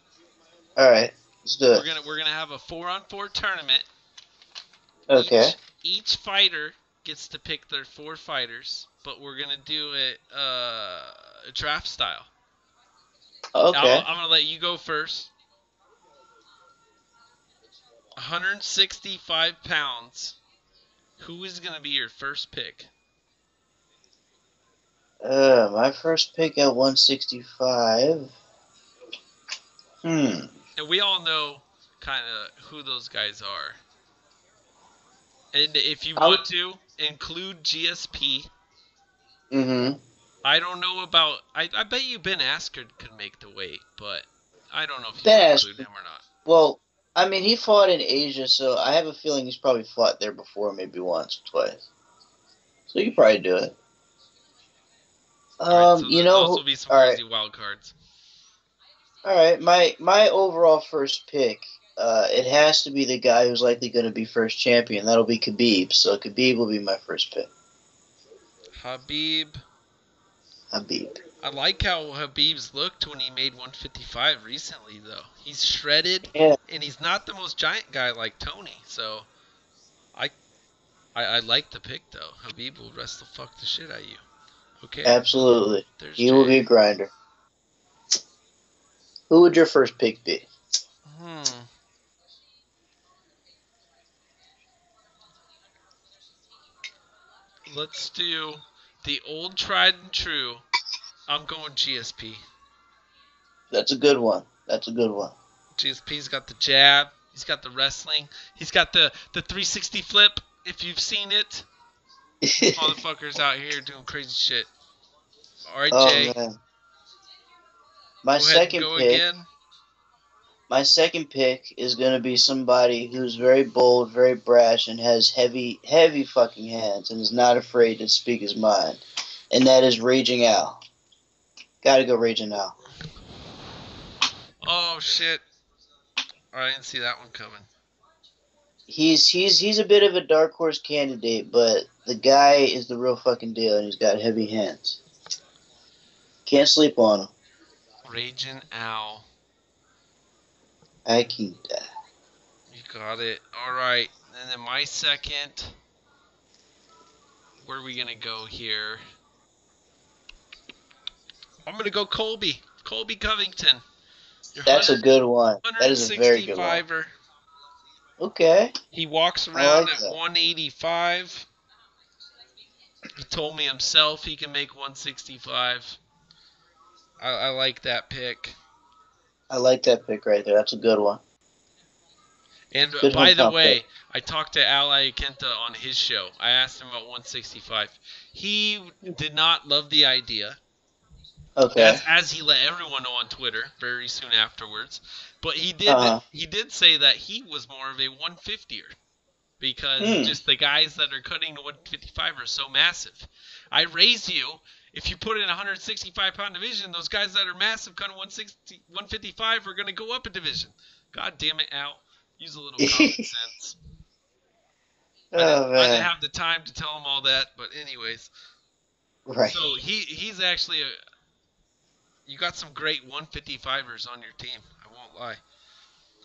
All right, let's do it. We're gonna have a 4-on-4 tournament. Okay. Each fighter gets to pick their 4 fighters, but we're gonna do it draft style. Okay. I'm gonna let you go first. 165 pounds. Who is gonna be your first pick? My first pick at 165. And we all know kind of who those guys are. And if you want to include GSP. I don't know about. I bet you Ben Askren could make the weight, but I don't know if you can include him or not. Well, I mean, he fought in Asia, so I have a feeling he's probably fought there before, maybe once or twice. So you can probably do it. So those will be some crazy wild cards. All right, my overall first pick, it has to be the guy who's likely going to be first champion. That'll be Khabib. So Khabib will be my first pick. Habib. I like how Habib's looked when he made 155 recently, though. He's shredded, Yeah, and he's not the most giant guy like Tony. So I I like the pick though. Habib will wrestle fuck the shit out of you. Okay, absolutely. there's He will Jay. be a grinder. Who would your first pick be? Hmm. Let's do the old tried and true. I'm going GSP. That's a good one. That's a good one. GSP's got the jab. He's got the wrestling. He's got the 360 flip. If you've seen it, this motherfucker's out here doing crazy shit. All right, Oh Jay. man. My Go ahead and second go pick. again. My second pick is going to be somebody who's very bold, very brash, and has heavy, heavy fucking hands, and is not afraid to speak his mind. And that is Raging Al. Gotta go Raging Al. Oh shit! I didn't see that one coming. He's a bit of a dark horse candidate, but the guy is the real fucking deal, and he's got heavy hands. Can't sleep on him. Raging Al. I keep that. You got it. All right. And then my second. Where are we gonna go here? I'm gonna go Colby. Colby Covington. Your That's a good one. That is a very good one. 165er. Okay, He walks I around like at that. 185. He told me himself he can make 165. I like that pick. I like that pick right there. That's a good one. And Good by the hometown way, pick. I talked to Al Iaquinta on his show. I asked him about 165. He did not love the idea, Okay. as he let everyone know on Twitter very soon afterwards. But Uh-huh. he did say that he was more of a 150er because Hmm. just the guys that are cutting to 155 are so massive. I raise you. If you put in a 165 pound division, those guys that are massive cutting 160, 155 are going to go up a division. God damn it, Al. Use a little common sense. Oh I didn't man. have the time to tell him all that, but anyways. Right. So he's actually you got some great 155ers on your team. I won't lie.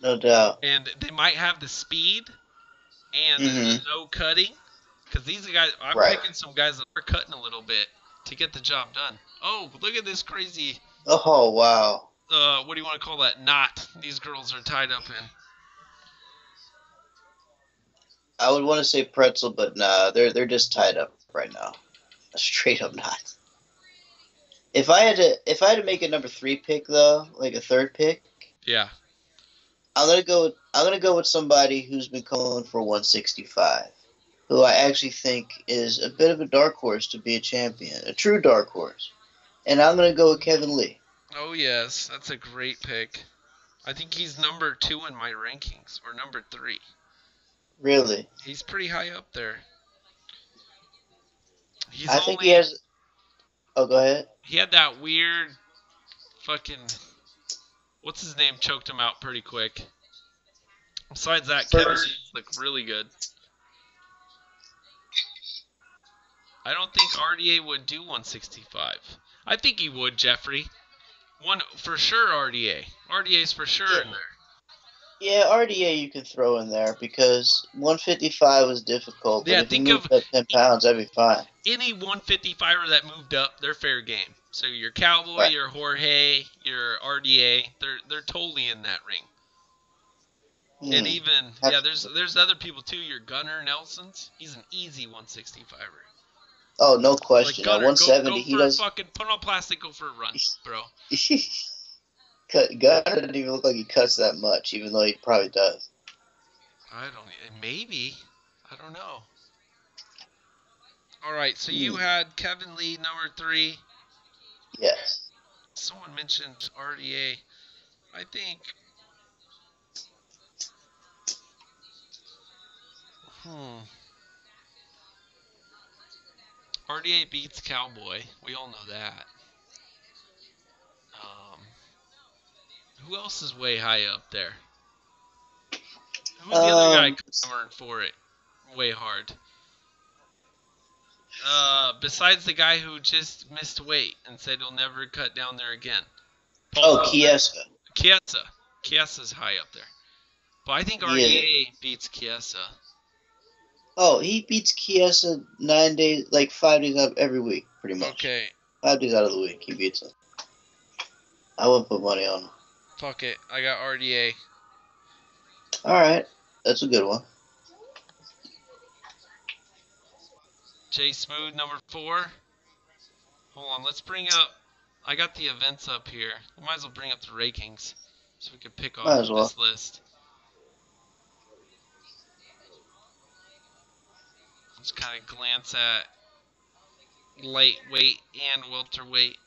No doubt. And they might have the speed and Mm-hmm. no cutting. Because these guys, I'm Right. picking some guys that are cutting a little bit to get the job done. Oh, look at this crazy, Oh wow. what do you want to call that? Knot these girls are tied up in. I would want to say pretzel, but nah, they're just tied up right now. Straight up not. If I had to make a number 3 pick though, like a third pick, Yeah. I'm gonna go with somebody who's been calling for 165, who I actually think is a bit of a dark horse to be a champion, a true dark horse, and I'm gonna go with Kevin Lee. Oh, yes. That's a great pick. I think he's number 2 in my rankings, or number 3. Really, He's pretty high up there. He's I think he only, has. Oh, go ahead. he had that weird fucking, what's his name, choked him out pretty quick. Besides that, Kevin First, Lee's look really good. I don't think RDA would do 165. I think he would, Jeffrey. One for sure, RDA. RDA's for sure yeah, in there. yeah, RDA you can throw in there because 155 was difficult, but Yeah, if he think of moved up 10 pounds, that'd be fine. any 155er that moved up, they're fair game. So your Cowboy, Right. your Jorge, your RDA, they're totally in that ring. And Hmm. even yeah, there's other people too. Your Gunnar Nelson's, he's an easy 165er. Oh, no Like question. At Gunnar, go 170, he for a does. fucking put on plastic, go for a run, bro. Gunner doesn't even look like he cuts that much, even though he probably does. I don't maybe I don't know. All right, so you Hmm. had Kevin Lee number 3. Yes. Someone mentioned RDA. I think. RDA beats Cowboy. We all know that. Um, who else is way high up there? Who's the other guy Um. clamoring for it way hard? Besides the guy who just missed weight and said he'll never cut down there again. Oh, Chiesa. Chiesa. Chiesa's high up there. But I think Yeah. RDA beats Chiesa. Oh, he beats Chiesa 9 days, like 5 days out every week, pretty much. Okay. 5 days out of the week, he beats him. I wouldn't put money on him. Fuck it. I got RDA. Alright, that's a good one. J Smooth, number 4. Hold on, let's bring up... I got the events up here. We might as well bring up the rankings so we can pick off of this list. Let's kind of glance at lightweight and welterweight.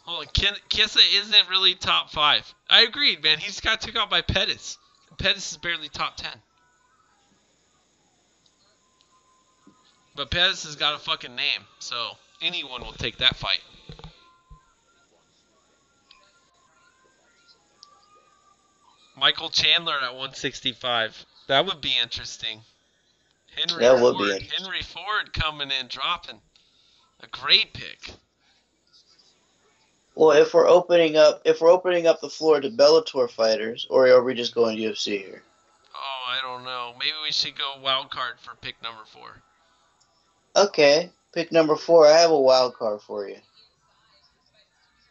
Hold on, Chiesa isn't really top 5. I agreed, man. He just got took out by Pettis. Pettis is barely top 10. But Pettis has got a fucking name, so anyone will take that fight. Michael Chandler at 165. That would be interesting. Henry Ford coming in, dropping. A great pick. Well, if we're opening up the floor to Bellator fighters, or are we just going UFC here? Oh, I don't know. Maybe we should go wild card for pick number 4. Okay, pick number 4. I have a wild card for you.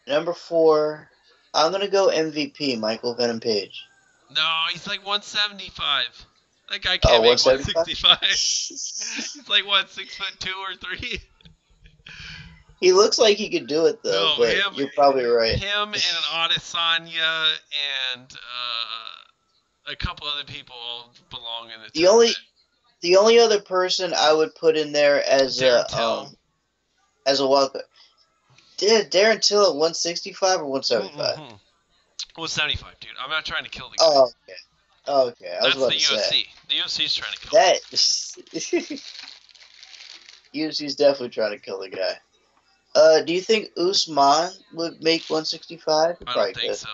Number 4, I'm gonna go MVP, Michael Venom Page. No, he's like 175. That guy can't make 165. He's like what, 6'2" or 3? He looks like he could do it though, but you're probably right. Him and Adesanya and a couple other people all belong in the The only other person I would put in there as a wild card. Darren Till at 165 or 175? 175, dude. I'm not trying to kill the guy. Oh, okay. Okay, I was about to say. That's the UFC. The UFC's trying to kill him. UFC's definitely trying to kill the guy. Do you think Usman would make 165? I don't think so.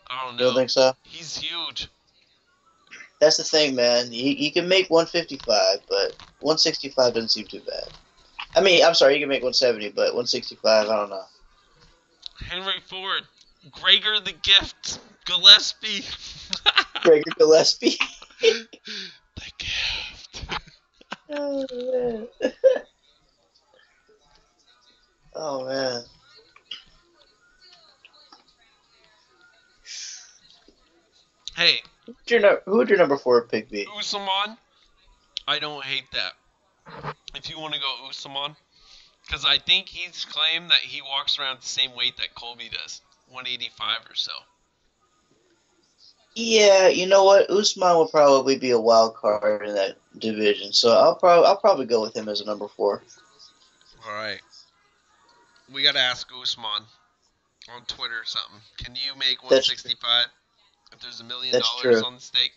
I don't know. You don't think so? He's huge. That's the thing, man. He can make 155, but 165 doesn't seem too bad. I mean, I'm sorry, he can make 170, but 165, I don't know. Henry Ford. Gregor the Gift. Gillespie. Gregor Gillespie. The Gift. Oh, man. Oh, man. Hey. Who would your number 4 pick be? Usman. I don't hate that. If you want to go Usman. Because I think he's claimed that he walks around the same weight that Colby does. 185 or so. Yeah, you know what? Usman would probably be a wild card in that division, so I'll probably go with him as a number 4. All right. We gotta ask Usman on Twitter or something. Can you make 165 if there's $1 million on the stake?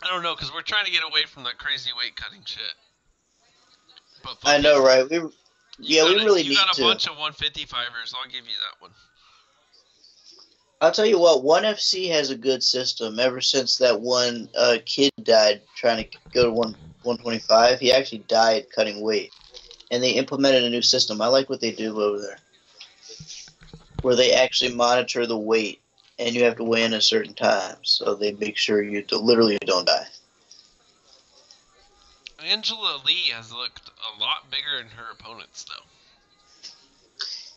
I don't know, because we're trying to get away from that crazy weight cutting shit. But I know, right? We really need to. You got a bunch of 155ers. I'll give you that one. I'll tell you what, ONE FC has a good system. Ever since that one kid died trying to go to 125, he actually died cutting weight. And they implemented a new system. I like what they do over there. Where they actually monitor the weight, and you have to weigh in a certain time. So they make sure you literally don't die. Angela Lee has looked a lot bigger than her opponents, though.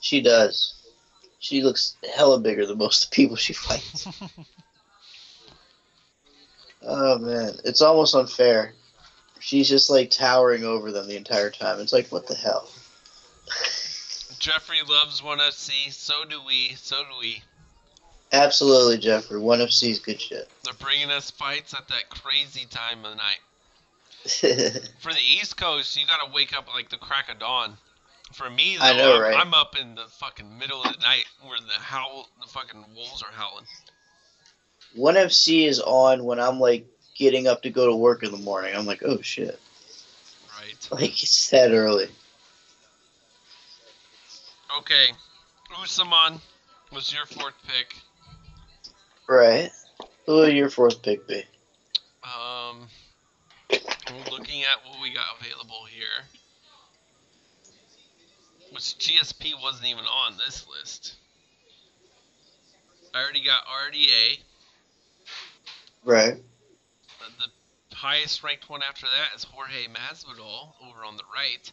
She does. She looks hella bigger than most of the people she fights. Oh, man. It's almost unfair. She's just, like, towering over them the entire time. It's like, what the hell? Jeffrey loves ONE FC. So do we. Absolutely, Jeffrey. ONE FC is good shit. They're bringing us fights at that crazy time of the night. For the East Coast, you gotta wake up like the crack of dawn. For me, though, I know, right? I'm up in the fucking middle of the night where the fucking wolves are howling. ONE FC is on when I'm like getting up to go to work in the morning. I'm like, oh shit. Right. Like it's that early. Okay. Usman was your 4th pick. Right. Who would your 4th pick be? Which GSP wasn't even on this list. I already got RDA. Right. The highest ranked one after that is Jorge Masvidal over on the right.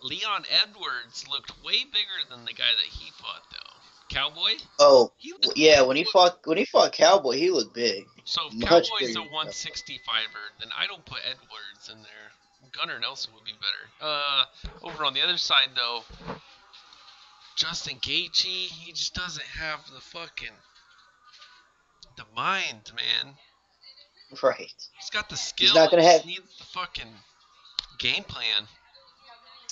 Leon Edwards looked way bigger than the guy that he fought, though. Cowboy? Oh, He looked, yeah. When he fought Cowboy, he looked big. So if Much Cowboy's a bigger. 165er, then I don't put Edwards in there. Gunnar Nelson would be better. Over on the other side, though, Justin Gaethje, he just doesn't have the mind, man. Right. He's got the skill. He's not gonna he have. needs the fucking game plan.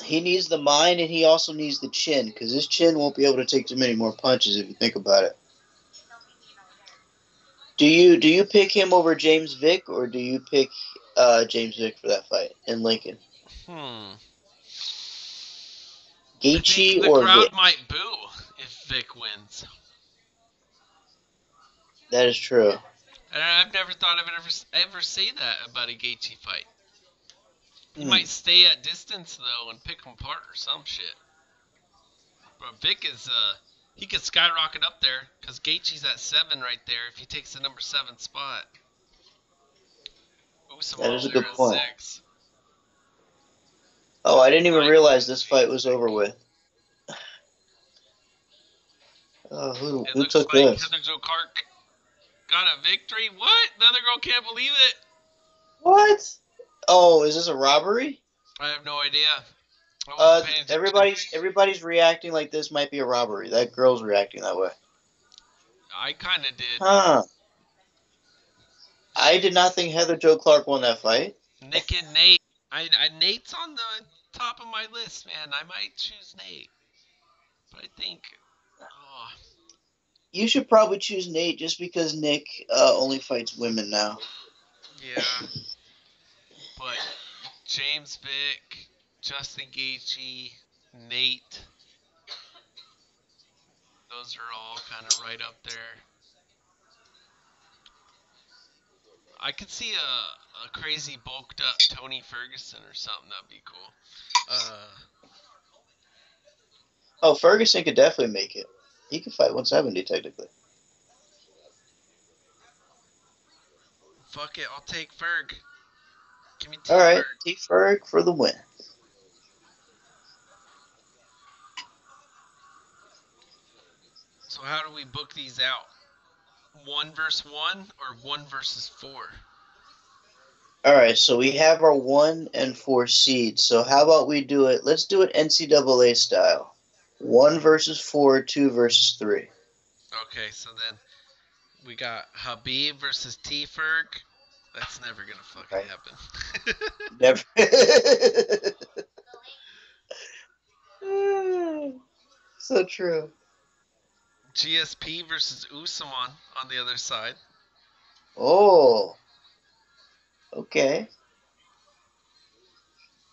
He needs the mind, and he also needs the chin, because his chin won't be able to take too many more punches if you think about it. Do you pick him over James Vick, or do you pick James Vick for that fight in Lincoln? I Gaethje think the or crowd Vick? might boo if Vic wins. That is true. And I've never thought I would ever say that about a Gaethje fight. He might stay at distance, though, and pick him apart or some shit. But Vic is, he could skyrocket up there, because Gaethje's at 7 right there if he takes the number 7 spot. That is a good at point. 6. Oh, I didn't even realize this fight was over with. Oh, who took like this? Heather Joe Clark got a victory. What? The other girl can't believe it. What? Oh, is this a robbery? I have no idea. Everybody's reacting like this might be a robbery. That girl's reacting that way. I kind of did. Huh. I did not think Heather Joe Clark won that fight. Nick and Nate. Nate's on the top of my list, man. I might choose Nate. But I think... Oh. You should probably choose Nate just because Nick only fights women now. Yeah. But James Vick, Justin Gaethje, Nate... Those are all kind of right up there. I could see a crazy bulked up Tony Ferguson or something. That'd be cool. Oh, Ferguson could definitely make it. He could fight 170 technically. Fuck it, I'll take Ferg. Give me All right, Ferg. T Ferg for the win. So how do we book these out? 1 versus 1 or 1 versus 4? All right, so we have our 1 and 4 seeds. So how about we do it? Let's do it NCAA style. 1 versus 4, 2 versus 3. Okay, so then we got Habib versus T Ferg. That's never gonna fucking happen. Never. So true. GSP versus Usman on the other side. Oh. Okay.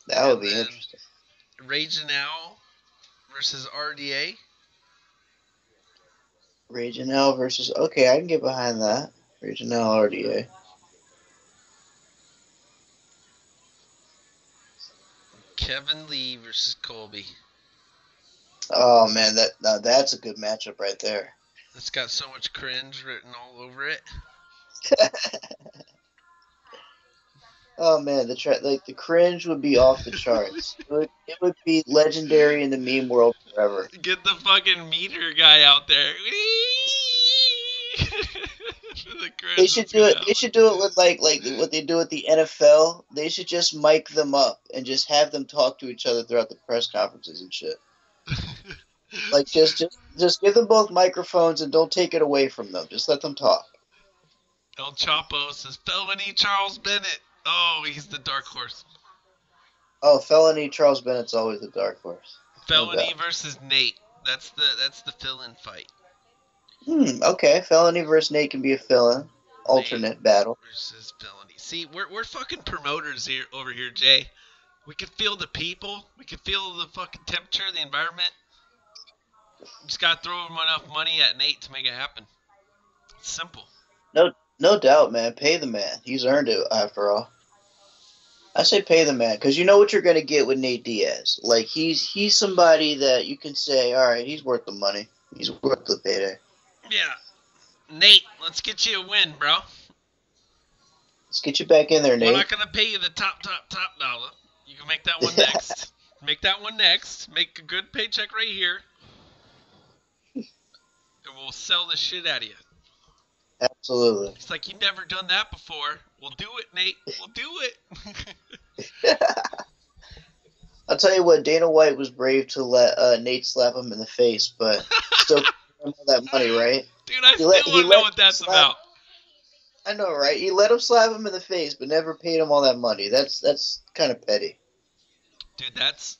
That would be interesting. Reginal versus RDA. Reginal versus... Okay, I can get behind that. Reginal RDA. Kevin Lee versus Colby. Oh, man, that's a good matchup right there. It's got so much cringe written all over it. Oh man, the cringe would be off the charts. It would be legendary in the meme world forever. Get the fucking meter guy out there. They should do it. They should do it with like what they do at the NFL. They should just mic them up and just have them talk to each other throughout the press conferences and shit. Like just give them both microphones and don't take it away from them. Just let them talk. El Chapo says felony Charles Bennett. Oh, he's the dark horse. Oh, felony Charles Bennett's always the dark horse. Felony versus Nate. That's the fill-in fight. Okay. Felony versus Nate can be a fill-in. Alternate battle. Versus Felony. See, we're fucking promoters over here, Jay. We can feel the people. We can feel the fucking temperature, the environment. Just gotta throw him enough money at Nate to make it happen. It's simple. No doubt, man. Pay the man. He's earned it after all. I say pay the man because you know what you're gonna get with Nate Diaz. Like he's somebody that you can say, all right, he's worth the money. He's worth the payday. Yeah. Nate, let's get you a win, bro. Let's get you back in there, We're not Nate. gonna pay you the top dollar. You can make that one next. Make that one next. Make a good paycheck right here, and we'll sell the shit out of you. Absolutely. It's like you've never done that before. We'll do it, Nate. We'll do it. I'll tell you what, Dana White was brave to let Nate slap him in the face, but still gave him all that money, right? Dude, I He still let want he to know let what that's slap. about. I know, right? He let him slap him in the face, but never paid him all that money. That's kind of petty. Dude, that's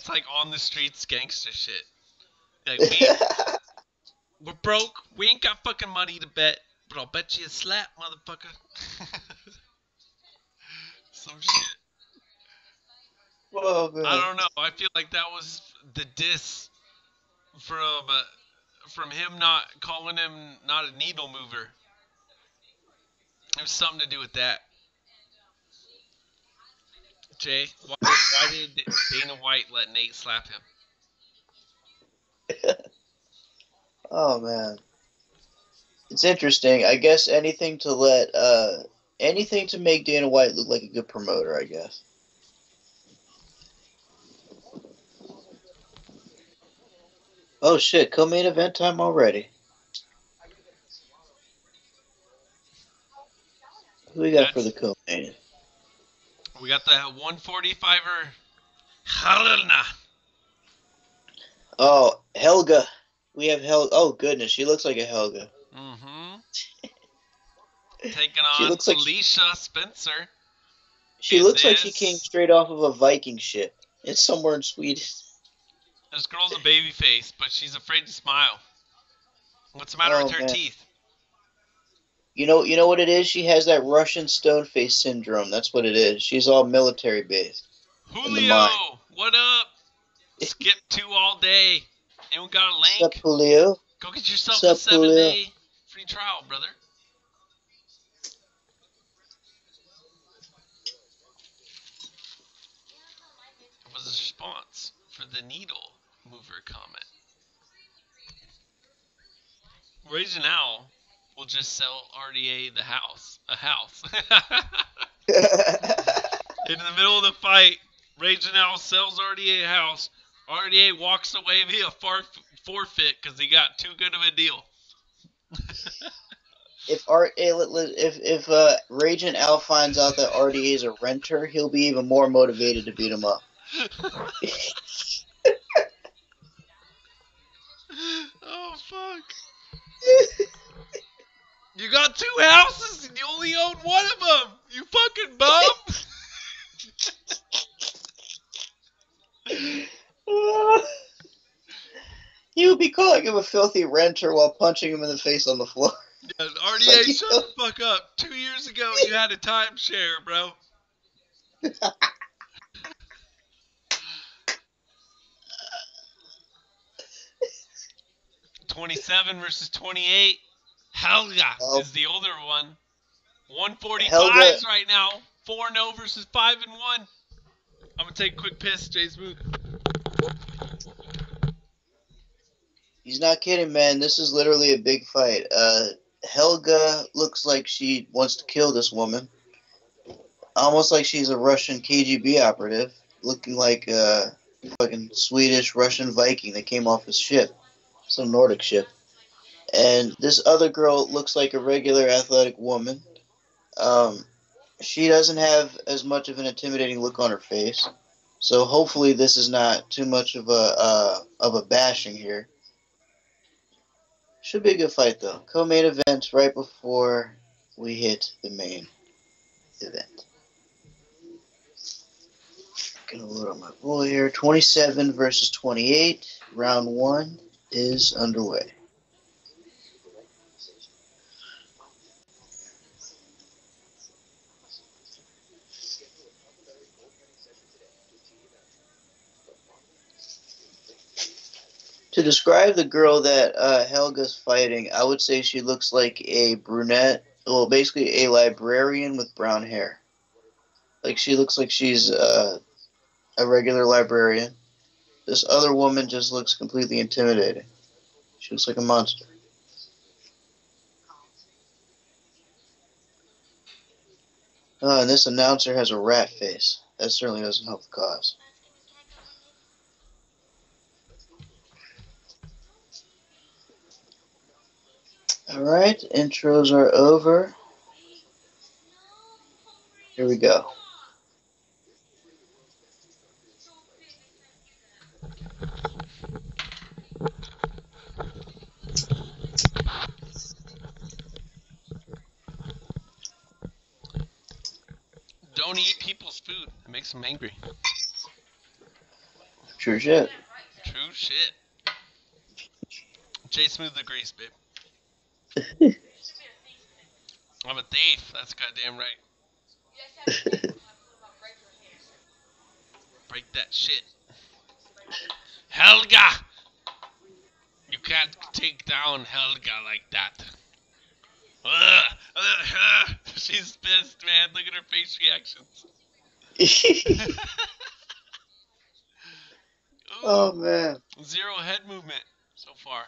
like on the streets gangster shit. Like we're broke. We ain't got fucking money to bet, but I'll bet you a slap, motherfucker. Some shit. Whoa, I man. don't know. I feel like that was the diss from him not calling him not a needle mover. It was something to do with that. Jay, why did Dana White let Nate slap him? Oh man, it's interesting. I guess anything to make Dana White look like a good promoter. I guess. Oh shit, co-main event time already. Who we got for That's the co-main? we got the 145er Helena. Oh, Helga. We have Helga. Oh goodness, she looks like a Helga. Mm-hmm. Taking She on looks like Felicia Spencer. she And looks like she came straight off of a Viking ship. It's somewhere in Sweden. this girl's a baby face, but she's afraid to smile. What's the matter with Oh her man. teeth? You know what it is? She has that Russian stone face syndrome. That's what it is. She's all military based in the mind. Julio, what up? Skip 2 all day. Anyone got a Sup, link? Julio? Go get yourself a Sup, Julio? 7-day free trial, brother. It was a response for the needle mover comment. Raging Owl will just sell RDA a house. In the middle of the fight, Raging Owl sells RDA a house. RDA walks away via forfeit because he got too good of a deal. if Raging Al finds out that RDA is a renter, he'll be even more motivated to beat him up. Oh fuck! You got 2 houses and you only own one of them. You fucking bum. He would be calling him a filthy renter while punching him in the face on the floor. Yeah, RDA, shut the fuck up. 2 years ago, you had a timeshare, bro. 27 versus 28. Helga is the older one. 145s right now. 4-0 versus 5-1. I'm gonna take a quick piss, Jay Smook. He's not kidding, man. This is literally a big fight. Helga looks like she wants to kill this woman. Almost like she's a Russian KGB operative, looking like a fucking Swedish Russian Viking that came off his ship, some Nordic ship. And this other girl looks like a regular athletic woman. She doesn't have as much of an intimidating look on her face, so hopefully this is not too much of a bashing here. Should be a good fight though. Co-main event right before we hit the main event. Gonna load up my bull here. 27 versus 28. Round 1 is underway. To describe the girl that Helga's fighting, I would say she looks like a brunette, well, basically a librarian with brown hair. Like she looks like she's a regular librarian. This other woman just looks completely intimidating. She looks like a monster. And this announcer has a rat face. That certainly doesn't help the cause. Alright, intros are over. Here we go. Don't eat people's food. It makes them angry. True shit. True shit. J Smooth agrees, babe. I'm a thief. That's goddamn right. Break that shit. Helga! You can't take down Helga like that. She's pissed, man. Look at her face reactions. Oh man. 0 head movement so far.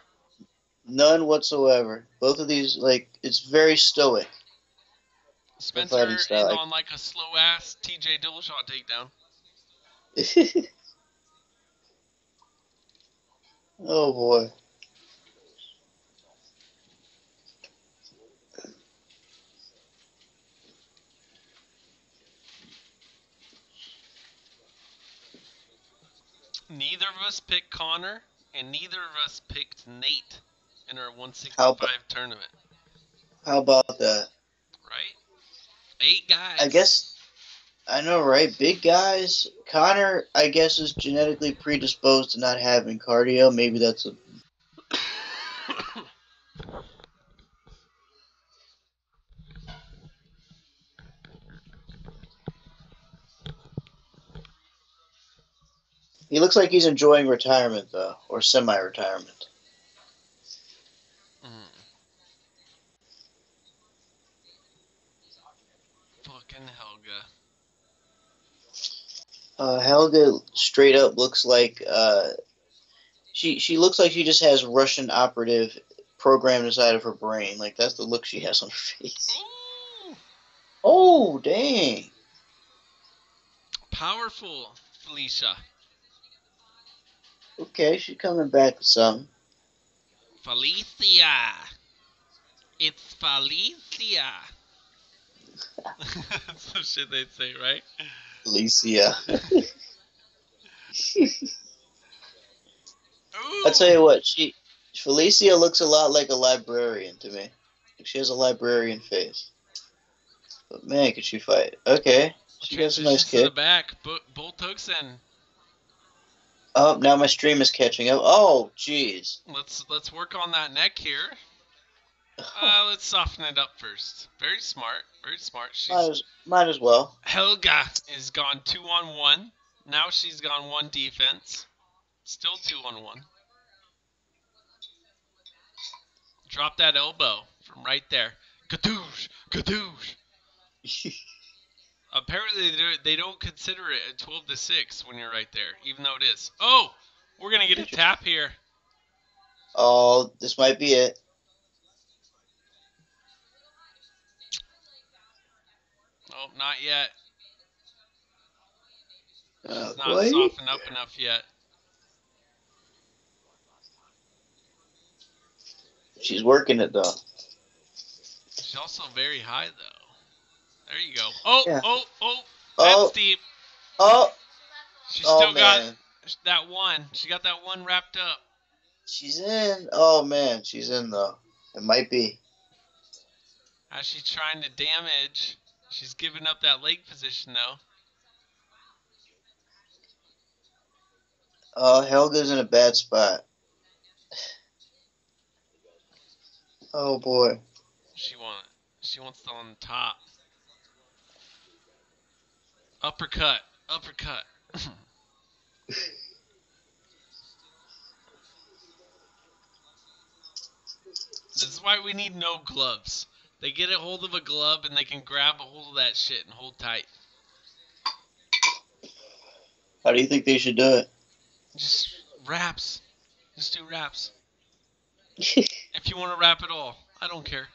None whatsoever. Both of these, like, it's very stoic. Spencer style. in on like a slow ass TJ Dillashaw takedown. Oh boy. Neither of us picked Connor, and neither of us picked Nate in our 165 tournament. How about that? Right? 8 guys. I guess, I know, right? Big guys. Connor, I guess, is genetically predisposed to not having cardio. Maybe that's a... He looks like he's enjoying retirement, though, or semi-retirement. Fucking Helga. Helga straight up looks like she looks like she just has Russian operative programmed inside of her brain. Like that's the look she has on her face. Ooh. Oh dang! Powerful, Felicia. Okay, she's coming back with something. Felicia. It's Felicia. That's some shit they'd say, right? Felicia. I tell you what, Felicia looks a lot like a librarian to me. She has a librarian face. But man, could she fight? Okay, she got some nice to kick. the back. Bolt hooks in. Oh, now my stream is catching up. Oh, jeez. Let's work on that neck here. Let's soften it up first. Very smart. Very smart. Might as well. Helga is gone 2-on-1. Now she's gone 1 defense. Still 2-on-1. Drop that elbow from right there. Kadoosh! Kadoosh! Apparently they don't consider it a 12-6 when you're right there, even though it is. Oh! We're going to get a tap here. Oh, this might be it. Oh, not yet. She's not Boy. softened up enough yet. She's working it, though. She's also very high, though. There you go. Oh, Yeah. oh. Oh. That's deep. Oh. She still got that one. She got that one wrapped up. She's in. Oh, man. She's in, though. It might be. As she's trying to damage. She's giving up that leg position, though. Oh, Helga's in a bad spot. Oh, boy. She wants the on top. Uppercut. This is why we need no gloves. They get a hold of a glove and they can grab a hold of that shit and hold tight. How do you think they should do Just raps. Just do raps. it? If you want to rap at all, I don't care.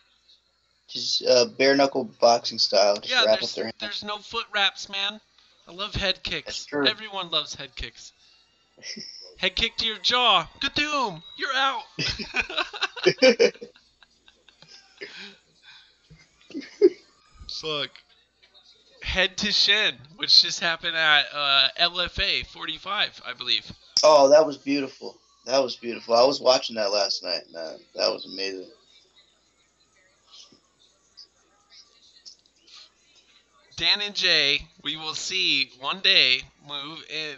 Just bare knuckle boxing style. Just Yeah, wrap up their hands. there's no foot raps, man. I love head That's kicks. true. Everyone loves head kicks. Head kick to your jaw. Kadoom! You're out. Look. Head to shin, which just happened at LFA 45, I believe. Oh, that was beautiful. That was beautiful. I was watching that last night, man. That was amazing. Dan and Jay, we will see one day move in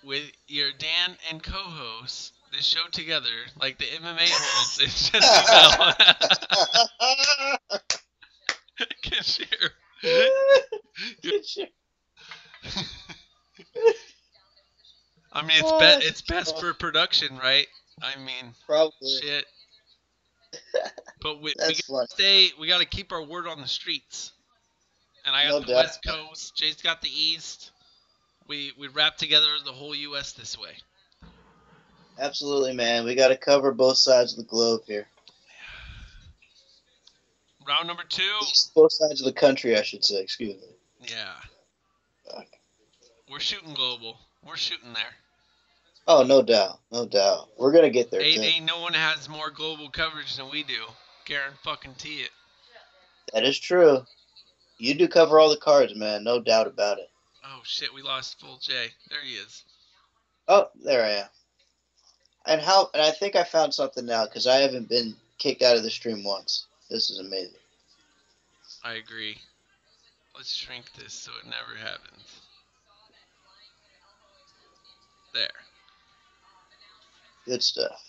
with your Dan and co-hosts the show together like the MMA holds. It's just Cashier. I mean, it's best for production, right? I mean, probably. Shit. But we got to keep our word on the streets. And I got the West Coast. Jay's got the East. We wrap together the whole U.S. this way. Absolutely, man. We got to cover both sides of the globe here. Round number 2. Both sides of the country, I should say. Excuse me. Yeah. Fuck. We're shooting global. We're shooting there. Oh, no doubt. No doubt. We're going to get there, too. Ain't no one has more global coverage than we do. Guarantee it. That is true. You do cover all the cards, man. No doubt about it. Oh, shit. We lost Full J. There he is. Oh, there I am. And I think I found something now, because I haven't been kicked out of the stream once. This is amazing. I agree. Let's shrink this so it never happens. There. Good stuff.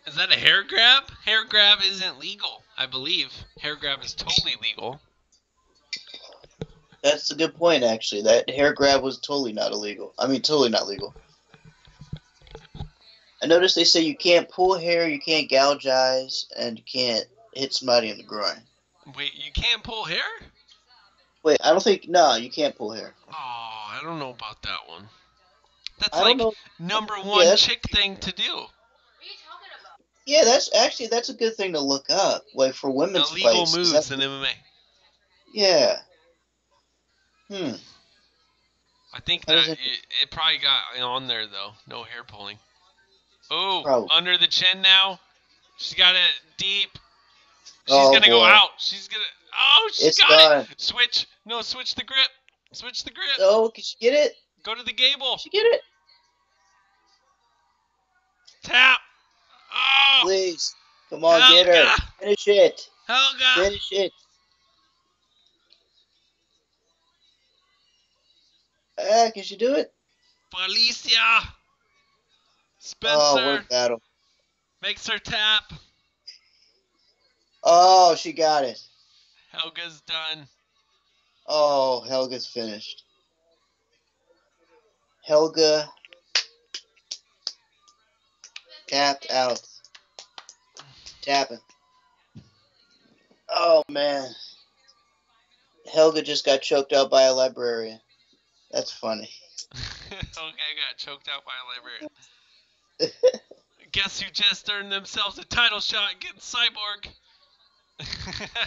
Is that a hair grab? Hair grab isn't legal, I believe. Hair grab is totally legal. That's a good point, actually. That hair grab was totally not illegal. I mean, totally not legal. I noticed they say you can't pull hair, you can't gouge eyes, and you can't hit somebody in the groin. Wait, you can't pull hair? Wait, I don't think... No, you can't pull hair. Oh, I don't know about that one. That's like number one chick thing to do. Yeah, that's a good thing to look up. Like, for women's fights. Illegal moves in MMA. Yeah. I think that it probably got on there, though. No hair pulling. Oh, under the chin now. She's got it deep. She's going to go out. She's going to... Oh, she's got it. Switch. No, switch the grip. Switch the grip. Oh, can she get it? Go to the gable. Can she get it? Tap. Oh. Please. Come on, Helga. Get her. Finish it. Helga. Finish it. Can she do it? Felicia. Spencer. Oh, what a battle. Makes her tap. Oh, she got it. Helga's done. Oh, Helga's finished. Helga tapped out. Tapping. Oh, man. Helga just got choked out by a librarian. That's funny. Helga got choked out by a librarian. Guess who just earned themselves a title shot against Cyborg?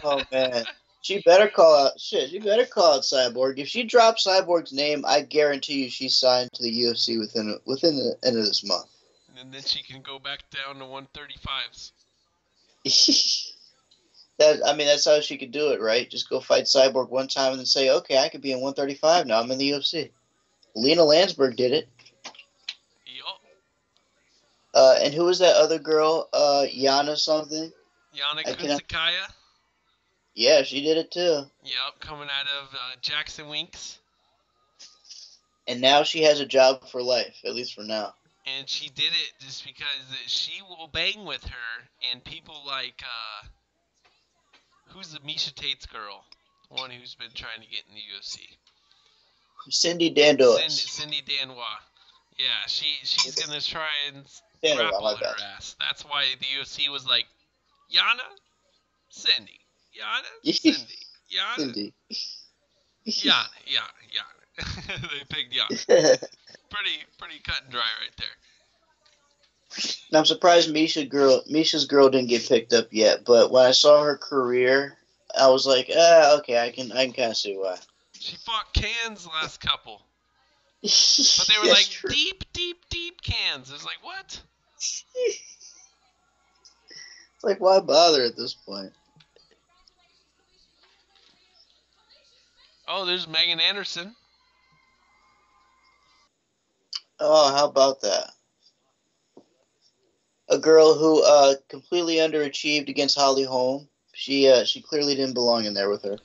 Oh, man. She better call out She better call out Cyborg. If she drops Cyborg's name, I guarantee you she's signed to the UFC within the end of this month. And then she can go back down to 135s. That's how she could do it, right? Just go fight Cyborg one time and then say, okay, I could be in 135 now. I'm in the UFC. Lena Landsberg did it. Yup. And who was that other girl? Yana something? Yana Kunzakaya? Yeah, she did it too. Yep, coming out of Jackson Winks. And now she has a job for life, at least for now. And she did it just because she will bang with her, and people like, who's the Misha Tate's girl? One who's been trying to get in the UFC. Cindy Dandois. Cindy Danois. Yeah, she's going to try and grapple her ass. That's why the UFC was like, Yana, Cindy. Yana, Cindy. Yeah, Indeed. yeah. They picked Jan. Pretty cut and dry right there. And I'm surprised Misha's girl didn't get picked up yet. But when I saw her career, I was like, okay, I can kind of see why. She fought cans last couple, but they were That's like true. deep cans. It was like, what? It's like, why bother at this point? Oh, there's Megan Anderson. Oh, how about that? A girl who completely underachieved against Holly Holm. She clearly didn't belong in there with her.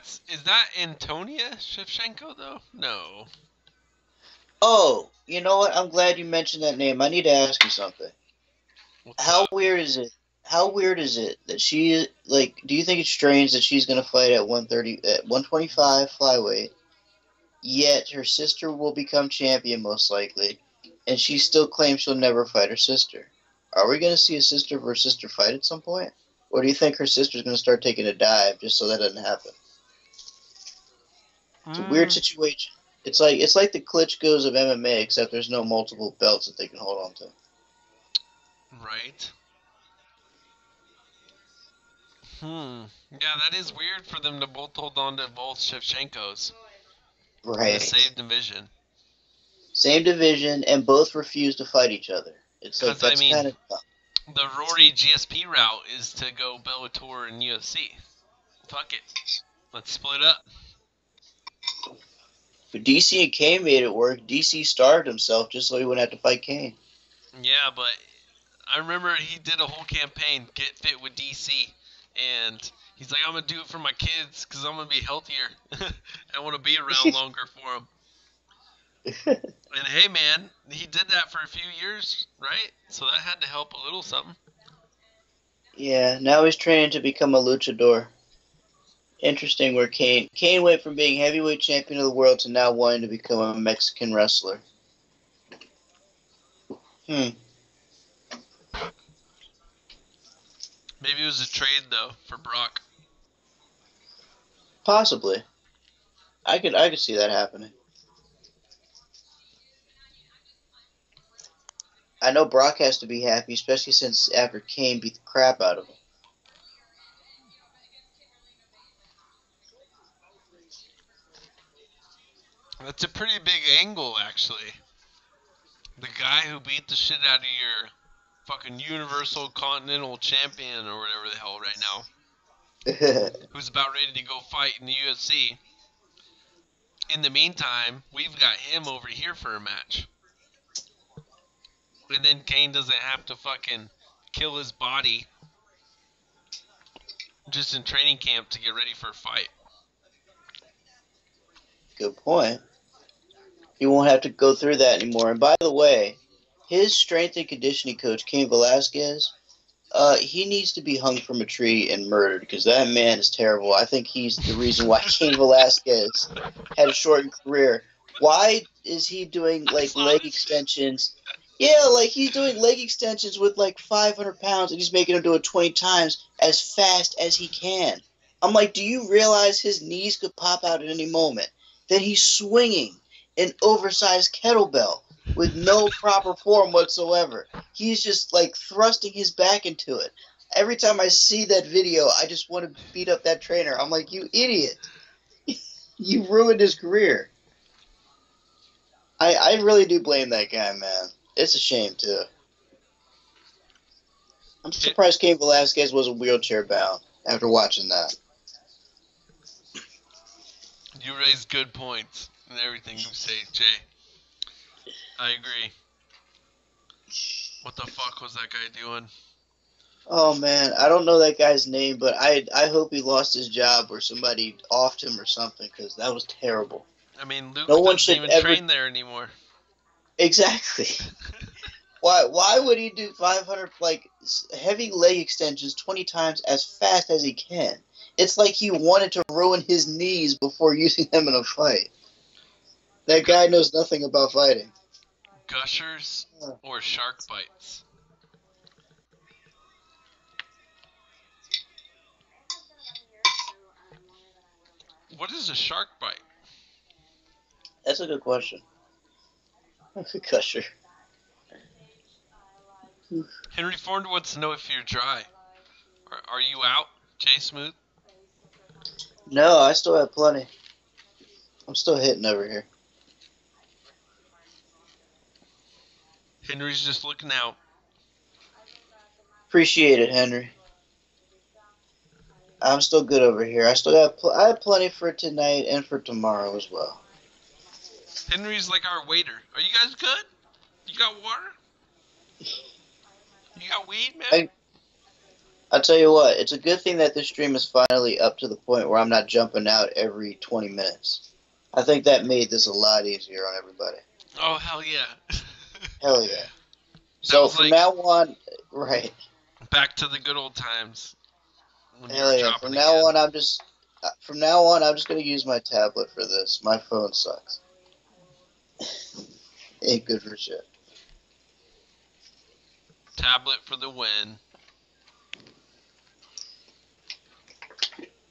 Is that Antonia Shevchenko though? No. Oh, you know what? I'm glad you mentioned that name. I need to ask you something. What's How up? weird is it? How weird is it that she like? Do you think it's strange that she's gonna fight at 130 at 125 flyweight? Yet her sister will become champion most likely, and she still claims she'll never fight her sister. Are we gonna see a sister versus sister fight at some point? Or do you think her sister's gonna start taking a dive just so that doesn't happen? It's a weird situation. It's like the Klitschko's of MMA, except there's no multiple belts that they can hold on to. Right. Yeah, that is weird for them to both hold on to both Shevchenkos in the Right. same division. Same division, and both refuse to fight each other. It's like Because I that's mean, kind of tough. the Rory GSP route is to go Bellator and UFC. Fuck it. Let's split up. But DC and Kane made it work. DC starved himself just so he wouldn't have to fight Kane. Yeah, but I remember he did a whole campaign, Get Fit with DC, and he's like, I'm going to do it for my kids because I'm going to be healthier. I want to be around longer for them. And hey, man, he did that for a few years, right? So that had to help a little something. Yeah, now he's training to become a luchador. Interesting where Kane went from being heavyweight champion of the world to now wanting to become a Mexican wrestler. Hmm. Maybe it was a trade, though, for Brock. Possibly. I could see that happening. I know Brock has to be happy, especially since after Kane beat the crap out of him. That's a pretty big angle, actually. The guy who beat the shit out of your fucking Universal Continental Champion or whatever the hell right now, who's about ready to go fight in the UFC. In the meantime, we've got him over here for a match. And then Kane doesn't have to fucking kill his body just in training camp to get ready for a fight. Good point. He won't have to go through that anymore. And by the way, his strength and conditioning coach, Cain Velasquez, he needs to be hung from a tree and murdered because that man is terrible. I think he's the reason why Cain Velasquez had a shortened career. Why is he doing I like saw leg this shit. extensions? Yeah, like he's doing leg extensions with like 500 pounds and he's making them do it 20 times as fast as he can. I'm like, do you realize his knees could pop out at any moment? Then he's swinging an oversized kettlebell with no proper form whatsoever. He's just like thrusting his back into it. Every time I see that video, I just want to beat up that trainer. I'm like, you idiot. You ruined his career. I really do blame that guy, man. It's a shame, too. I'm It, surprised Cain Velasquez wasn't wheelchair bound after watching that. you raise good points in everything you say, Jay. I agree. What the fuck was that guy doing? Oh, man. I don't know that guy's name, but I hope he lost his job or somebody offed him or something because that was terrible. I mean, No Luke one doesn't should even ever. train there anymore. Exactly. Why would he do 500 like heavy leg extensions 20 times as fast as he can? It's like he wanted to ruin his knees before using them in a fight. That Gu- guy knows nothing about fighting. gushers or shark bites? What is a shark bite? That's a good question. Gusher. Henry Ford wants to know if you're dry. Are you out, Jay Smooth? No, I still have plenty. I'm still hitting over here. Henry's just looking out. Appreciate it, Henry. I'm still good over here. I still got I have plenty for tonight and for tomorrow as well. Henry's like our waiter. Are you guys good? You got water? You got weed, man? I'll tell you what, it's a good thing that this stream is finally up to the point where I'm not jumping out every 20 minutes. I think that made this a lot easier on everybody. Oh, hell yeah. Hell yeah. So from now on, right. Back to the good old times. Hell yeah. From now on, I'm just going to use my tablet for this. My phone sucks. Ain't good for shit. Tablet for the win.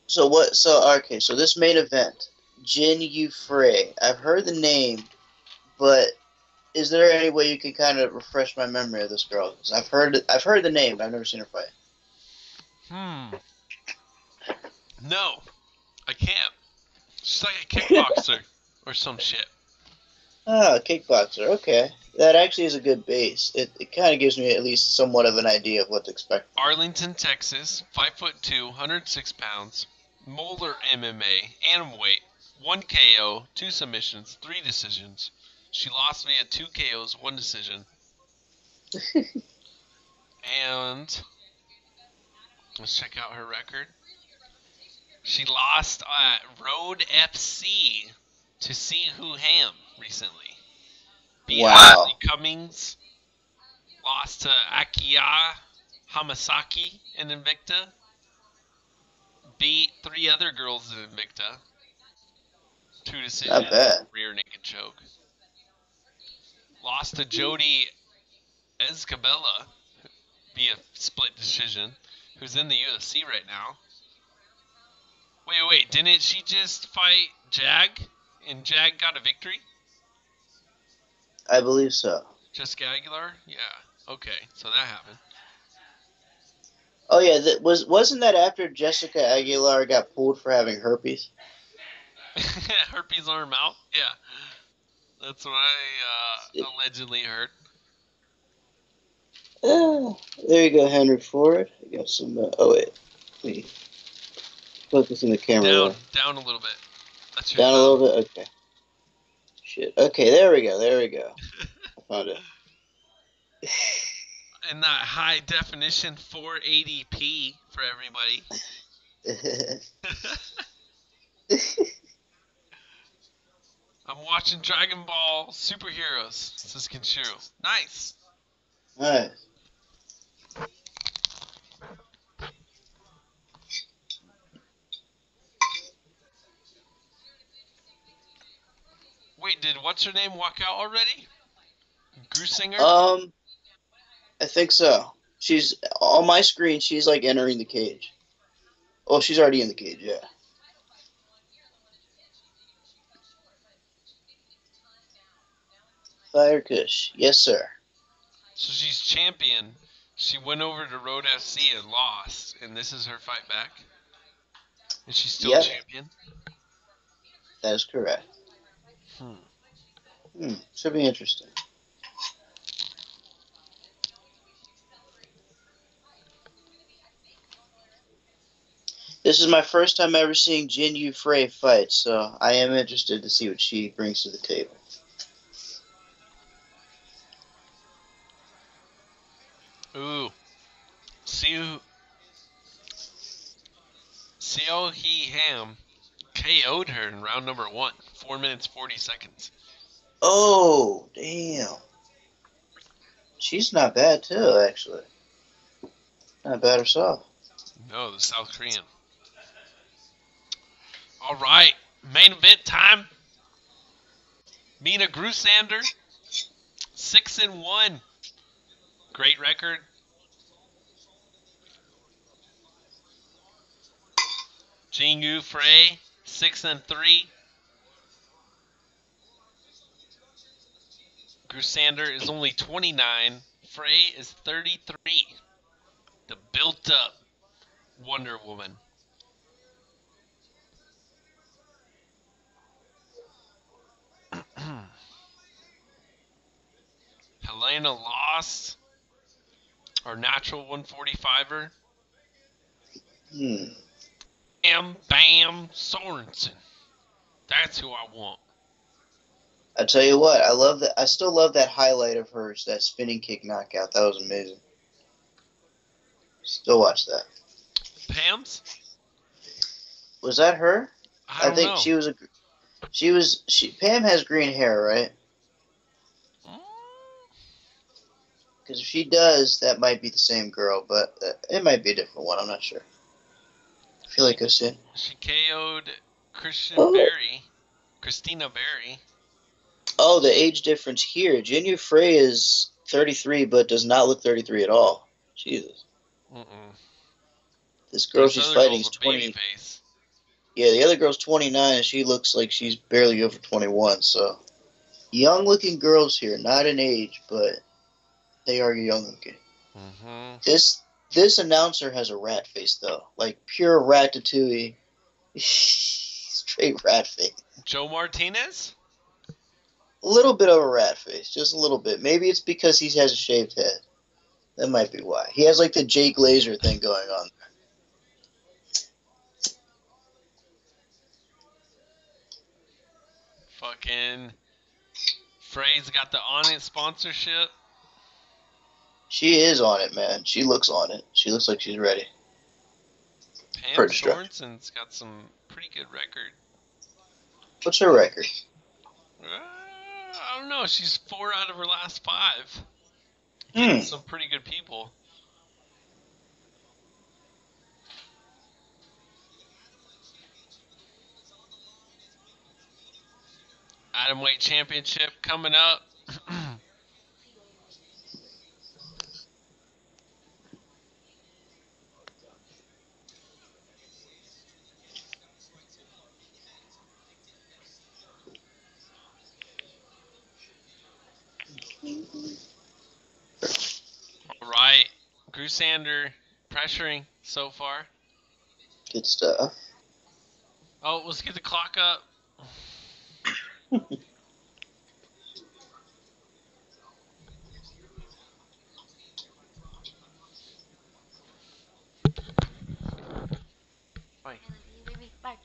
So this main event, Jin Yu Frey. I've heard the name, but is there any way you can kind of refresh my memory of this girl? 'Cause I've heard the name, but I've never seen her fight. No, I can't. She's like a kickboxer or some shit. Ah, kickboxer. Okay, that actually is a good base. It kind of gives me at least somewhat of an idea of what to expect. Arlington, Texas, 5'2", 106 pounds, Moeller MMA, atom weight, 1 KO, 2 submissions, 3 decisions. She lost via 2 KOs, 1 decision. And let's check out her record. She lost at Road FC to See Who Ham recently. Beat Ashley Cummings. Lost to Akiya Hamasaki in Invicta. Beat 3 other girls in Invicta. 2 decisions. Not bad. Rear naked choke. Lost to Jody Escabella via split decision, who's in the UFC right now. Wait, didn't she just fight Jag? And Jag got a victory? I believe so. Jessica Aguilar? Yeah. Okay, so that happened. Oh yeah, wasn't that after Jessica Aguilar got pulled for having herpes? Herpes on her mouth? Yeah. That's what I allegedly heard. There you go, Henry Ford. I got some. Oh wait. Focusing the camera. Down a little bit. That's down a little bit. Okay. Shit. Okay, there we go. I found it. And that high definition 480p for everybody. I'm watching Dragon Ball Superheroes, says Kenshiro. Nice. Nice. Wait, did what's her name walk out already? Grusander? I think so. She's on my screen. She's like entering the cage. Oh, she's already in the cage. Yeah. Fire Kush. Yes, sir. So she's champion. She went over to Road FC and lost, and this is her fight back. And she's still champion. That is correct. Should be interesting. This is my first time ever seeing Jin Yu Frey fight, so I am interested to see what she brings to the table. Ooh. Seo Hee Ham KO'd her in round number 1. 4 minutes, 40 seconds. Oh, damn. She's not bad, too, actually. Not bad herself. No, the South Korean. All right. Main event time. Mina Grusander. 6-1. Great record. Jin Yu Frey. 6-3. Grusander is only 29. Frey is 33. The built-up Wonder Woman. Helena lost. Our natural 145er. M. Bam Sorensen. That's who I want. I tell you what, I love that. I still love that highlight of hers, that spinning kick knockout. That was amazing. Still watch that. Pam's? Was that her? I don't think know. Pam has green hair, right? Because if she does, that might be the same girl, but it might be a different one. I'm not sure. I feel like I said. She KO'd Christina Berry. Oh, the age difference here. Junior Frey is 33, but does not look 33 at all. Jesus. This girl she's fighting is 20. Yeah, the other girl's 29, and she looks like she's barely over 21. So, young-looking girls here, not in age, but they are young-looking. This announcer has a rat face, though, like pure ratatouille, straight rat face. Joe Martinez? A little bit of a rat face, just a little bit. Maybe it's because he has a shaved head. That might be why. He has like the Jake Laser thing going on there. Fucking Frey's got the On It sponsorship. She is on it, man. She looks on it. She looks like she's ready. Pam Sorensen's got some pretty good record. What's her record? I don't know. She's 4 out of her last 5. Getting some pretty good people. Atomweight Championship coming up. Alright. Grusander pressuring so far. Good stuff. Oh, let's get the clock up. Bye. Bye.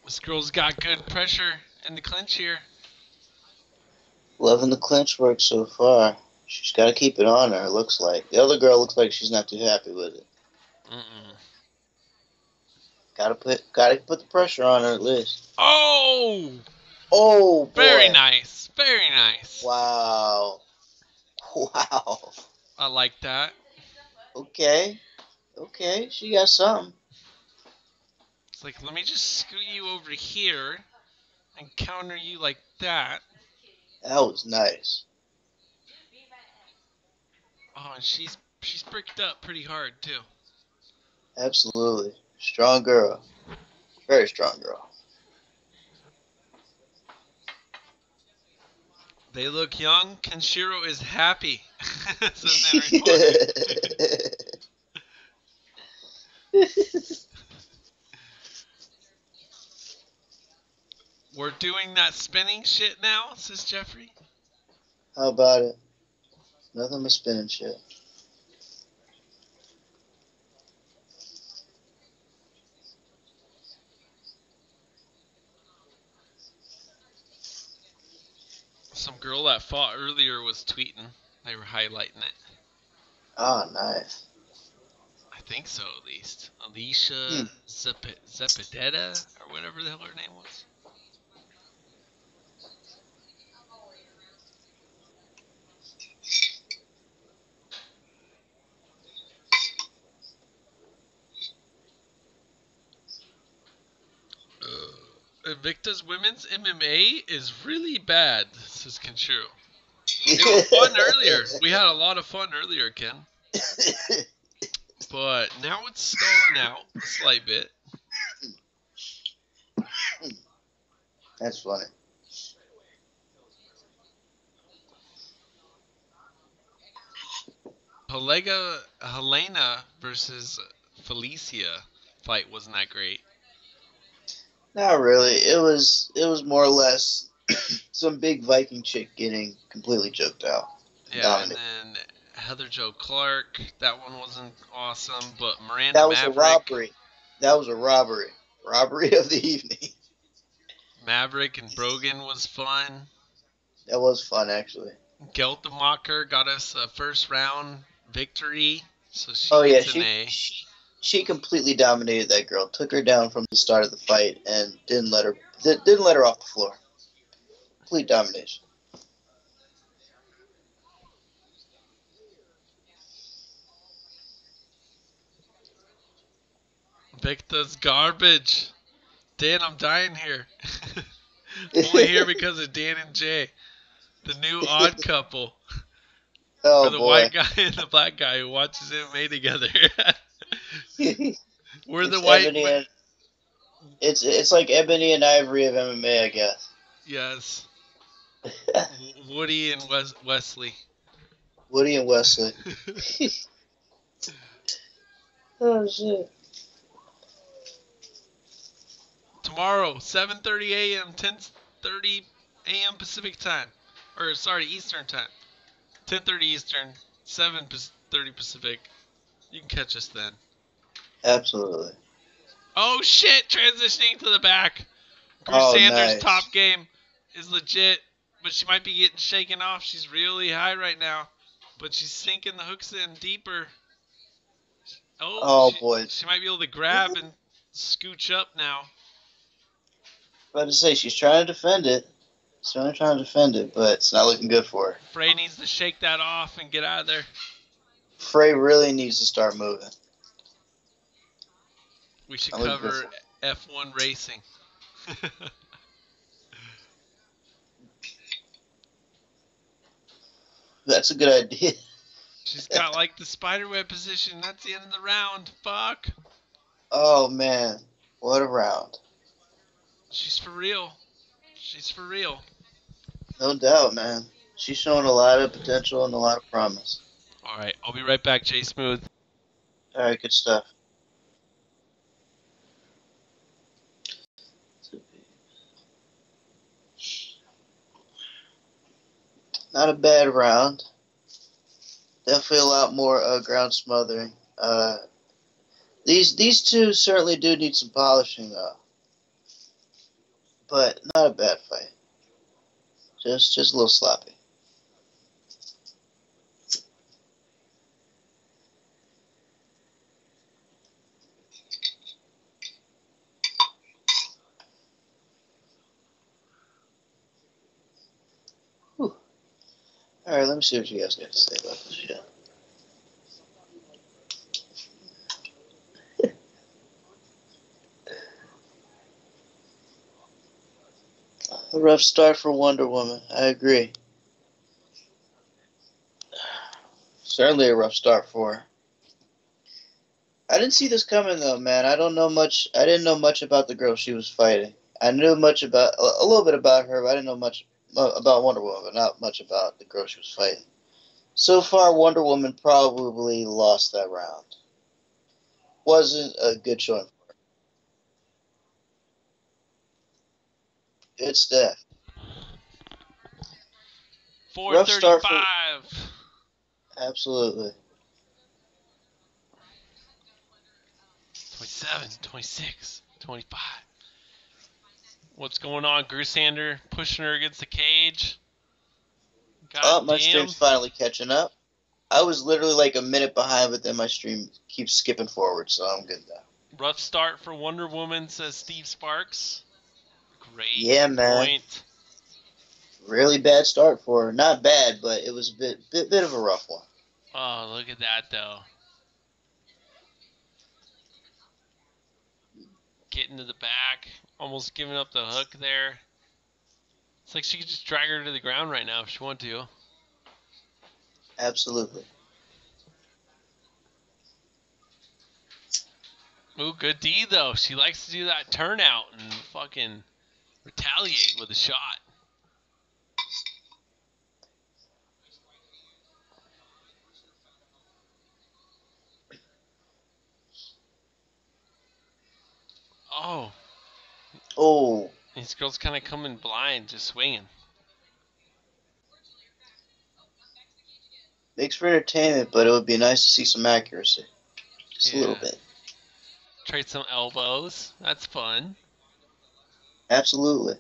This girl's got good pressure in the clinch here. Loving the clinch work so far. She's got to keep it on her, it looks like. The other girl looks like she's not too happy with it. Gotta put the pressure on her at least. Oh! Oh, boy. Very nice. Very nice. Wow. Wow. I like that. Okay. Okay, she got something. It's like, let me just scoot you over here and counter you like that. That was nice. Oh, and she's bricked up pretty hard, too. Absolutely. Strong girl. Very strong girl. They look young. Kenshiro is happy. We're doing that spinning shit now, says Jeffrey. How about it? Nothing but spinning shit. Some girl that fought earlier was tweeting. They were highlighting it. Oh, nice. I think so, at least. Alicia Zepedetta, or whatever the hell her name was. Invicta's women's MMA is really bad, says Kenshiro. It was fun earlier. We had a lot of fun earlier, Ken. But now it's stalling out a slight bit. That's funny. Helena versus Felicia fight wasn't that great. Not really. It was more or less some big Viking chick getting completely choked out. Yeah, and Dominated. then Heather Jo Clark, that one wasn't awesome, but Miranda That was a Maverick, robbery. That was a robbery. Robbery of the evening. Maverick and Brogan was fun. That was fun, actually. Geltemacher got us a first round victory, so she Oh yeah, gets an A. she completely dominated that girl. Took her down from the start of the fight and didn't let her off the floor. Complete domination. Victa's garbage. Dan, I'm dying here. Only here because of Dan and Jay, the new odd couple, or Oh the boy. white guy and the black guy who watches MMA together. We're the It's white. Ebony and it's like Ebony and Ivory of MMA, I guess. Yes. Woody and Wesley. Woody and Wesley. Oh shit. Tomorrow, 7:30 a.m., 10:30 a.m. Pacific time, or sorry, Eastern time. 10:30 Eastern, 7:30 Pacific. You can catch us then. Absolutely. Oh shit! Transitioning to the back. Oh, Grusander's nice. top game is legit, but she might be getting shaken off. She's really high right now, but she's sinking the hooks in deeper. Oh, Oh she boy. she might be able to grab and scooch up now. About to say she's trying to defend it. She's trying to defend it, but it's not looking good for her. Frey needs to shake that off and get out of there. Frey really needs to start moving. We should Not looking good cover for her. F1 racing. That's a good idea. She's got like the spiderweb position. That's the end of the round. Fuck. Oh man, what a round! She's for real. She's for real. No doubt, man. She's showing a lot of potential and a lot of promise. All right, I'll be right back, Jay Smooth. All right, good stuff. Not a bad round. Definitely a lot more ground smothering. These two certainly do need some polishing though, but not a bad fight. Just a little sloppy. Whew. All right, let me see what you guys got to say about this shit. A rough start for Wonder Woman. I agree. Certainly a rough start for her. I didn't see this coming though, man. I don't know much. I didn't know much about the girl she was fighting. I knew much about a little bit about her, but I didn't know much about Wonder Woman, but not much about the girl she was fighting. So far, Wonder Woman probably lost that round. Wasn't a good showing. Good stuff. Rough start for 435. absolutely. 27, 26, 25. What's going on? Grusander pushing her against the cage. Oh, God my damn. stream's finally catching up. I was literally like a minute behind, but then my stream keeps skipping forward, so I'm good now. Rough start for Wonder Woman, says Steve Sparks. Great Yeah, man. point. Really bad start for her. Not bad, but it was a bit of a rough one. Oh, look at that, though. Getting to the back. Almost giving up the hook there. It's like she could just drag her to the ground right now if she wanted to. Absolutely. Ooh, good D though. She likes to do that turnout and fucking retaliate with a shot. Oh, Oh, these girls kind of coming blind, just swinging. makes for entertainment, but it would be nice to see some accuracy. Just a little Yeah. bit. Trade some elbows. That's fun. Absolutely.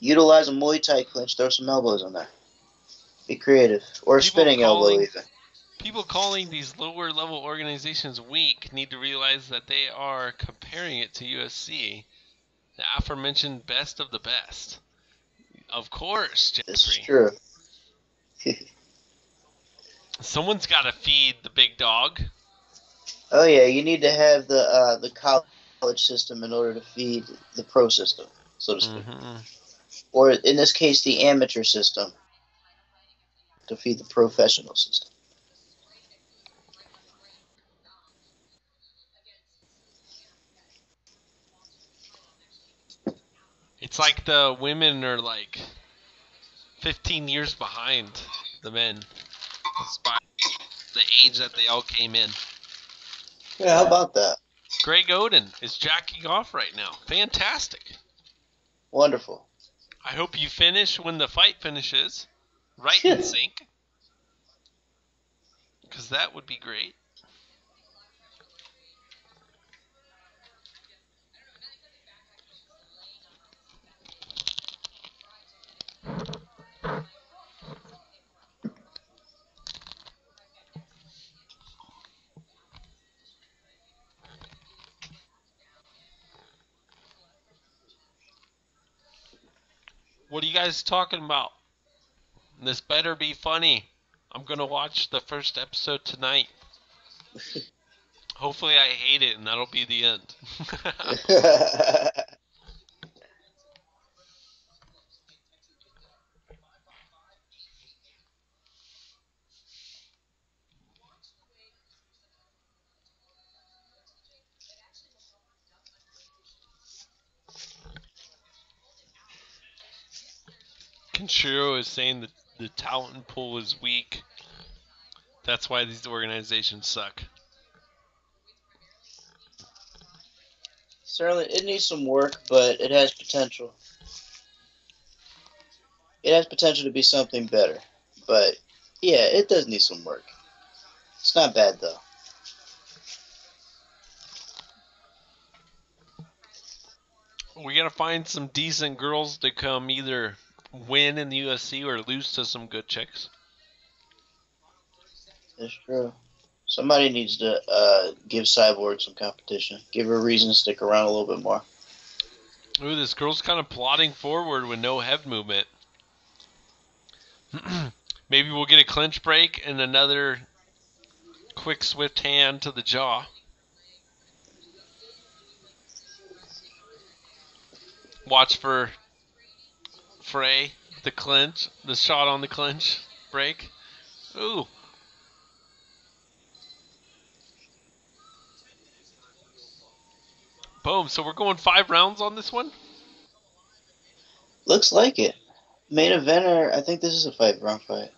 Utilize a Muay Thai clinch, throw some elbows in there. Be creative. Or a People spinning elbow, calling even. people calling these lower level organizations weak need to realize that they are comparing it to USC, the aforementioned best of the best. Of course, This is Jeffrey. true. Someone's got to feed the big dog. Oh yeah, you need to have the college system in order to feed the pro system, so to speak. Mm-hmm. Or in this case, the amateur system to feed the professional system. It's like the women are like 15 years behind the men, despite the age that they all came in. Yeah, how about that? Greg Oden is jacking off right now. Fantastic. Wonderful. I hope you finish when the fight finishes, right in sync, because that would be great. What are you guys talking about? This better be funny. I'm going to watch the first episode tonight. Hopefully I hate it and that'll be the end. Kenshiro is saying that the talent pool is weak. That's why these organizations suck. Certainly, it needs some work, but it has potential. It has potential to be something better. But yeah, it does need some work. It's not bad though. We gotta find some decent girls to come either win in the USC or lose to some good chicks. It's true. Somebody needs to give Cyborg some competition. Give her a reason to stick around a little bit more. Ooh, this girl's kind of plodding forward with no head movement. Maybe we'll get a clinch break and another quick swift hand to the jaw. Watch for Frey, the clinch, the shot on the clinch break. Ooh. Boom. So we're going 5 rounds on this one? Looks like it. Main eventer, I think this is a 5-round fight.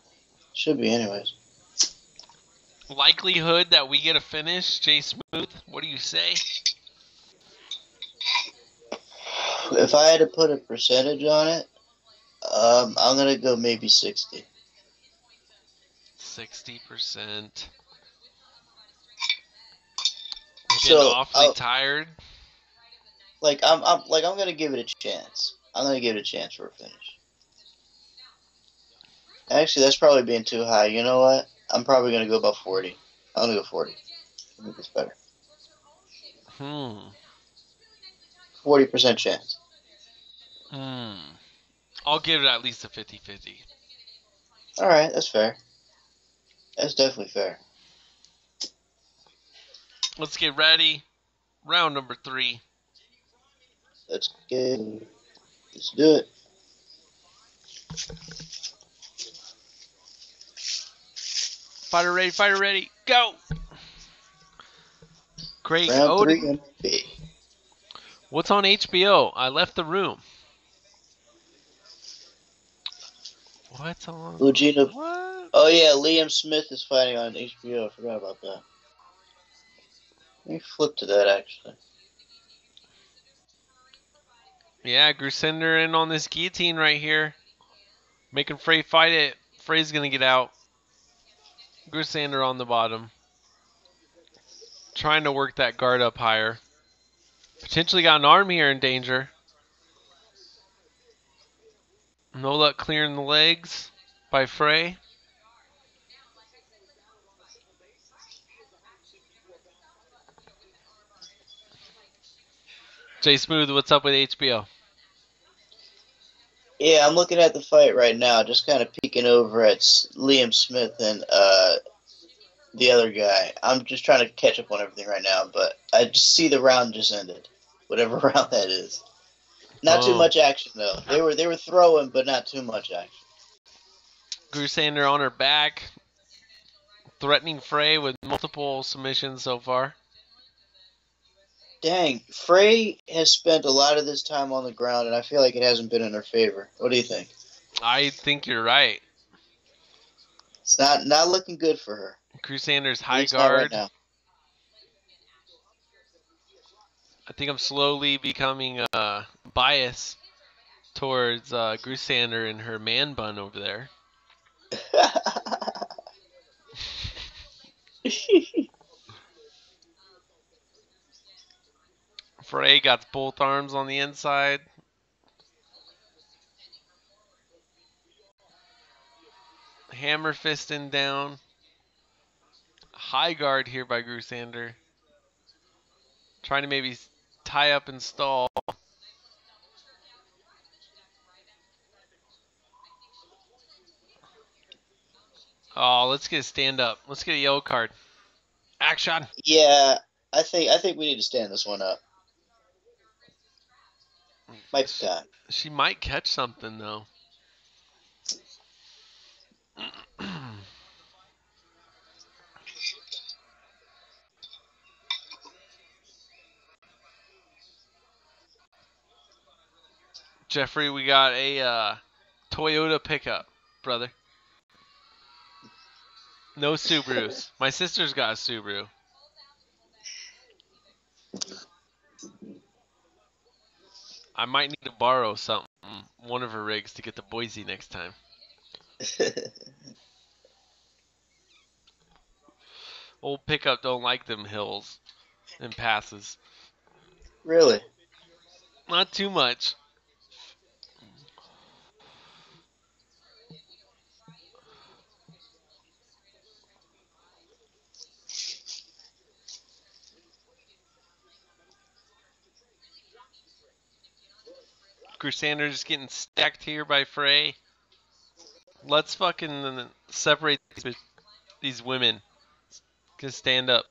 Should be anyways. Likelihood that we get a finish, Jay Smooth. What do you say? If I had to put a percentage on it, I'm gonna go maybe 60. 60%. Getting So, awfully tired. I'm gonna give it a chance. I'm gonna give it a chance for a finish. Actually, that's probably being too high. You know what? I'm probably gonna go about 40. I'm gonna go 40. I think it's better. 40% chance. I'll give it at least a 50-50. All right, that's fair. That's definitely fair. Let's get ready. Round number 3. Let's do it. Fighter ready, go! Greg Round three Oden. MVP. What's on HBO? I left the room. What's on? Ugina. What? Oh yeah, Liam Smith is fighting on HBO. I forgot about that. Let me flip to that actually. Yeah, Grusander in on this guillotine right here. Making Frey fight it. Frey's gonna get out. Grusander on the bottom. Trying to work that guard up higher. Potentially got an arm here in danger. No luck clearing the legs by Frey. Jay Smooth, what's up with HBO? Yeah, I'm looking at the fight right now, just kind of peeking over at Liam Smith and the other guy. I'm just trying to catch up on everything right now, but I just see the round just ended, whatever round that is. Not too much action though. They were throwing, but not too much action. Grusander on her back, threatening Frey with multiple submissions so far. Dang, Frey has spent a lot of this time on the ground, and I feel like it hasn't been in her favor. What do you think? I think you're right. It's not looking good for her. Grusander's At high least not right guard. now. I think I'm slowly becoming biased towards Grusander and her man bun over there. Frey got both arms on the inside. Hammer fisting down. High guard here by Grusander. Trying to maybe tie up and stall. Oh, let's get a stand up. Let's get a yellow card. Action. Yeah, I think we need to stand this one up. Might be time. She might catch something though. Jeffrey, we got a Toyota pickup, brother. No Subarus. My sister's got a Subaru. I might need to borrow something, one of her rigs, to get to Boise next time. Old pickup don't like them hills and passes. Really? Not too much. Grusander just getting stacked here by Frey. Let's fucking separate these women. Just stand up.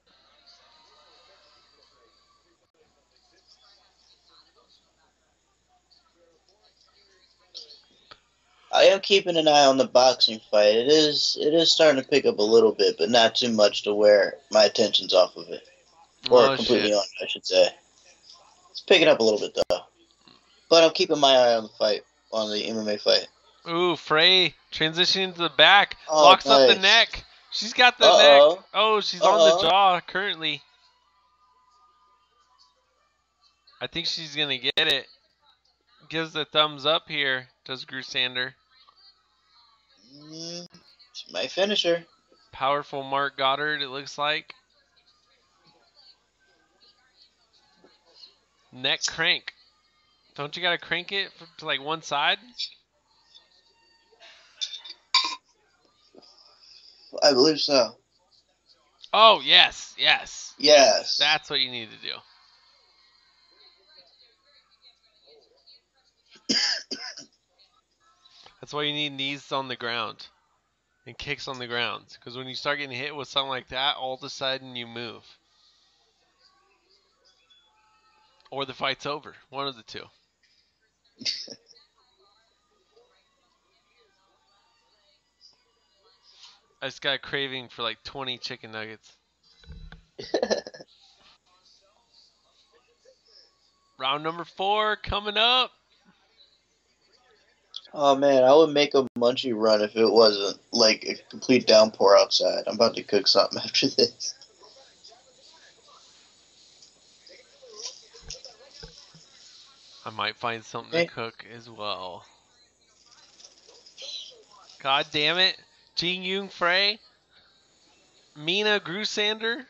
I am keeping an eye on the boxing fight. It is starting to pick up a little bit, but not too much to where my attention's off of it. Or Oh completely shit. on it, I should say. It's picking up a little bit though. But I'm keeping my eye on the fight, on the MMA fight. Ooh, Frey transitioning to the back. Oh, Locks up the nice. neck. She's got the neck. Uh-oh. Oh, she's on the Uh-oh. jaw currently. I think she's going to get it. Gives the thumbs up here, does Grusander. She might finish her. Powerful Mark Goddard, it looks like. Neck crank. Don't you got to crank it to like one side? I believe so. Oh, yes, yes. Yes. That's what you need to do. That's why you need knees on the ground and kicks on the ground. Because when you start getting hit with something like that, all of a sudden you move. Or the fight's over. One of the two. I just got a craving for like 20 chicken nuggets. Round number 4 coming up. Oh man, I would make a munchie run if it wasn't like a complete downpour outside. I'm about to cook something after this. I might find something to Hey. cook as well. God damn it. Jing Young Frey. Mina Grusander.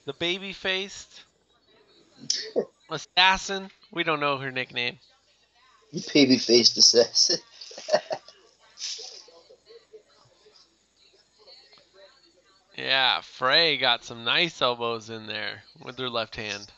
The baby-faced assassin. We don't know her nickname. Baby-faced assassin. Yeah, Frey got some nice elbows in there with her left hand.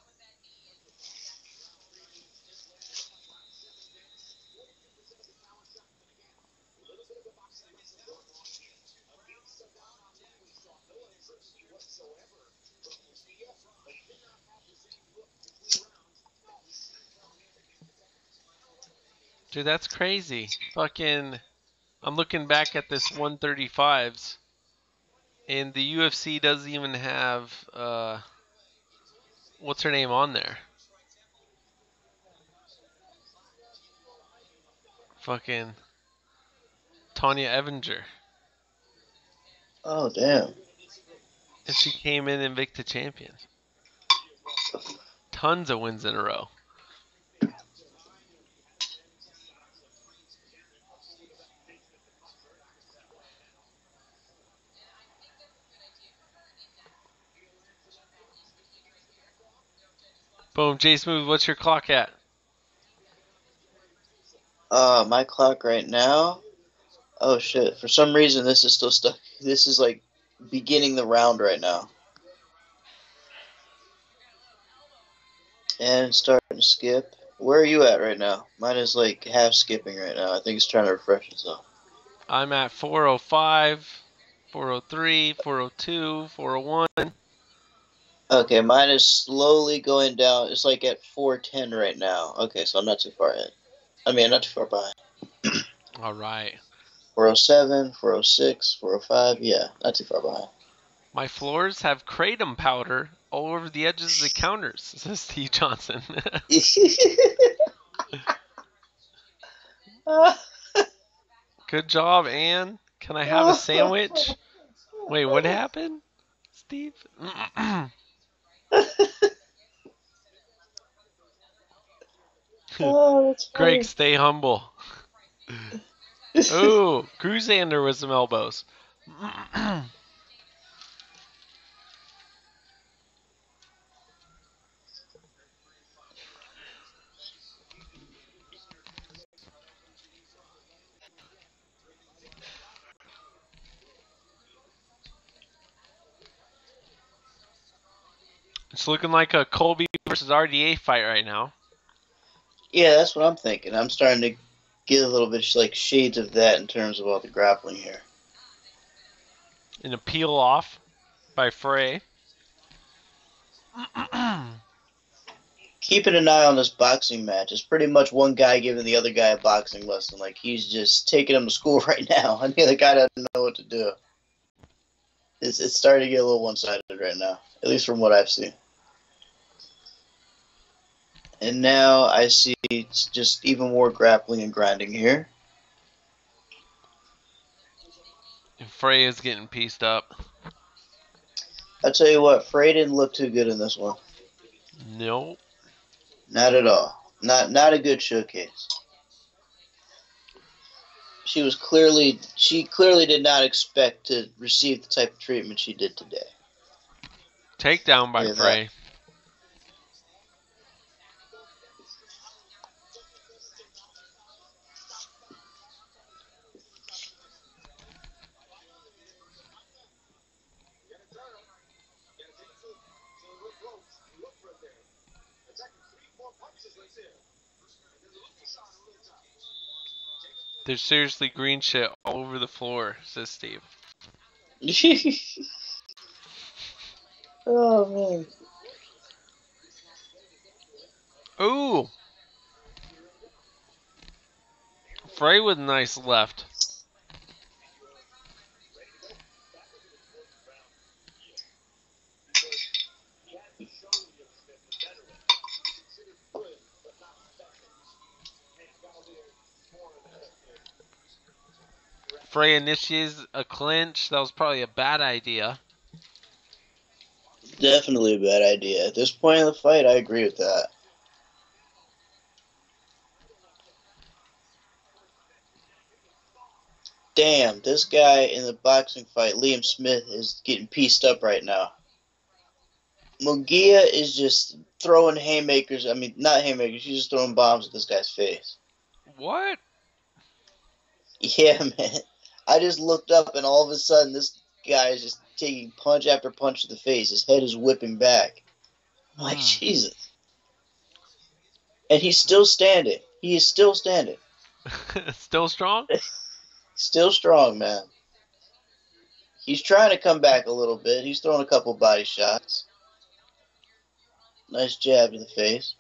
Dude, that's crazy. Fucking, I'm looking back at this 135s, and the UFC doesn't even have, what's her name on there? Fucking Tanya Evinger. Oh damn. And she came in Invicta champion. Tons of wins in a row. Boom, J Smooth, what's your clock at? My clock right now. Oh shit. For some reason this is still stuck. This is like beginning the round right now. And it's starting to skip. Where are you at right now? Mine is like half skipping right now. I think it's trying to refresh itself. I'm at 405, 403, 402, 401. Okay, mine is slowly going down. It's like at 410 right now. Okay, so I'm not too far ahead. I mean, I'm not too far behind. All right. 407, 406, 405. Yeah, not too far behind. My floors have kratom powder all over the edges of the counters, says Steve Johnson. Good job, Ann. Can I have a sandwich? Wait, what happened, Steve? Oh, that's Greg, funny. stay humble. Ooh, Grusander with some elbows. It's looking like a Colby versus RDA fight right now. Yeah, that's what I'm thinking. I'm starting to get a little bit like shades of that in terms of all the grappling here. In a peel off by Frey. Keeping an eye on this boxing match. It's pretty much one guy giving the other guy a boxing lesson. Like he's just taking him to school right now, and the other guy doesn't know what to do. It's starting to get a little one-sided right now, at least from what I've seen. And now I see it's just even more grappling and grinding here. And Frey is getting pieced up. I'll tell you what, Frey didn't look too good in this one. Nope. Not at all. Not a good showcase. She clearly did not expect to receive the type of treatment she did today. Takedown by Frey. There's seriously green shit all over the floor, says Steve. Oh man. Ooh. Frey with a nice left. Frey initiates a clinch. That was probably a bad idea. Definitely a bad idea. At this point in the fight, I agree with that. Damn, this guy in the boxing fight, Liam Smith, is getting pieced up right now. Munguia is just throwing haymakers. I mean, not haymakers. She's just throwing bombs at this guy's face. What? Yeah, man. I just looked up, and all of a sudden, this guy is just taking punch after punch to the face. His head is whipping back. I'm like, Jesus. And he's still standing. He is still standing. Still strong? Still strong, man. He's trying to come back a little bit. He's throwing a couple body shots. Nice jab to the face.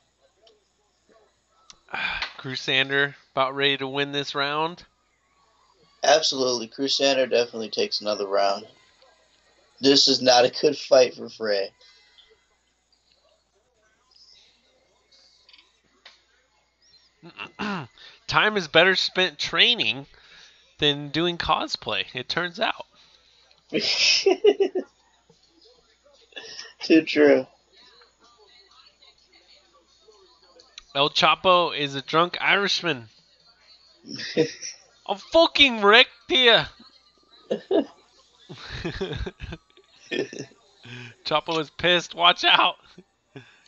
Grusander about ready to win this round. Absolutely. Grusander definitely takes another round. This is not a good fight for Frey. Time is better spent training than doing cosplay, it turns out. Too true. El Chapo is a drunk Irishman. I'm fucking wrecked here. Chapo is pissed. Watch out.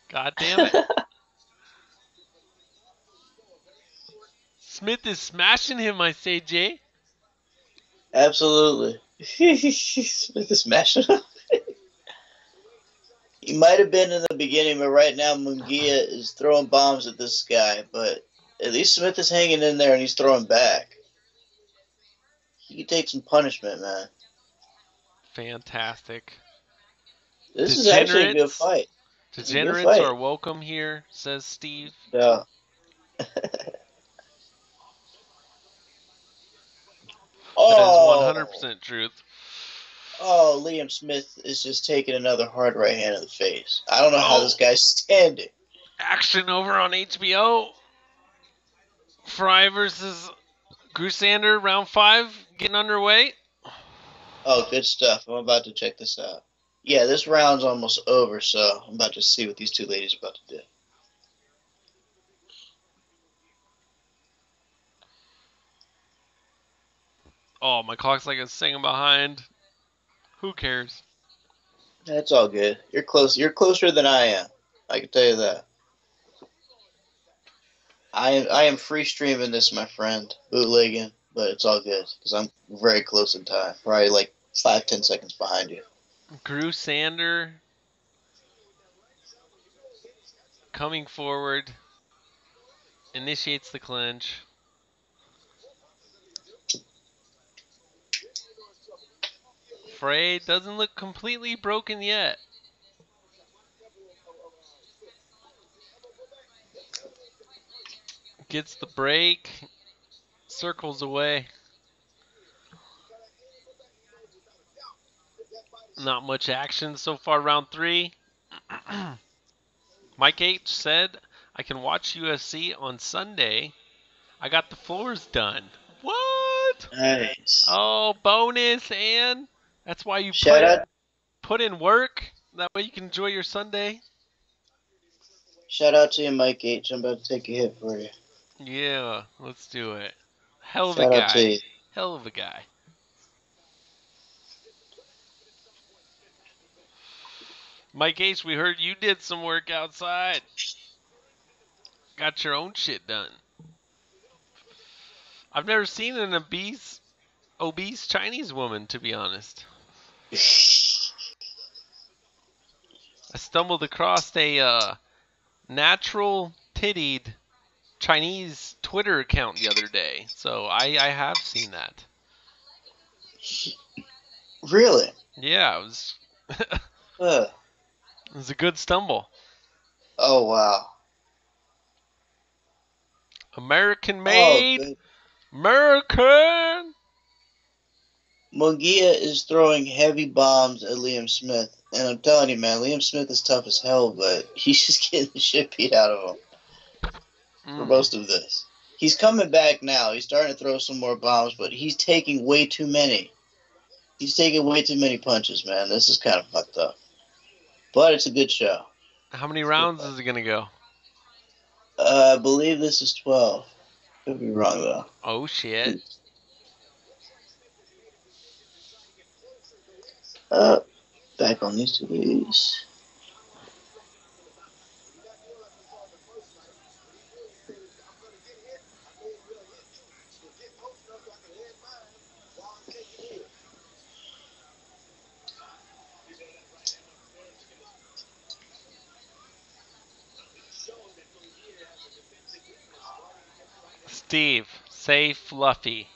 God damn it. Smith is smashing him, I say, Jay. Absolutely. Smith is smashing him. He might have been in the beginning, but right now Munguia is throwing bombs at this guy. But at least Smith is hanging in there and he's throwing back. He can take some punishment, man. Fantastic. This is actually a good fight. Degenerates are welcome here, says Steve. Yeah. That is 100% truth. Oh, Liam Smith is just taking another hard right hand in the face. I don't know how this guy's standing. Action over on HBO. Frey versus Grusander, round 5, getting underway. Oh, good stuff. I'm about to check this out. Yeah, this round's almost over, so I'm about to see what these two ladies are about to do. Oh, my clock's like it's singing behind. Who cares? That's all good. You're close. You're closer than I am. I can tell you that. I am free streaming this, my friend, bootlegging, but it's all good because I'm very close in time. Probably like 5-10 seconds behind you. Grusander coming forward, initiates the clinch. Frey doesn't look completely broken yet. Gets the break, circles away. Not much action so far, round 3. Mike H said, I can watch UFC on Sunday. I got the floors done. What? Nice. Oh, bonus, and that's why you put in work. That way you can enjoy your Sunday. Shout out to you, Mike H. I'm about to take a hit for you. Yeah, let's do it. Hell of Shout a out to guy. you. Hell of a guy. Mike H, we heard you did some work outside. Got your own shit done. I've never seen an obese Chinese woman, to be honest. I stumbled across a natural tittied Chinese Twitter account the other day, so I have seen that. Really? Yeah, it was. It was a good stumble. Oh wow. American made. Oh, American. Munguia is throwing heavy bombs at Liam Smith, and I'm telling you, man, Liam Smith is tough as hell, but he's just getting the shit beat out of him for most of this. He's coming back now. He's starting to throw some more bombs, but he's taking way too many. He's taking way too many punches, man. This is kind of fucked up. But it's a good show. How many rounds is it gonna go? I believe this is 12. Could be wrong, though. Oh, shit. Back on these TVs. Steve, say fluffy.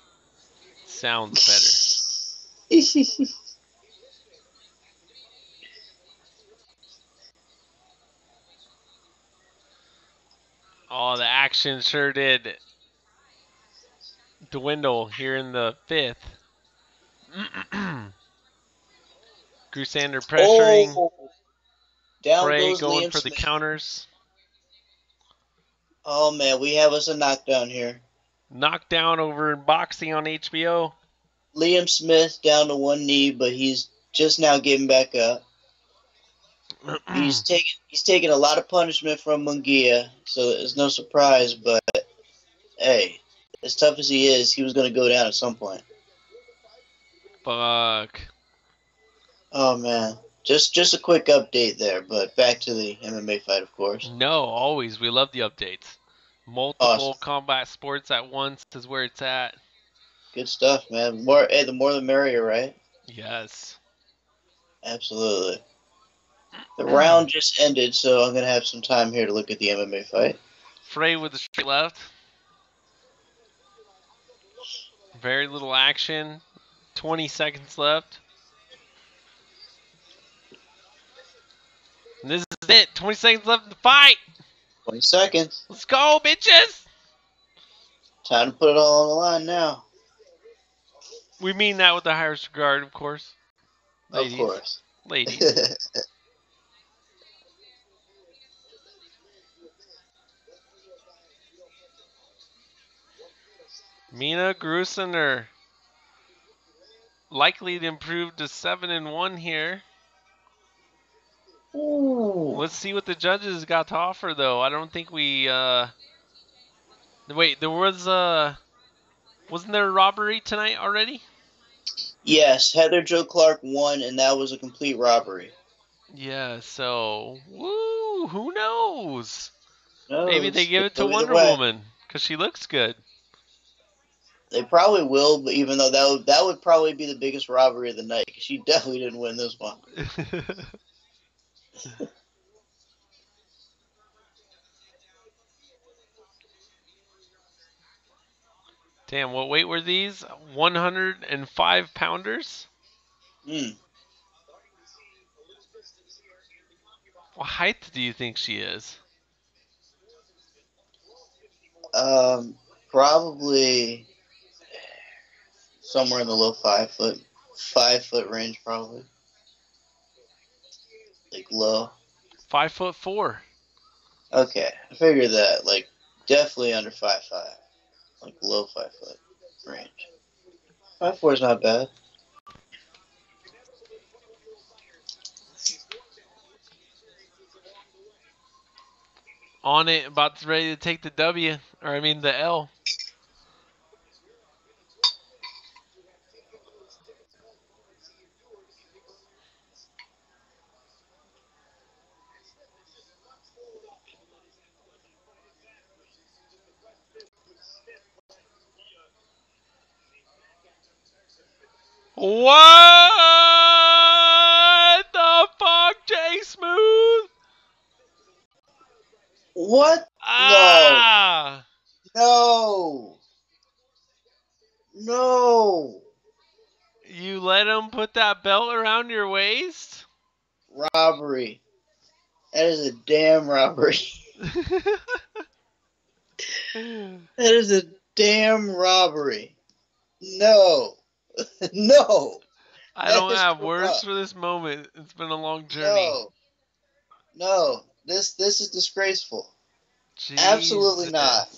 Sounds better. Oh, the action sure did dwindle here in the 5th. Grusander pressuring. Oh, down Frey goes going Liam for the Smith. counters. Oh, man, we have us a knockdown here. Knockdown over in boxing on HBO. Liam Smith down to one knee, but he's just now getting back up. He's taking a lot of punishment from Munguia, so it's no surprise. But hey, as tough as he is, he was going to go down at some point. Fuck. Oh man, just a quick update there. But back to the MMA fight, of course. No, always. We love the updates. Multiple Awesome. combat sports at once is where it's at. Good stuff, man. The more the merrier, right? Yes. Absolutely. The round just ended, so I'm going to have some time here to look at the MMA fight. Frey with the straight left. Very little action. 20 seconds left. And this is it. 20 seconds left in the fight. 20 seconds. Let's go, bitches. Time to put it all on the line now. We mean that with the highest regard, of course. Ladies. Of course. Ladies. Mina Grusander likely to improve to 7-1 here. Ooh. Let's see what the judges got to offer, though. I don't think we. Wait, there was wasn't there a robbery tonight already? Yes, Heather Joe Clark won, and that was a complete robbery. Yeah. So, woo, who knows? No, Maybe they give it to Wonder Woman because she looks good. They probably will, but even though that would probably be the biggest robbery of the night, because she definitely didn't win this one. Damn, what weight were these? 105 pounders? What height do you think she is? Probably somewhere in the low 5 foot range, probably. Like low. 5'4". Okay, I figured that. Like definitely under 5'5", like low 5 foot range. 5'4" is not bad. On it, about ready to take the W, or I mean the L. What the fuck, Jay Smooth? What? Ah! No. No. You let him put that belt around your waist? Robbery. That is a damn robbery. That is a damn robbery. No. No. I don't have words for this moment. It's been a long journey. No. This is disgraceful. Jesus. Absolutely not.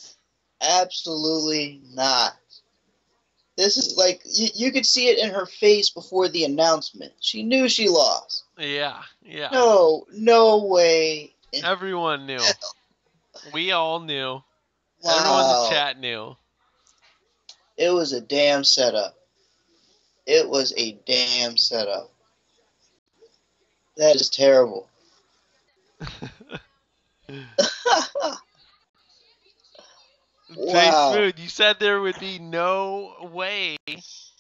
Absolutely not. This is like you could see it in her face before the announcement. She knew she lost. Yeah, yeah. No, no way. Everyone knew. We all knew. Everyone in the Wow. chat knew. It was a damn setup. It was a damn setup. That is terrible. Jay Wow. Smooth, you said there would be no way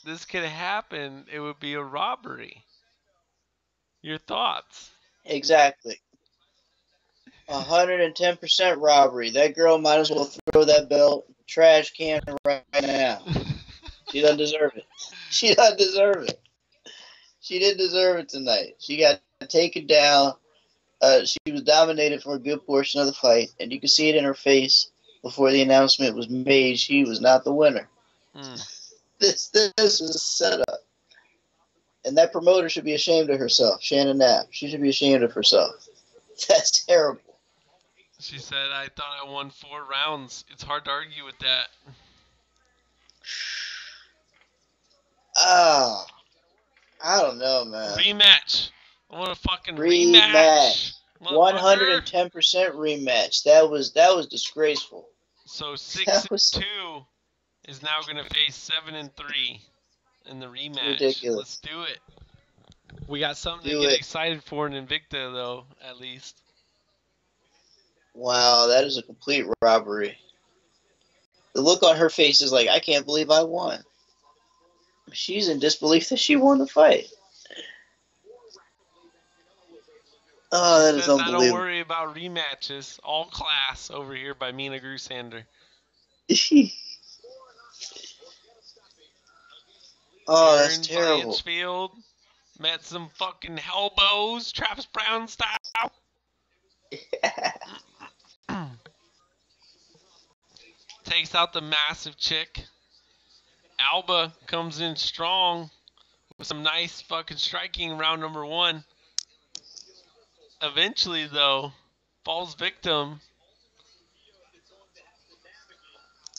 this could happen. It would be a robbery. Your thoughts? Exactly. 110% robbery. That girl might as well throw that belt in the trash can right now. She doesn't deserve it. She doesn't deserve it. She didn't deserve it tonight. She got taken down. She was dominated for a good portion of the fight, and you could see it in her face before the announcement was made. She was not the winner. Mm. This was a setup, and that promoter should be ashamed of herself. Shannon Knapp. She should be ashamed of herself. That's terrible. She said, I thought I won 4 rounds. It's hard to argue with that. Ah, I don't know, man. Rematch. I want a fucking Rematch. rematch. Motherfucker. 110% rematch. That was disgraceful. So 6 That and was 2 is now gonna face 7 and 3 in the rematch. ridiculous. Let's do it. We got something Do to get it. excited for in Invicta, though, at least. Wow, that is a complete robbery. The look on her face is like, I can't believe I won. She's in disbelief that she won the fight. Oh, She that is says, I don't unbelievable. worry about rematches. All class over here by Mina Grusander. Oh, that's Aaron terrible. Blanchfield met some fucking elbows, Travis Brown style. Takes out the massive chick. Alba comes in strong with some nice fucking striking in round number 1. Eventually, though, falls victim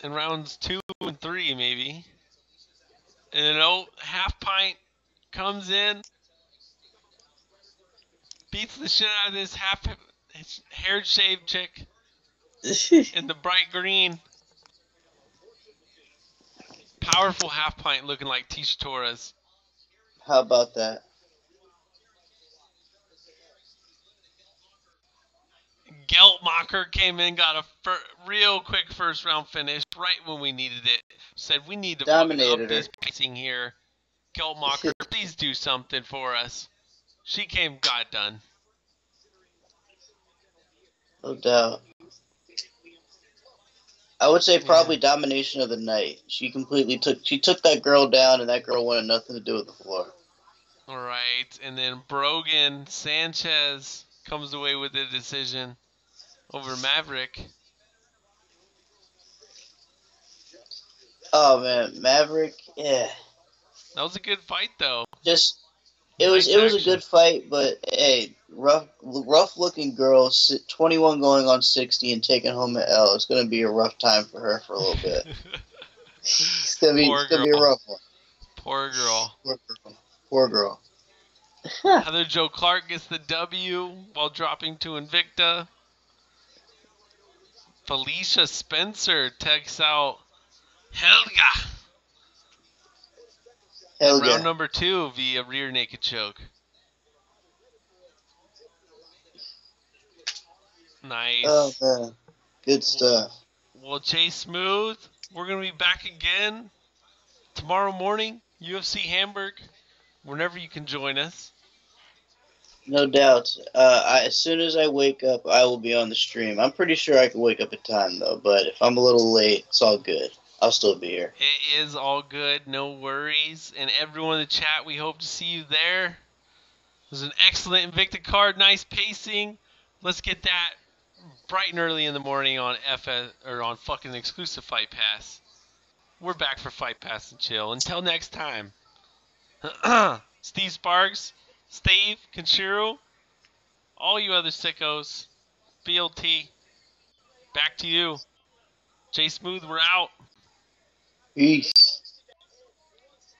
in rounds 2 and 3, maybe. And then, Half Pint comes in, beats the shit out of this haired shaved chick in the bright green. Powerful Half Pint looking like Tisha Torres. How about that? Geltmacher came in, got a real quick first round finish right when we needed it. Said we need to fucking up Dominated her. this pacing here. Geltmacher, please do something for us. She got done. No doubt. I would say Yeah. probably domination of the night. She took that girl down, and that girl wanted nothing to do with the floor. All right, and then Brogan Sanchez comes away with the decision over Maverick. Oh man, Maverick, yeah. That was a good fight, though. Just Nice it was a action. good fight, but hey, rough looking girl, 21 going on 60 and taking home an L. It's gonna be a rough time for her for a little bit. It's gonna be a rough one. Poor girl. Poor girl. Poor girl. Heather Joe Clark gets the W while dropping to Invicta. Felicia Spencer takes out Helga in round number 2 via rear naked choke. Nice. Oh man, good stuff. Well, Jay Smooth, we're going to be back again tomorrow morning, UFC Hamburg, whenever you can join us. No doubt. As soon as I wake up, I will be on the stream. I'm pretty sure I can wake up in time though, but if I'm a little late, it's all good. I'll still be here. It is all good, no worries. And everyone in the chat, we hope to see you there. It was an excellent Invicta card, nice pacing. Let's get that bright and early in the morning on on fucking exclusive Fight Pass. We're back for Fight Pass and chill. Until next time. Steve Sparks, Steve, Kenshiro, all you other sickos, BLT, back to you. Jay Smooth, we're out. Peace.